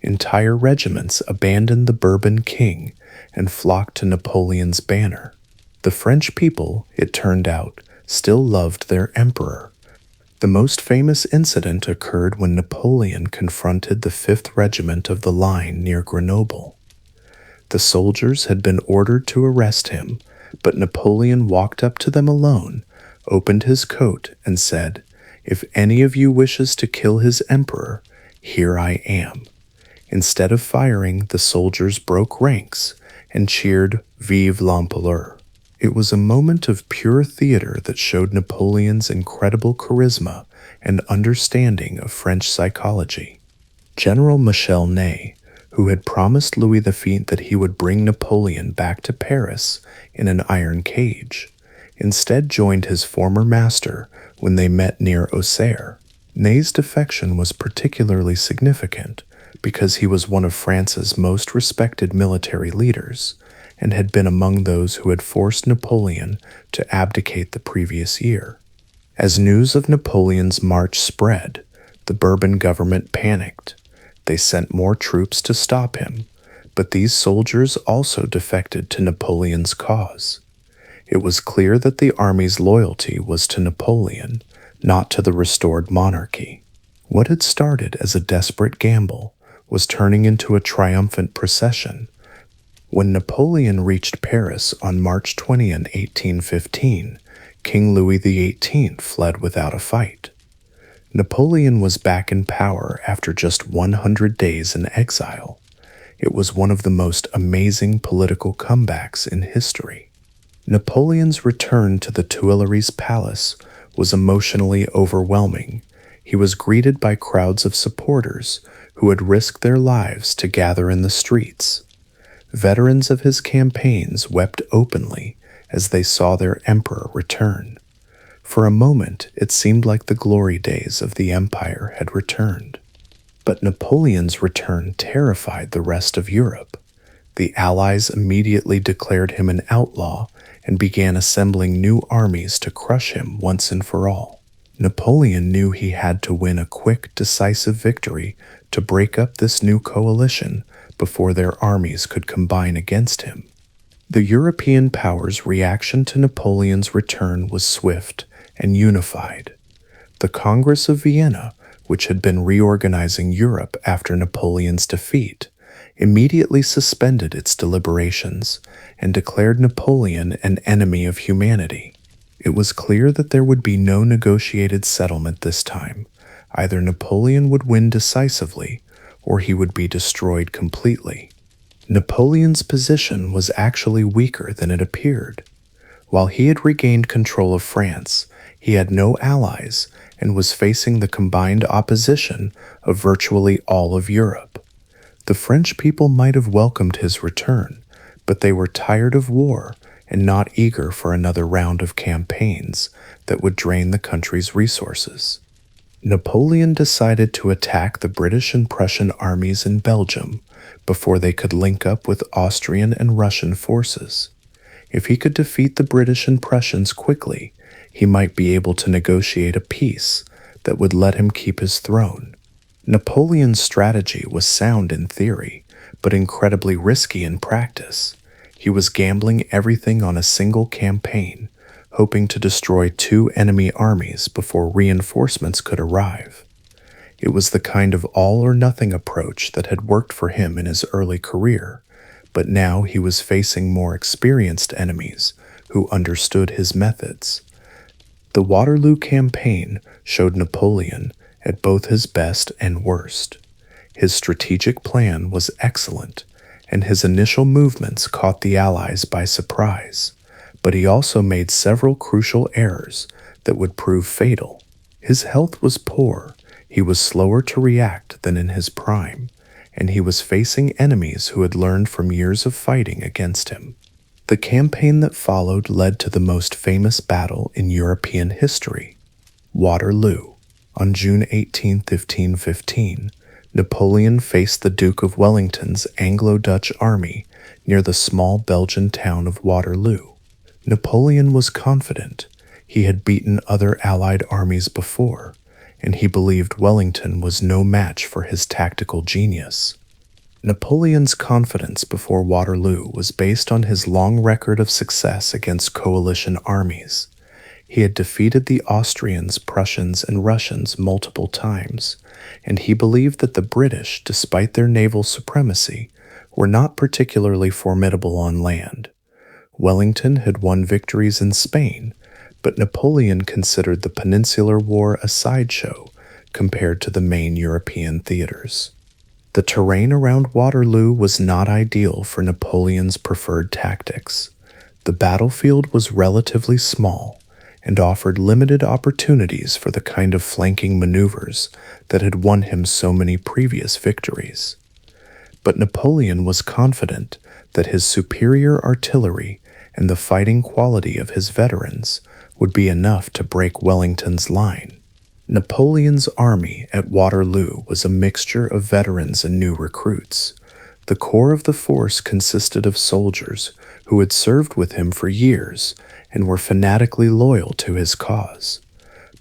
Entire regiments abandoned the Bourbon king and flocked to Napoleon's banner. The French people, it turned out, still loved their emperor. The most famous incident occurred when Napoleon confronted the 5th Regiment of the Line near Grenoble. The soldiers had been ordered to arrest him, but Napoleon walked up to them alone, opened his coat, and said, "If any of you wishes to kill his emperor, here I am." Instead of firing, the soldiers broke ranks and cheered "Vive l'Empereur." It was a moment of pure theater that showed Napoleon's incredible charisma and understanding of French psychology. General Michel Ney, who had promised Louis XV that he would bring Napoleon back to Paris in an iron cage, instead joined his former master when they met near Auxerre. Ney's defection was particularly significant because he was one of France's most respected military leaders and had been among those who had forced Napoleon to abdicate the previous year. As news of Napoleon's march spread, the Bourbon government panicked. They sent more troops to stop him, but these soldiers also defected to Napoleon's cause. It was clear that the army's loyalty was to Napoleon, not to the restored monarchy. What had started as a desperate gamble was turning into a triumphant procession. When Napoleon reached Paris on March 20, 1815, King Louis XVIII fled without a fight. Napoleon was back in power after just 100 days in exile. It was one of the most amazing political comebacks in history. Napoleon's return to the Tuileries Palace was emotionally overwhelming. He was greeted by crowds of supporters who had risked their lives to gather in the streets. Veterans of his campaigns wept openly as they saw their emperor return. For a moment, it seemed like the glory days of the empire had returned. But Napoleon's return terrified the rest of Europe. The Allies immediately declared him an outlaw and began assembling new armies to crush him once and for all. Napoleon knew he had to win a quick, decisive victory to break up this new coalition before their armies could combine against him. The European powers' reaction to Napoleon's return was swift and unified. The Congress of Vienna, which had been reorganizing Europe after Napoleon's defeat, immediately suspended its deliberations and declared Napoleon an enemy of humanity. It was clear that there would be no negotiated settlement this time. Either Napoleon would win decisively, or he would be destroyed completely. Napoleon's position was actually weaker than it appeared. While he had regained control of France, he had no allies and was facing the combined opposition of virtually all of Europe. The French people might have welcomed his return, but they were tired of war and not eager for another round of campaigns that would drain the country's resources. Napoleon decided to attack the British and Prussian armies in Belgium before they could link up with Austrian and Russian forces. If he could defeat the British and Prussians quickly, he might be able to negotiate a peace that would let him keep his throne. Napoleon's strategy was sound in theory, but incredibly risky in practice. He was gambling everything on a single campaign, hoping to destroy 2 enemy armies before reinforcements could arrive. It was the kind of all-or-nothing approach that had worked for him in his early career, but now he was facing more experienced enemies who understood his methods. The Waterloo campaign showed Napoleon at both his best and worst. His strategic plan was excellent, and his initial movements caught the Allies by surprise, but he also made several crucial errors that would prove fatal. His health was poor, he was slower to react than in his prime, and he was facing enemies who had learned from years of fighting against him. The campaign that followed led to the most famous battle in European history, Waterloo. On June 18, 1515, Napoleon faced the Duke of Wellington's Anglo-Dutch army near the small Belgian town of Waterloo. Napoleon was confident. He had beaten other Allied armies before, and he believed Wellington was no match for his tactical genius. Napoleon's confidence before Waterloo was based on his long record of success against coalition armies. He had defeated the Austrians, Prussians, and Russians multiple times, and he believed that the British, despite their naval supremacy, were not particularly formidable on land. Wellington had won victories in Spain, but Napoleon considered the Peninsular War a sideshow compared to the main European theaters. The terrain around Waterloo was not ideal for Napoleon's preferred tactics. The battlefield was relatively small and offered limited opportunities for the kind of flanking maneuvers that had won him so many previous victories. But Napoleon was confident that his superior artillery and the fighting quality of his veterans would be enough to break Wellington's line. Napoleon's army at Waterloo was a mixture of veterans and new recruits. The core of the force consisted of soldiers who had served with him for years and were fanatically loyal to his cause.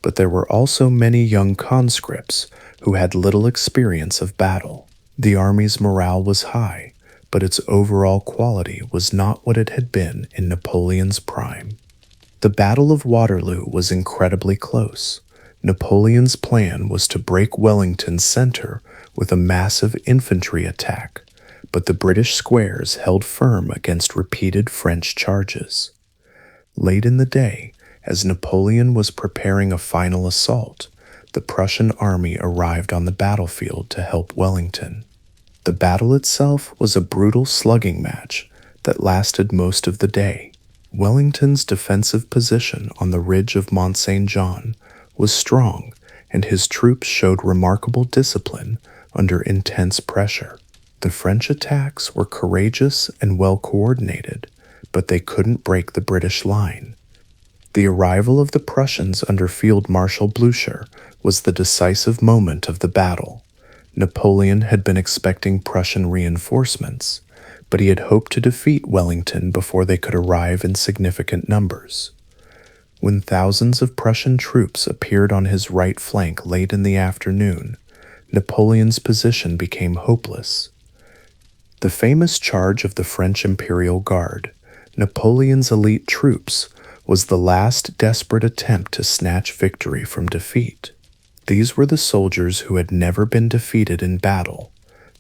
But there were also many young conscripts who had little experience of battle. The army's morale was high, but its overall quality was not what it had been in Napoleon's prime. The Battle of Waterloo was incredibly close. Napoleon's plan was to break Wellington's center with a massive infantry attack, but the British squares held firm against repeated French charges. Late in the day, as Napoleon was preparing a final assault, the Prussian army arrived on the battlefield to help Wellington. The battle itself was a brutal slugging match that lasted most of the day. Wellington's defensive position on the ridge of Mont Saint-Jean was strong, and his troops showed remarkable discipline under intense pressure. The French attacks were courageous and well coordinated, but they couldn't break the British line. The arrival of the Prussians under Field Marshal Blücher was the decisive moment of the battle. Napoleon had been expecting Prussian reinforcements, but he had hoped to defeat Wellington before they could arrive in significant numbers. When thousands of Prussian troops appeared on his right flank late in the afternoon, Napoleon's position became hopeless. The famous charge of the French Imperial Guard, Napoleon's elite troops, was the last desperate attempt to snatch victory from defeat. These were the soldiers who had never been defeated in battle,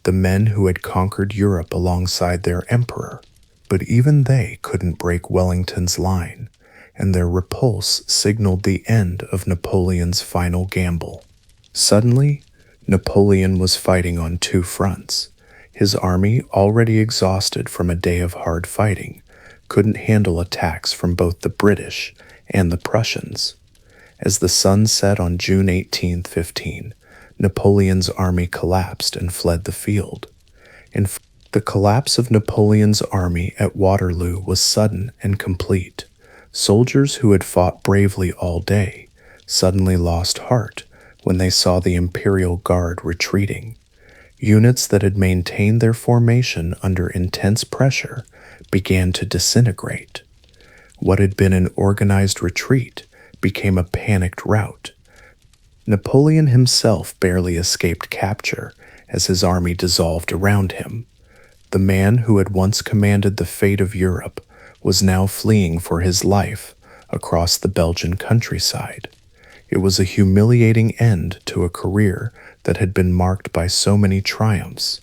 the men who had conquered Europe alongside their emperor, but even they couldn't break Wellington's line, and their repulse signaled the end of Napoleon's final gamble. Suddenly, Napoleon was fighting on two fronts. His army, already exhausted from a day of hard fighting, couldn't handle attacks from both the British and the Prussians. As the sun set on June 18, 15, Napoleon's army collapsed and fled the field. The collapse of Napoleon's army at Waterloo was sudden and complete. Soldiers who had fought bravely all day suddenly lost heart when they saw the Imperial Guard retreating. Units that had maintained their formation under intense pressure began to disintegrate. What had been an organized retreat became a panicked rout. Napoleon himself barely escaped capture as his army dissolved around him. The man who had once commanded the fate of Europe was now fleeing for his life across the Belgian countryside. It was a humiliating end to a career that had been marked by so many triumphs.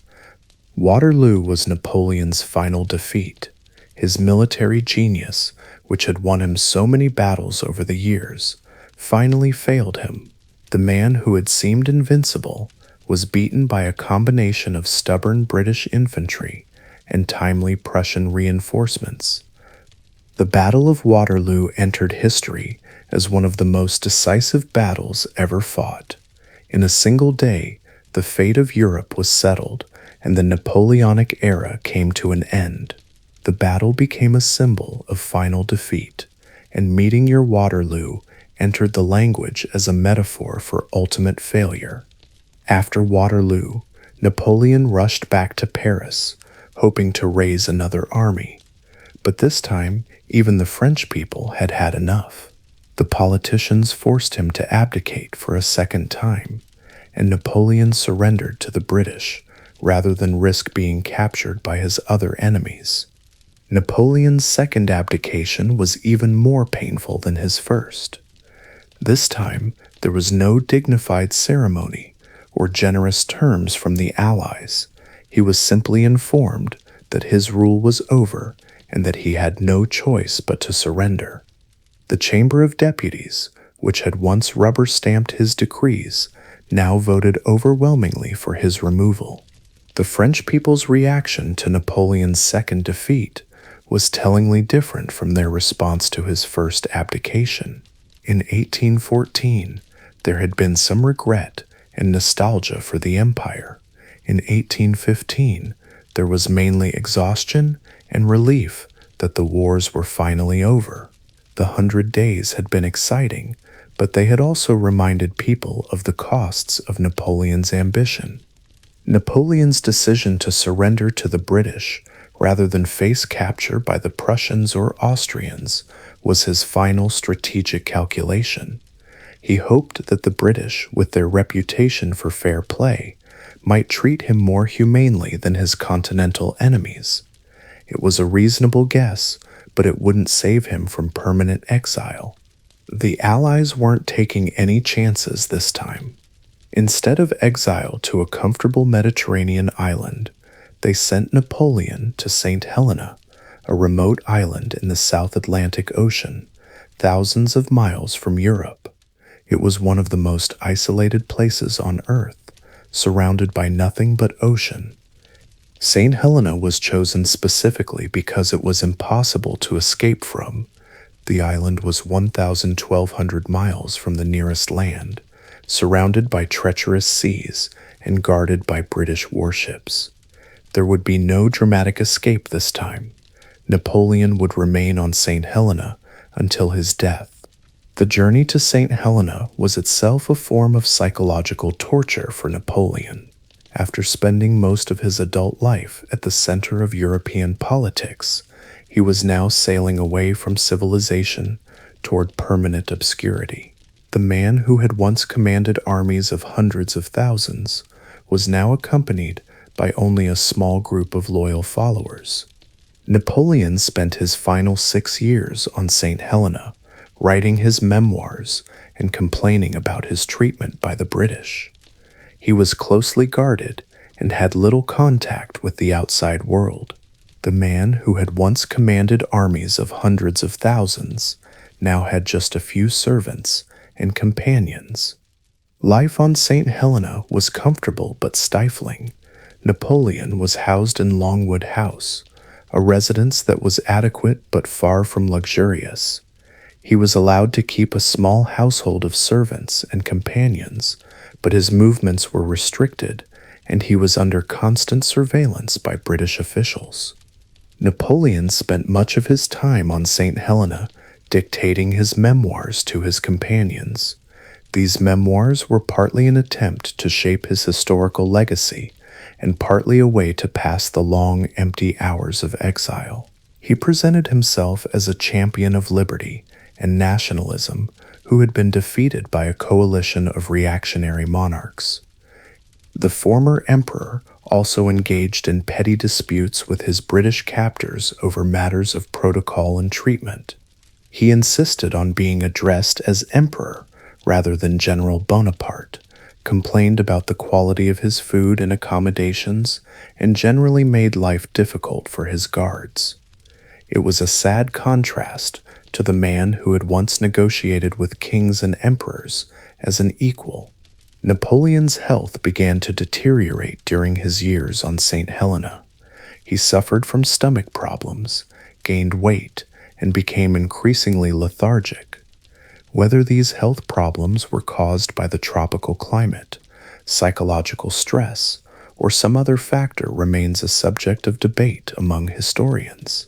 Waterloo was Napoleon's final defeat. His military genius, which had won him so many battles over the years, finally failed him. The man who had seemed invincible was beaten by a combination of stubborn British infantry and timely Prussian reinforcements. The Battle of Waterloo entered history as one of the most decisive battles ever fought. In a single day, the fate of Europe was settled, and the Napoleonic era came to an end. The battle became a symbol of final defeat, and meeting your Waterloo entered the language as a metaphor for ultimate failure. After Waterloo, Napoleon rushed back to Paris, hoping to raise another army. But this time, even the French people had had enough. The politicians forced him to abdicate for a second time, and Napoleon surrendered to the British rather than risk being captured by his other enemies. Napoleon's second abdication was even more painful than his first. This time, there was no dignified ceremony or generous terms from the Allies. He was simply informed that his rule was over and that he had no choice but to surrender. The Chamber of Deputies, which had once rubber-stamped his decrees, now voted overwhelmingly for his removal. The French people's reaction to Napoleon's second defeat was tellingly different from their response to his first abdication. In 1814, there had been some regret and nostalgia for the empire. In 1815, there was mainly exhaustion and relief that the wars were finally over. The 100 Days had been exciting, but they had also reminded people of the costs of Napoleon's ambition. Napoleon's decision to surrender to the British rather than face capture by the Prussians or Austrians was his final strategic calculation. He hoped that the British, with their reputation for fair play, might treat him more humanely than his continental enemies. It was a reasonable guess, but it wouldn't save him from permanent exile. The Allies weren't taking any chances this time. Instead of exile to a comfortable Mediterranean island, they sent Napoleon to St. Helena, a remote island in the South Atlantic Ocean, thousands of miles from Europe. It was one of the most isolated places on Earth, surrounded by nothing but ocean. St. Helena was chosen specifically because it was impossible to escape from. The island was 1,200 miles from the nearest land, surrounded by treacherous seas and guarded by British warships. There would be no dramatic escape this time. Napoleon would remain on St. Helena until his death. The journey to St. Helena was itself a form of psychological torture for Napoleon. After spending most of his adult life at the center of European politics, he was now sailing away from civilization toward permanent obscurity. The man who had once commanded armies of hundreds of thousands was now accompanied by only a small group of loyal followers. Napoleon spent his final 6 years on St. Helena, writing his memoirs and complaining about his treatment by the British. He was closely guarded and had little contact with the outside world. The man who had once commanded armies of hundreds of thousands now had just a few servants and companions. Life on St. Helena was comfortable but stifling. Napoleon was housed in Longwood House, a residence that was adequate but far from luxurious. He was allowed to keep a small household of servants and companions, but his movements were restricted, and he was under constant surveillance by British officials. Napoleon spent much of his time on St. Helena dictating his memoirs to his companions. These memoirs were partly an attempt to shape his historical legacy, and partly a way to pass the long, empty hours of exile. He presented himself as a champion of liberty and nationalism who had been defeated by a coalition of reactionary monarchs. The former emperor also engaged in petty disputes with his British captors over matters of protocol and treatment. He insisted on being addressed as emperor rather than General Bonaparte, complained about the quality of his food and accommodations, and generally made life difficult for his guards. It was a sad contrast to the man who had once negotiated with kings and emperors as an equal. Napoleon's health began to deteriorate during his years on St. Helena. He suffered from stomach problems, gained weight, and became increasingly lethargic. Whether these health problems were caused by the tropical climate, psychological stress, or some other factor remains a subject of debate among historians.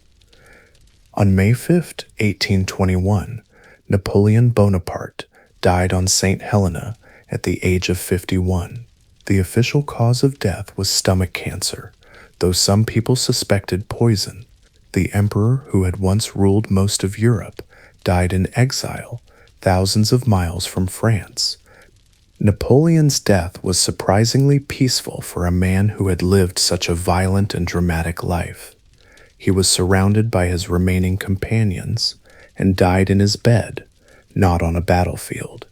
On May 5, 1821, Napoleon Bonaparte died on St. Helena at the age of 51. The official cause of death was stomach cancer, though some people suspected poison. The emperor, who had once ruled most of Europe, died in exile, thousands of miles from France. Napoleon's death was surprisingly peaceful for a man who had lived such a violent and dramatic life. He was surrounded by his remaining companions and died in his bed, not on a battlefield.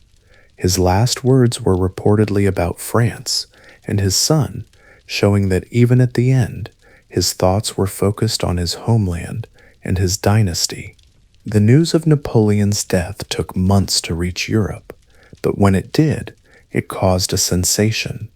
His last words were reportedly about France and his son, showing that even at the end, his thoughts were focused on his homeland and his dynasty. The news of Napoleon's death took months to reach Europe, but when it did, it caused a sensation.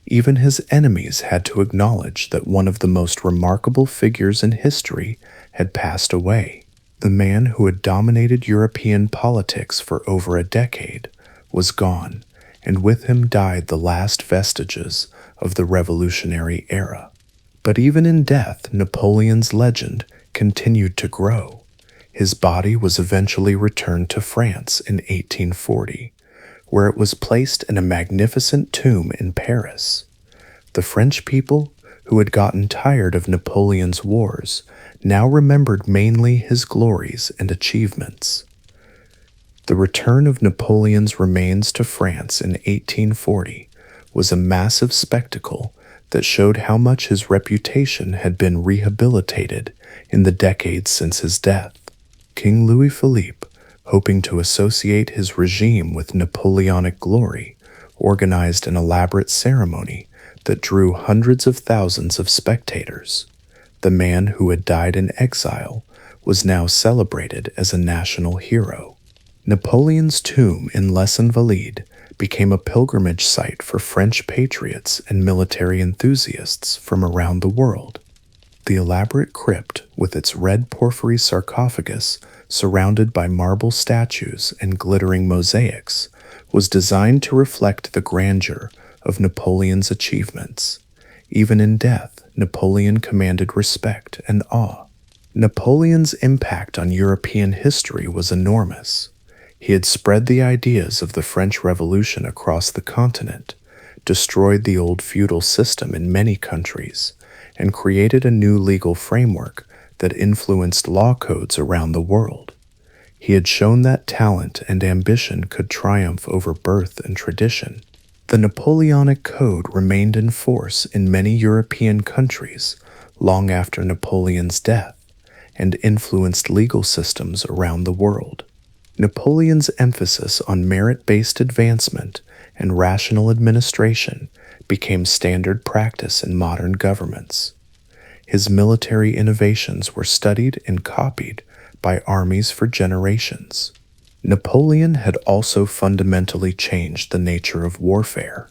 Even his enemies had to acknowledge that one of the most remarkable figures in history had passed away. The man who had dominated European politics for over a decade was gone, and with him died the last vestiges of the revolutionary era. But even in death, Napoleon's legend continued to grow. His body was eventually returned to France in 1840, where it was placed in a magnificent tomb in Paris. The French people, who had gotten tired of Napoleon's wars, now remembered mainly his glories and achievements. The return of Napoleon's remains to France in 1840 was a massive spectacle that showed how much his reputation had been rehabilitated in the decades since his death. King Louis Philippe, hoping to associate his regime with Napoleonic glory, organized an elaborate ceremony that drew hundreds of thousands of spectators. The man who had died in exile was now celebrated as a national hero. Napoleon's tomb in Les Invalides became a pilgrimage site for French patriots and military enthusiasts from around the world. The elaborate crypt, with its red porphyry sarcophagus surrounded by marble statues and glittering mosaics, was designed to reflect the grandeur of Napoleon's achievements. Even in death, Napoleon commanded respect and awe. Napoleon's impact on European history was enormous. He had spread the ideas of the French Revolution across the continent, destroyed the old feudal system in many countries, and created a new legal framework that influenced law codes around the world. He had shown that talent and ambition could triumph over birth and tradition. The Napoleonic Code remained in force in many European countries long after Napoleon's death and influenced legal systems around the world. Napoleon's emphasis on merit-based advancement and rational administration became standard practice in modern governments. His military innovations were studied and copied by armies for generations. Napoleon had also fundamentally changed the nature of warfare.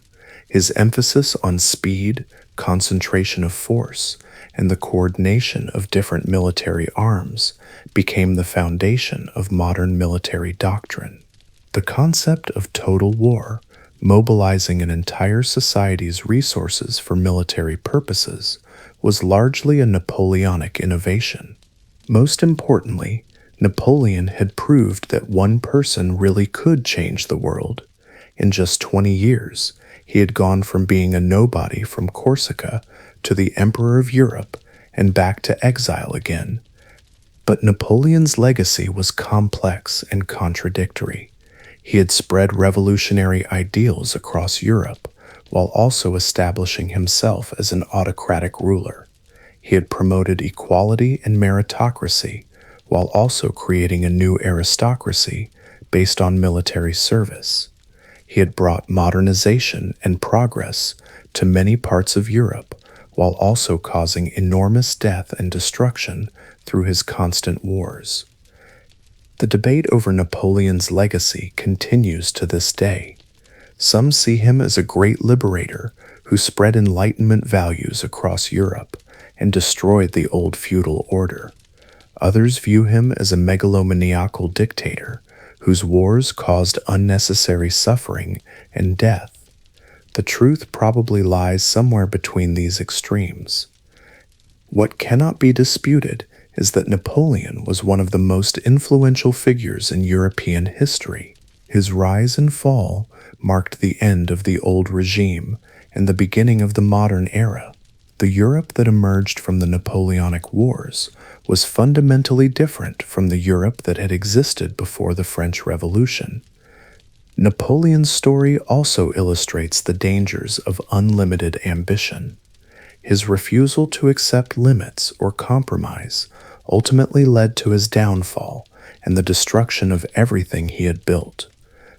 His emphasis on speed, concentration of force, and the coordination of different military arms became the foundation of modern military doctrine. The concept of total war, mobilizing an entire society's resources for military purposes, was largely a Napoleonic innovation. Most importantly, Napoleon had proved that one person really could change the world. In just 20 years, he had gone from being a nobody from Corsica to the Emperor of Europe and back to exile again. But Napoleon's legacy was complex and contradictory. He had spread revolutionary ideals across Europe while also establishing himself as an autocratic ruler. He had promoted equality and meritocracy while also creating a new aristocracy based on military service. He had brought modernization and progress to many parts of Europe while also causing enormous death and destruction through his constant wars. The debate over Napoleon's legacy continues to this day. Some see him as a great liberator who spread Enlightenment values across Europe and destroyed the old feudal order. Others view him as a megalomaniacal dictator whose wars caused unnecessary suffering and death. The truth probably lies somewhere between these extremes. What cannot be disputed is that Napoleon was one of the most influential figures in European history. His rise and fall marked the end of the old regime and the beginning of the modern era. The Europe that emerged from the Napoleonic Wars was fundamentally different from the Europe that had existed before the French Revolution. Napoleon's story also illustrates the dangers of unlimited ambition. His refusal to accept limits or compromise ultimately led to his downfall and the destruction of everything he had built.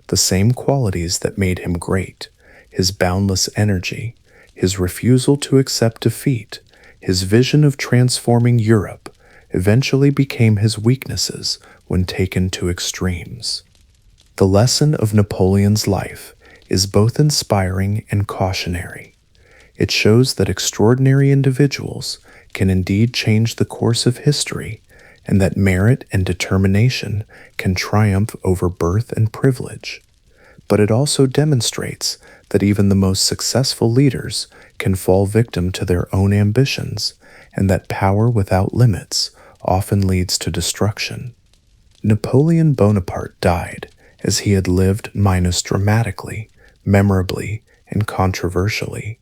The same qualities that made him great, his boundless energy, his refusal to accept defeat, his vision of transforming Europe, eventually became his weaknesses when taken to extremes. The lesson of Napoleon's life is both inspiring and cautionary. It shows that extraordinary individuals can indeed change the course of history, and that merit and determination can triumph over birth and privilege. But it also demonstrates that even the most successful leaders can fall victim to their own ambitions, and that power without limits often leads to destruction. Napoleon Bonaparte died as he had lived minus dramatically, memorably, and controversially.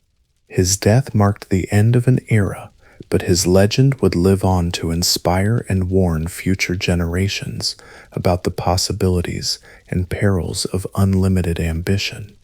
His death marked the end of an era, but his legend would live on to inspire and warn future generations about the possibilities and perils of unlimited ambition.